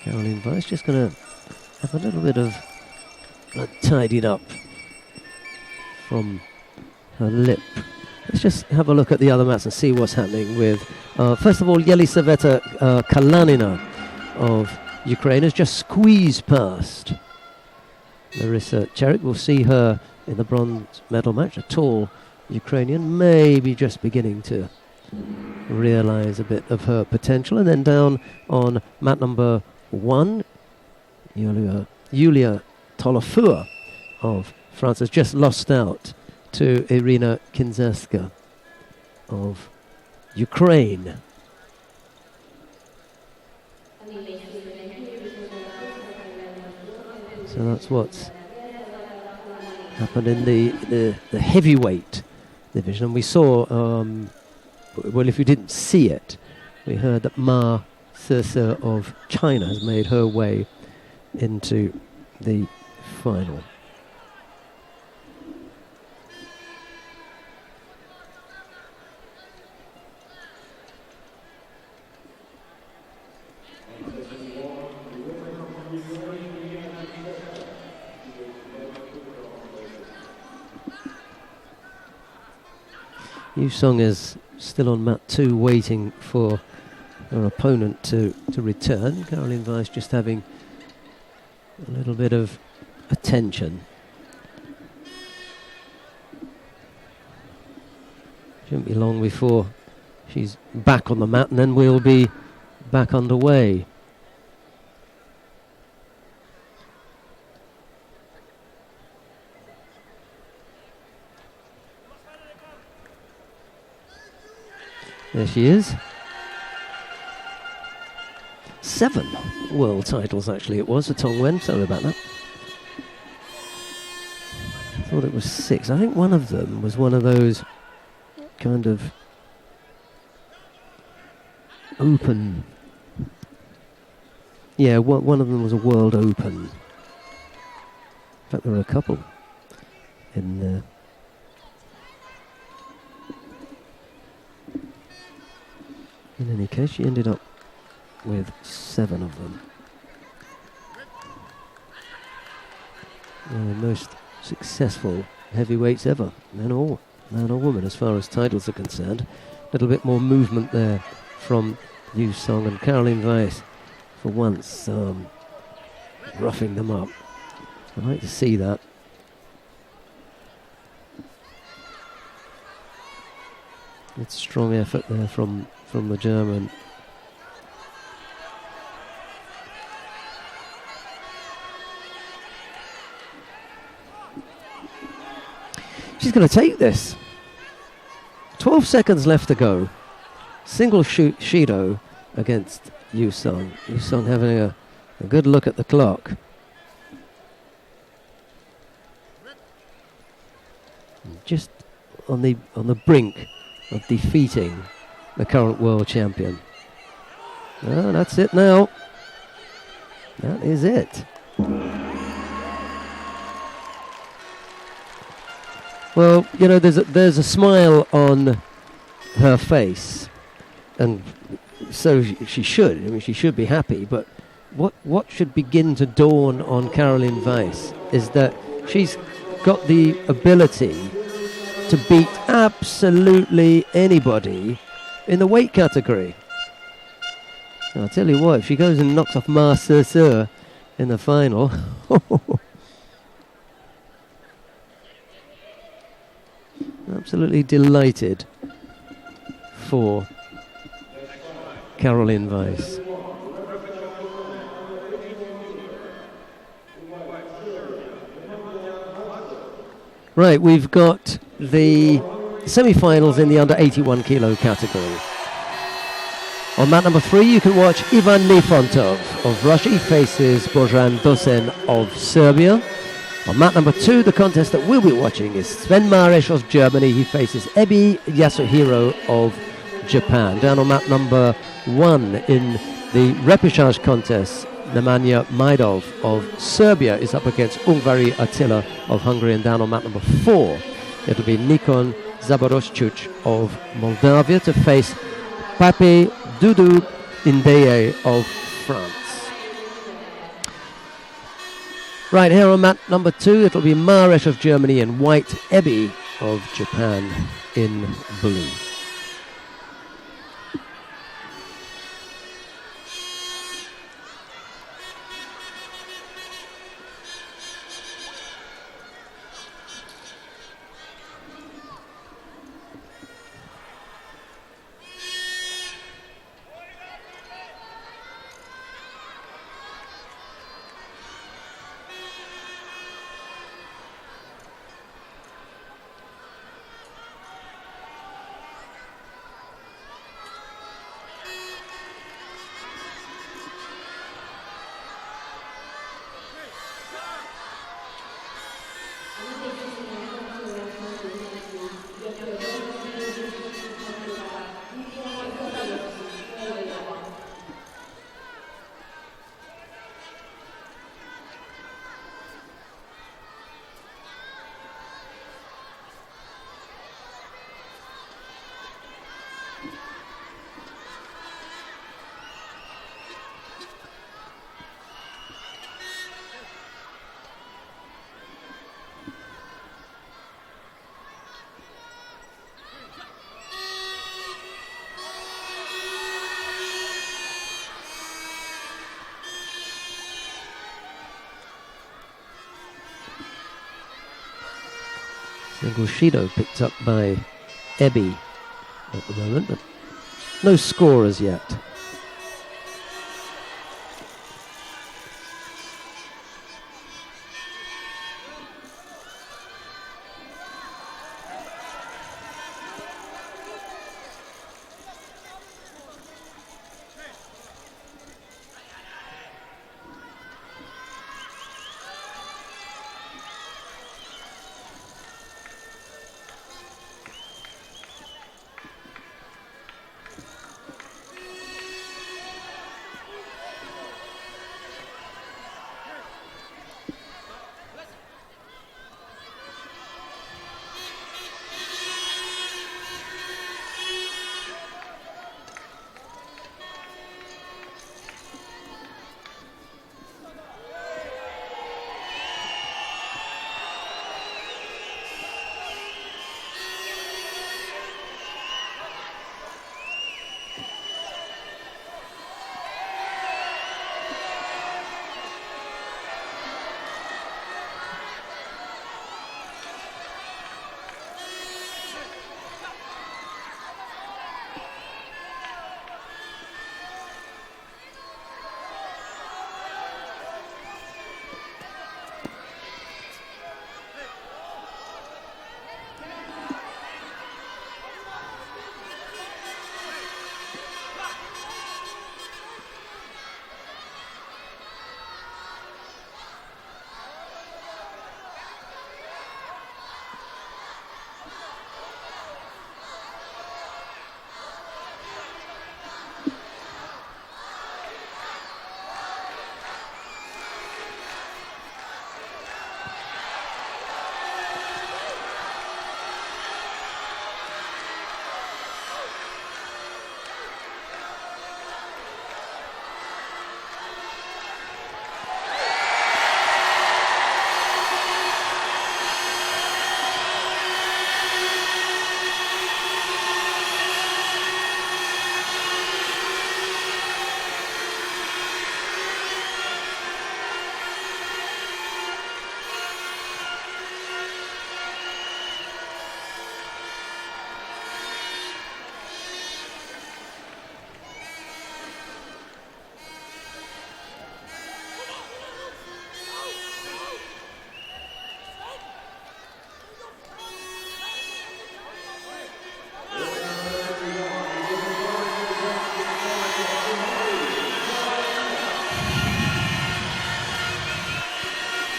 Caroline Weiss just going to have a little bit of tidied up from her lip. Let's just have a look at the other mats and see what's happening with, first of all, Yelisaveta Kalanina of Ukraine has just squeezed past Larissa Cherik. We'll see her in the bronze medal match. A tall Ukrainian, maybe just beginning to realise a bit of her potential. And then down on mat number 1, Yulia Tolofua of France has just lost out to Irina Kinzerska of Ukraine. So that's what's happened in the heavyweight division. And we saw, well, if you didn't see it, we heard that Ma Sese of China has made her way into the final. Yu Song is still on mat 2 waiting for her opponent to return. Caroline Weiss just having a little bit of attention. Shouldn't be long before she's back on the mat, and then we'll be back underway. There she is. 7 world titles, actually, it was for Tong Wen. Sorry about that. I thought it was 6. I think one of them was one of those kind of open. Yeah, one of them was a World Open. In fact, there were a couple in there. In any case, she ended up with 7 of them. One of the most successful heavyweights ever, man or woman, as far as titles are concerned. A little bit more movement there from Yu Song, and Caroline Weiss, for once, roughing them up. I'd like to see that. It's strong effort there from the German. She's going to take this. 12 seconds left to go. Single Shido against Yu Song. Yu Song having a good look at the clock. Just on the brink of defeating the current world champion. Oh, that's it now. That is it. Well, you know, there's a smile on her face, and so she should. I mean, she should be happy. But what should begin to dawn on Caroline Weiss is that she's got the ability to beat absolutely anybody in the weight category. And I'll tell you what, if she goes and knocks off Ma Sese in the final, absolutely delighted for Caroline Weiss. Right, we've got the semi-finals in the under 81 kilo category. On mat number 3, you can watch Ivan Lefontov of Russia. He faces Bojan Dosen of Serbia. On mat number 2, the contest that we'll be watching is Sven Maresh of Germany. He faces Ebi Yasuhiro of Japan. Down on mat number 1 in the repechage contest, Nemanja Majdov of Serbia is up against Ungvari Attila of Hungary. And down on mat number 4, it'll be Nikon Zaborozhchuk of Moldavia to face Pape Dudu Indeye of France. Right, here on mat number 2, it'll be Maresh of Germany in white, Ebi of Japan in blue. Single Shido picked up by Ebi at the moment, but no score as yet.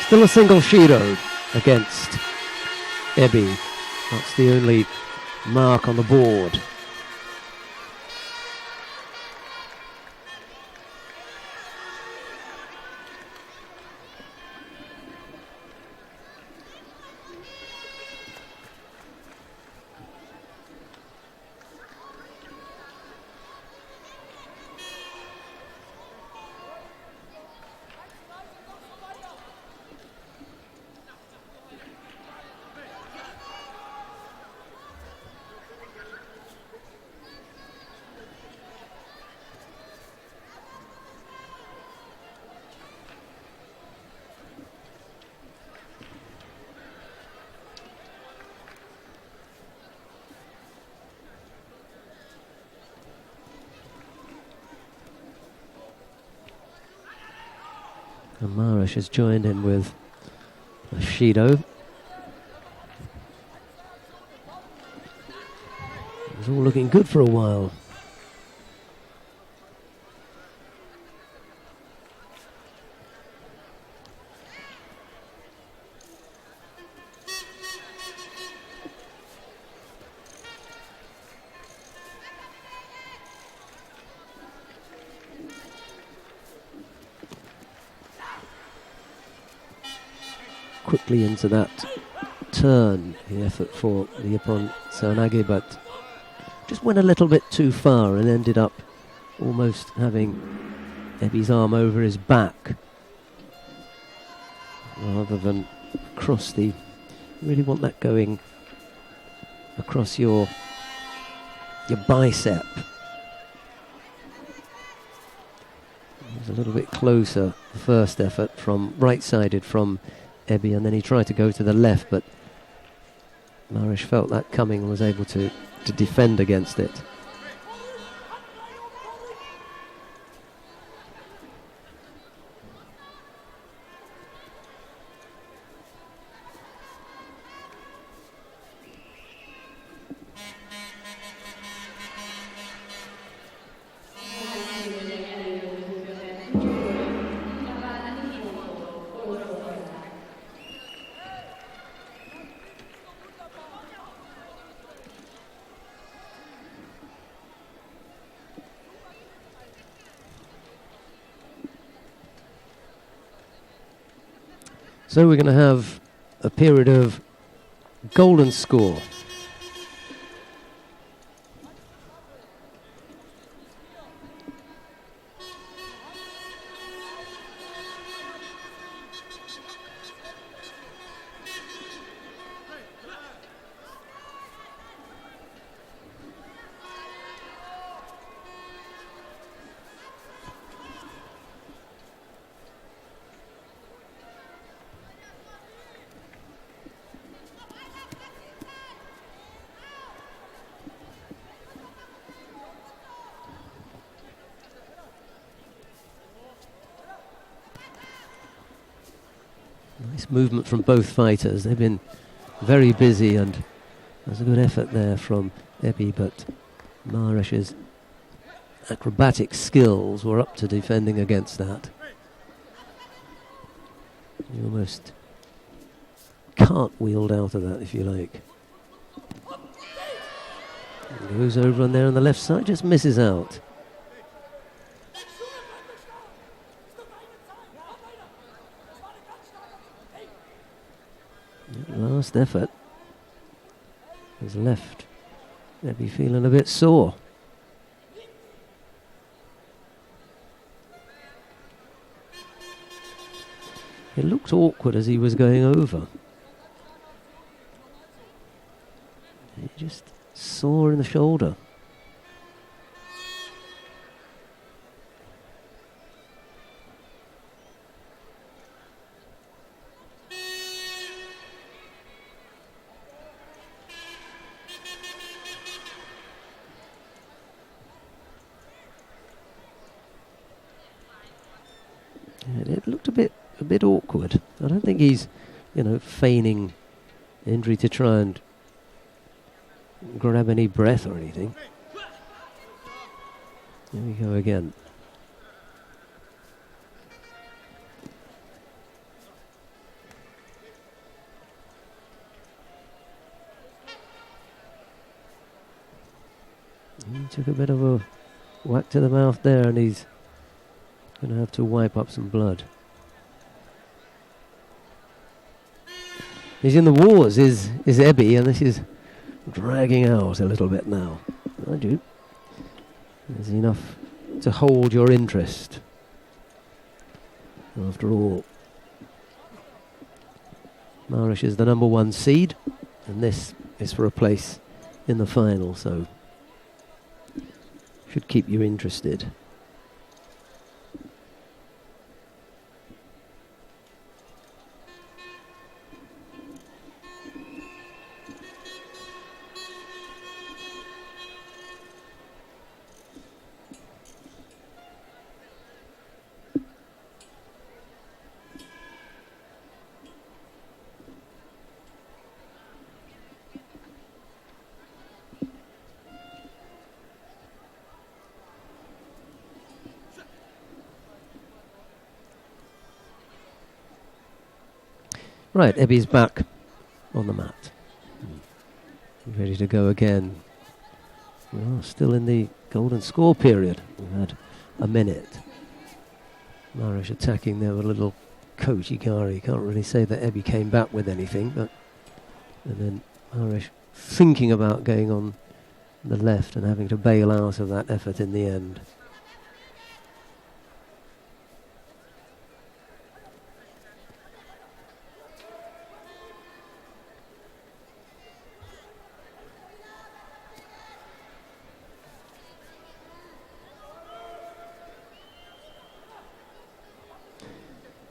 Still a single Shido against Ebi. That's the only mark on the board. And Marish has joined in with Shido. It was all looking good for a while. Quickly into that turn, the effort for the opponent Saonagi, but just went a little bit too far and ended up almost having Ebi's arm over his back rather than across the... You really want that going across your bicep. It was a little bit closer, the first effort from right-sided from Ebi, and then he tried to go to the left, but Marish felt that coming and was able to defend against it. So we're going to have a period of golden score. Nice movement from both fighters. They've been very busy, and there's a good effort there from Ebi, but Marish's acrobatic skills were up to defending against that. He almost cartwheeled out of that, if you like. Goes over on there on the left side, just misses out. Last effort has left Ebi feeling a bit sore. It looked awkward as he was going over. He just sore in the shoulder. It looked a bit awkward. I don't think he's, feigning injury to try and grab any breath or anything. Here we go again. He took a bit of a whack to the mouth there, and he's going to have to wipe up some blood. He's in the wars, is Ebi, and this is dragging out a little bit now. Mind you, there's enough to hold your interest. After all, Marish is the number 1 seed, and this is for a place in the final, so should keep you interested. Right, Ebi's back on the mat. Ready to go again. Well, still in the golden score period. We've had a minute. Marish attacking there with a little Kochigari. Can't really say that Ebi came back with anything, but and then Marish thinking about going on the left and having to bail out of that effort in the end.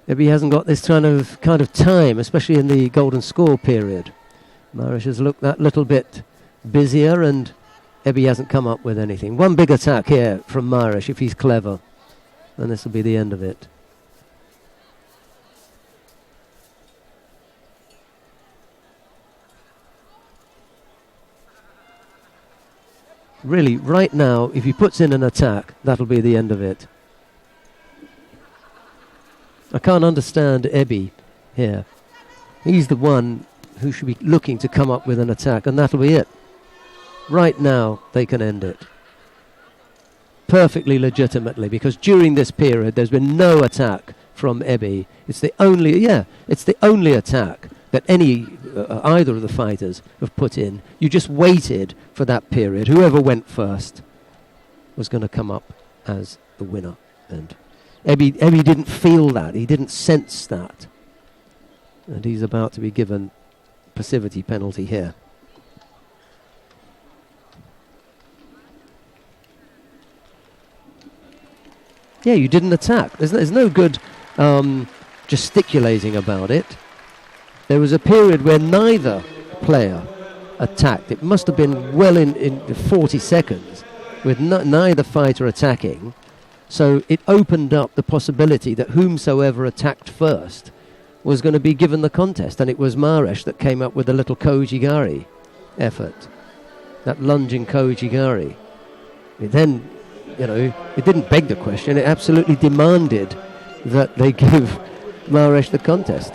Ebi hasn't got this kind of time, especially in the golden score period. Marish has looked that little bit busier, and Ebbie hasn't come up with anything. One big attack here from Marish if he's clever, and this will be the end of it. Really, right now, if he puts in an attack, that'll be the end of it. I can't understand Ebbie here. He's the one who should be looking to come up with an attack, and that'll be it. Right now, they can end it. Perfectly legitimately, because during this period, there's been no attack from Ebbie. It's the only attack that either of the fighters have put in. You just waited for that period. Whoever went first was going to come up as the winner. And Ebbie didn't feel that. He didn't sense that. And he's about to be given passivity penalty here. Yeah, you didn't attack. There's no good gesticulating about it. There was a period where neither player attacked. It must have been well in 40 seconds with neither fighter attacking. So it opened up the possibility that whomsoever attacked first was going to be given the contest. And it was Marish that came up with a little Koji-gari effort. That lunging Koji-gari. It then, it didn't beg the question. It absolutely demanded that they give Marish the contest.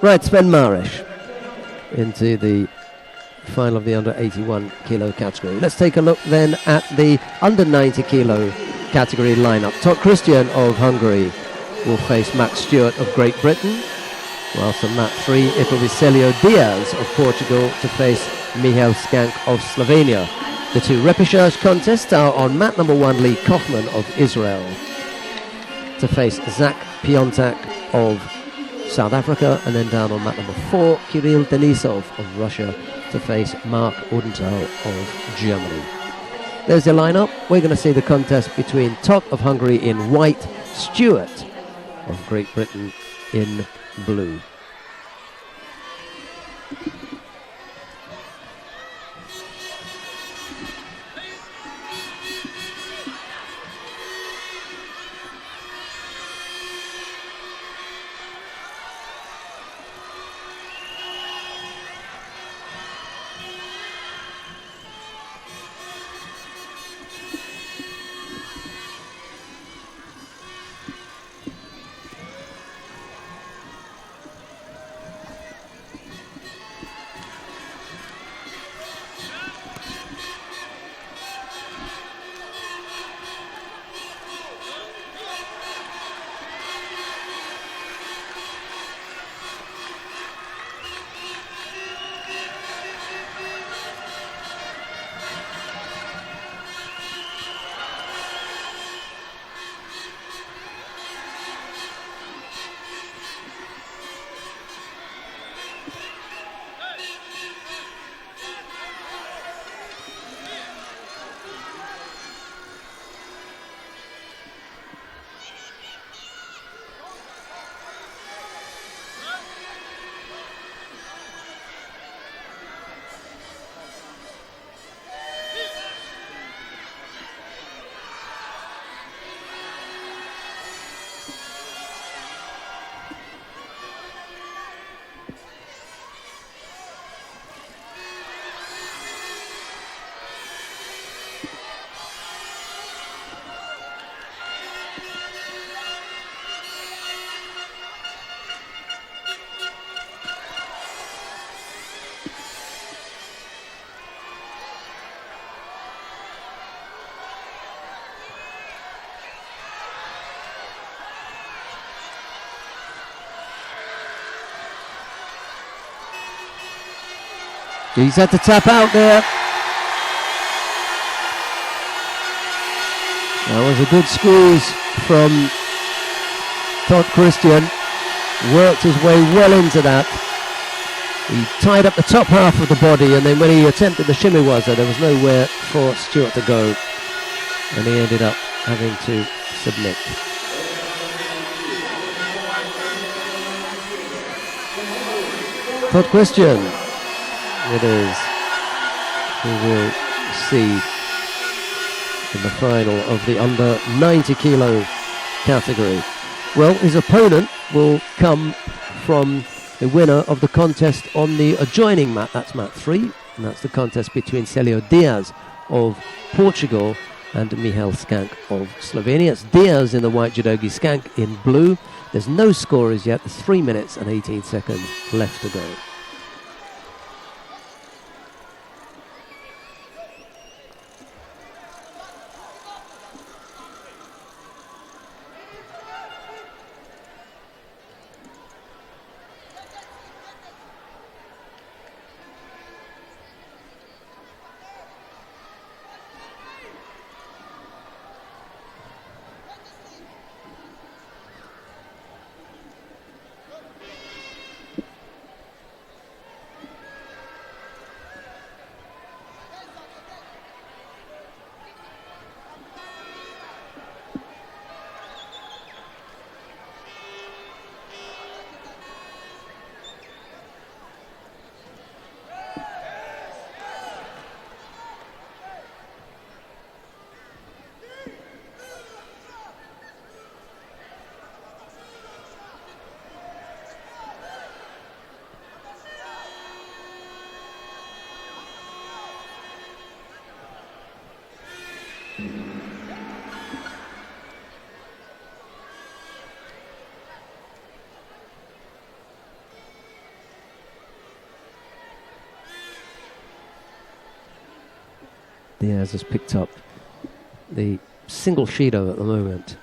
Right, Sven Marish into the final of the under 81 kilo category. Let's take a look then at the under 90 kilo category lineup. Todd Christian of Hungary will face Max Stewart of Great Britain, whilst on mat 3 it will be Celio Diaz of Portugal to face Michal Skank of Slovenia. The two repechage contests are on mat number 1, Lee Kochman of Israel to face Zach Piontek of South Africa, and then down on mat number 4, Kirill Denisov of Russia to face Mark Odenthal of Germany. There's the lineup. We're going to see the contest between Todd of Hungary in white, Stewart of Great Britain in blue. He's had to tap out there. That was a good squeeze from Todd Christian. Worked his way well into that. He tied up the top half of the body, and then when he attempted the shimiwaza, there was nowhere for Stewart to go, and he ended up having to submit. Third question. It is. We will see in the final of the under 90 kilo category. Well, his opponent will come from the winner of the contest on the adjoining mat. That's mat 3, and that's the contest between Celio Diaz of Portugal and Michal Skank of Slovenia. It's Diaz in the white judogi, Skank in blue. There's no scorers yet. There's 3 minutes and 18 seconds left to go. Diaz has picked up the single Shido at the moment.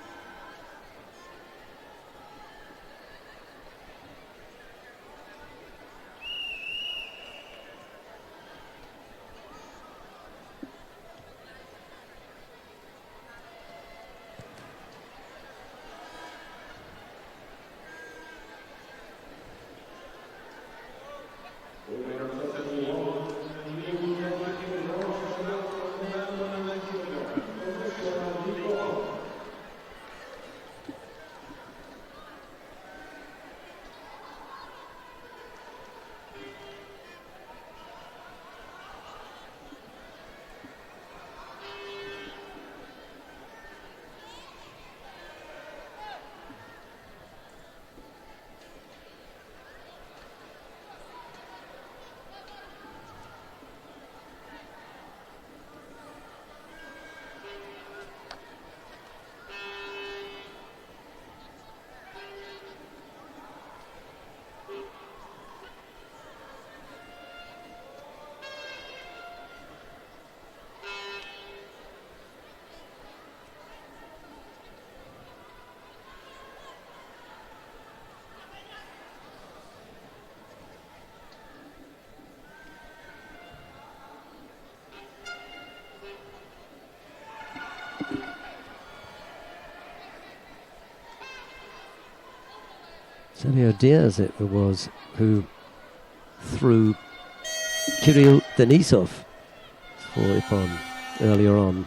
Celio Diaz it was who threw Kirill Denisov for Ippon earlier on.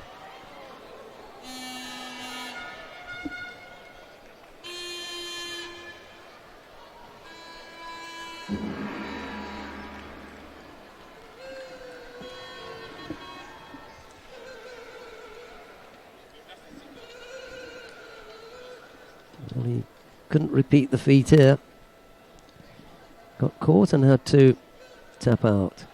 Well, he couldn't repeat the feat here. Got caught and had to tap out.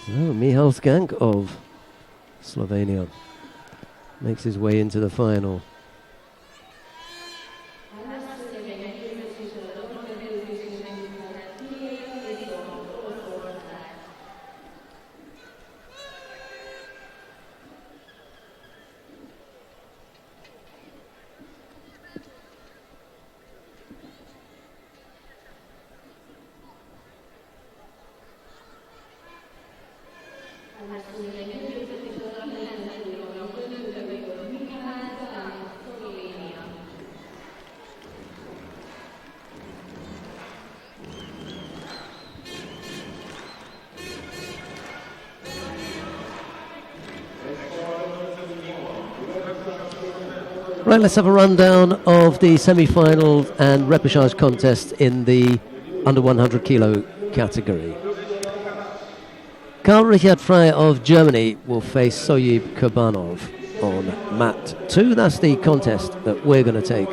So Michal Skank of Slovenia makes his way into the final. Right, let's have a rundown of the semi-finals and repechage contest in the under 100 kilo category. Karl Richard Frey of Germany will face Soyib Kurbanov on mat 2. That's the contest that we're going to take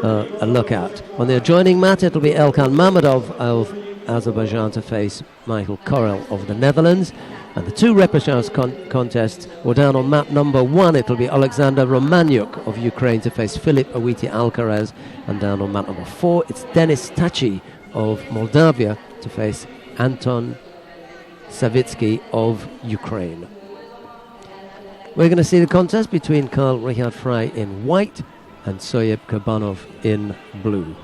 a look at. On the adjoining mat, it'll be Elkan Mammadov of Azerbaijan to face Michael Korel of the Netherlands. And the two repechage contests were down on mat number 1. It'll be Alexander Romanyuk of Ukraine to face Filip Awiti Alcaraz. And down on mat number 4, it's Denis Tachi of Moldavia to face Anton Savitsky of Ukraine. We're going to see the contest between Karl Richard Frey in white and Soyib Kurbanov in blue.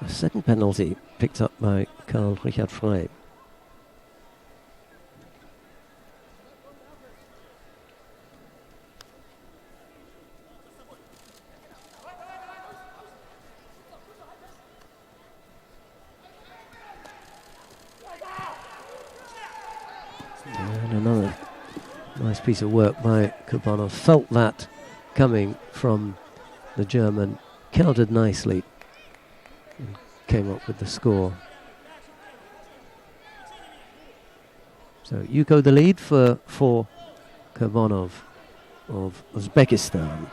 The second penalty picked up by Karl Richard Frey. And another nice piece of work by Kurbanov. Felt that coming from the German, countered nicely and came up with the score. So Yuko the lead for Kurbanov of Uzbekistan.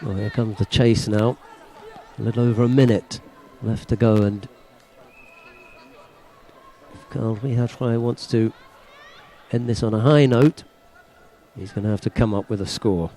Well, here comes the chase now. A little over a minute left to go, and if Karl Richard wants to end this on a high note, he's going to have to come up with a score.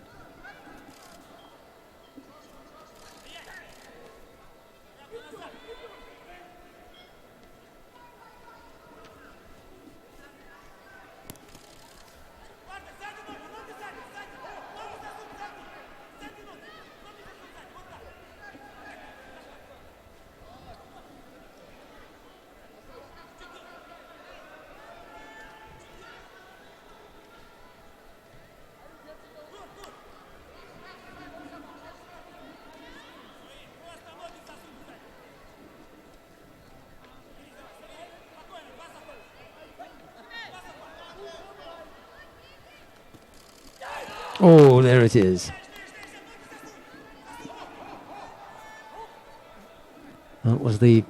Oh, there it is. That was the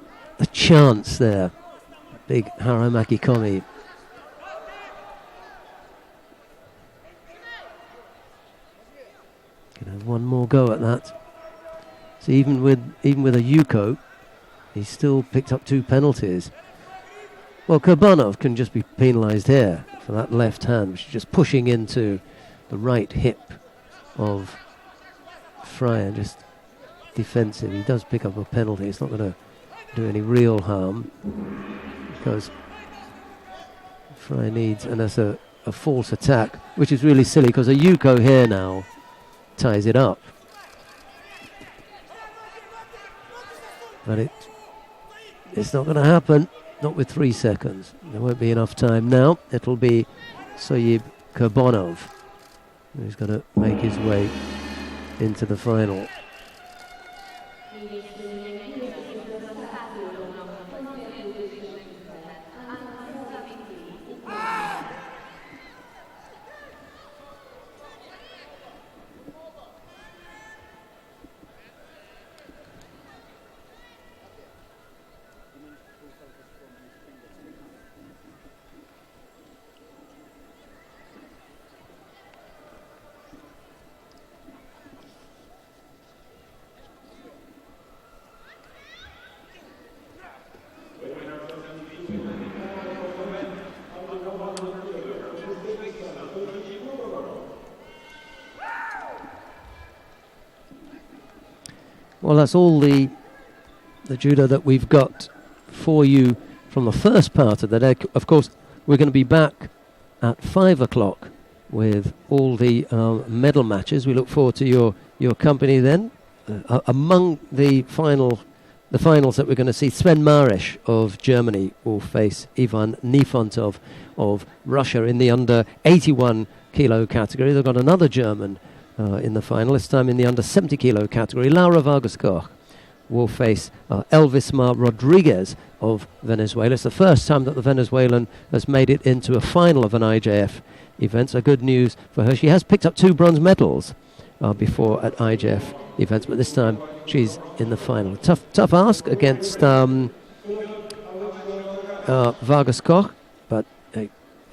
chance there. Big Haramaki Komi. Gonna have one more go at that. So even with a Yuko, he's still picked up 2 penalties. Well, Kurbanov can just be penalised here for that left hand, which is just pushing into the right hip of Frey, just defensive. He does pick up a penalty. It's not going to do any real harm because Frey needs, and that's a false attack, which is really silly because a Yuko here now ties it up. But it's not going to happen, not with 3 seconds. There won't be enough time now. It'll be Soyib Kurbanov who's going to make his way into the final. Well, that's all the judo that we've got for you from the first part of the day. Of course, we're going to be back at 5 o'clock with all the medal matches. We look forward to your company then. Among the finals that we're going to see, Sven Marish of Germany will face Ivan Nifontov of Russia in the under 81 kilo category. They've got another German in the final, this time in the under 70 kilo category. Laura Vargas-Koch will face Elvismar Rodriguez of Venezuela. It's the first time that the Venezuelan has made it into a final of an IJF event, so good news for her. She has picked up 2 bronze medals before at IJF events, but this time she's in the final. Tough ask against Vargas-Koch, but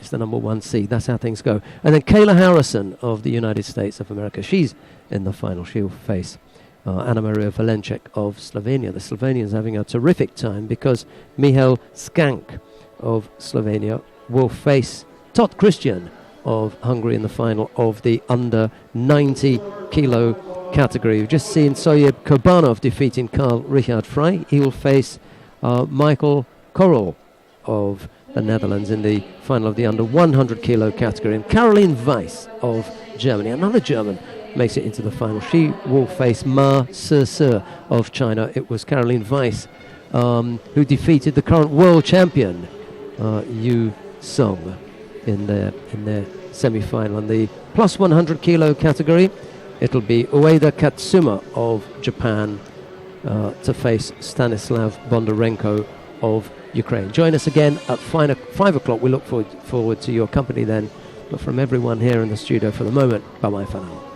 it's the number 1 seed. That's how things go. And then Kayla Harrison of the United States of America, she's in the final. She'll face Anna Maria Valencek of Slovenia. The Slovenians having a terrific time because Mihail Skank of Slovenia will face Tot Christian of Hungary in the final of the under 90 kilo category. We've just seen Soyib Kurbanov defeating Karl Richard Frey. He will face Michael Korrel of the Netherlands in the final of the under 100 kilo category. And Caroline Weiss of Germany, another German, makes it into the final. She will face Ma Se of China. It was Caroline Weiss who defeated the current world champion Yu Song in their semi-final. In the plus 100 kilo category, it'll be Ueda Katsuma of Japan to face Stanislav Bondarenko of Ukraine. Join us again at 5 o'clock. We look forward to your company then. But from everyone here in the studio for the moment, bye-bye for now.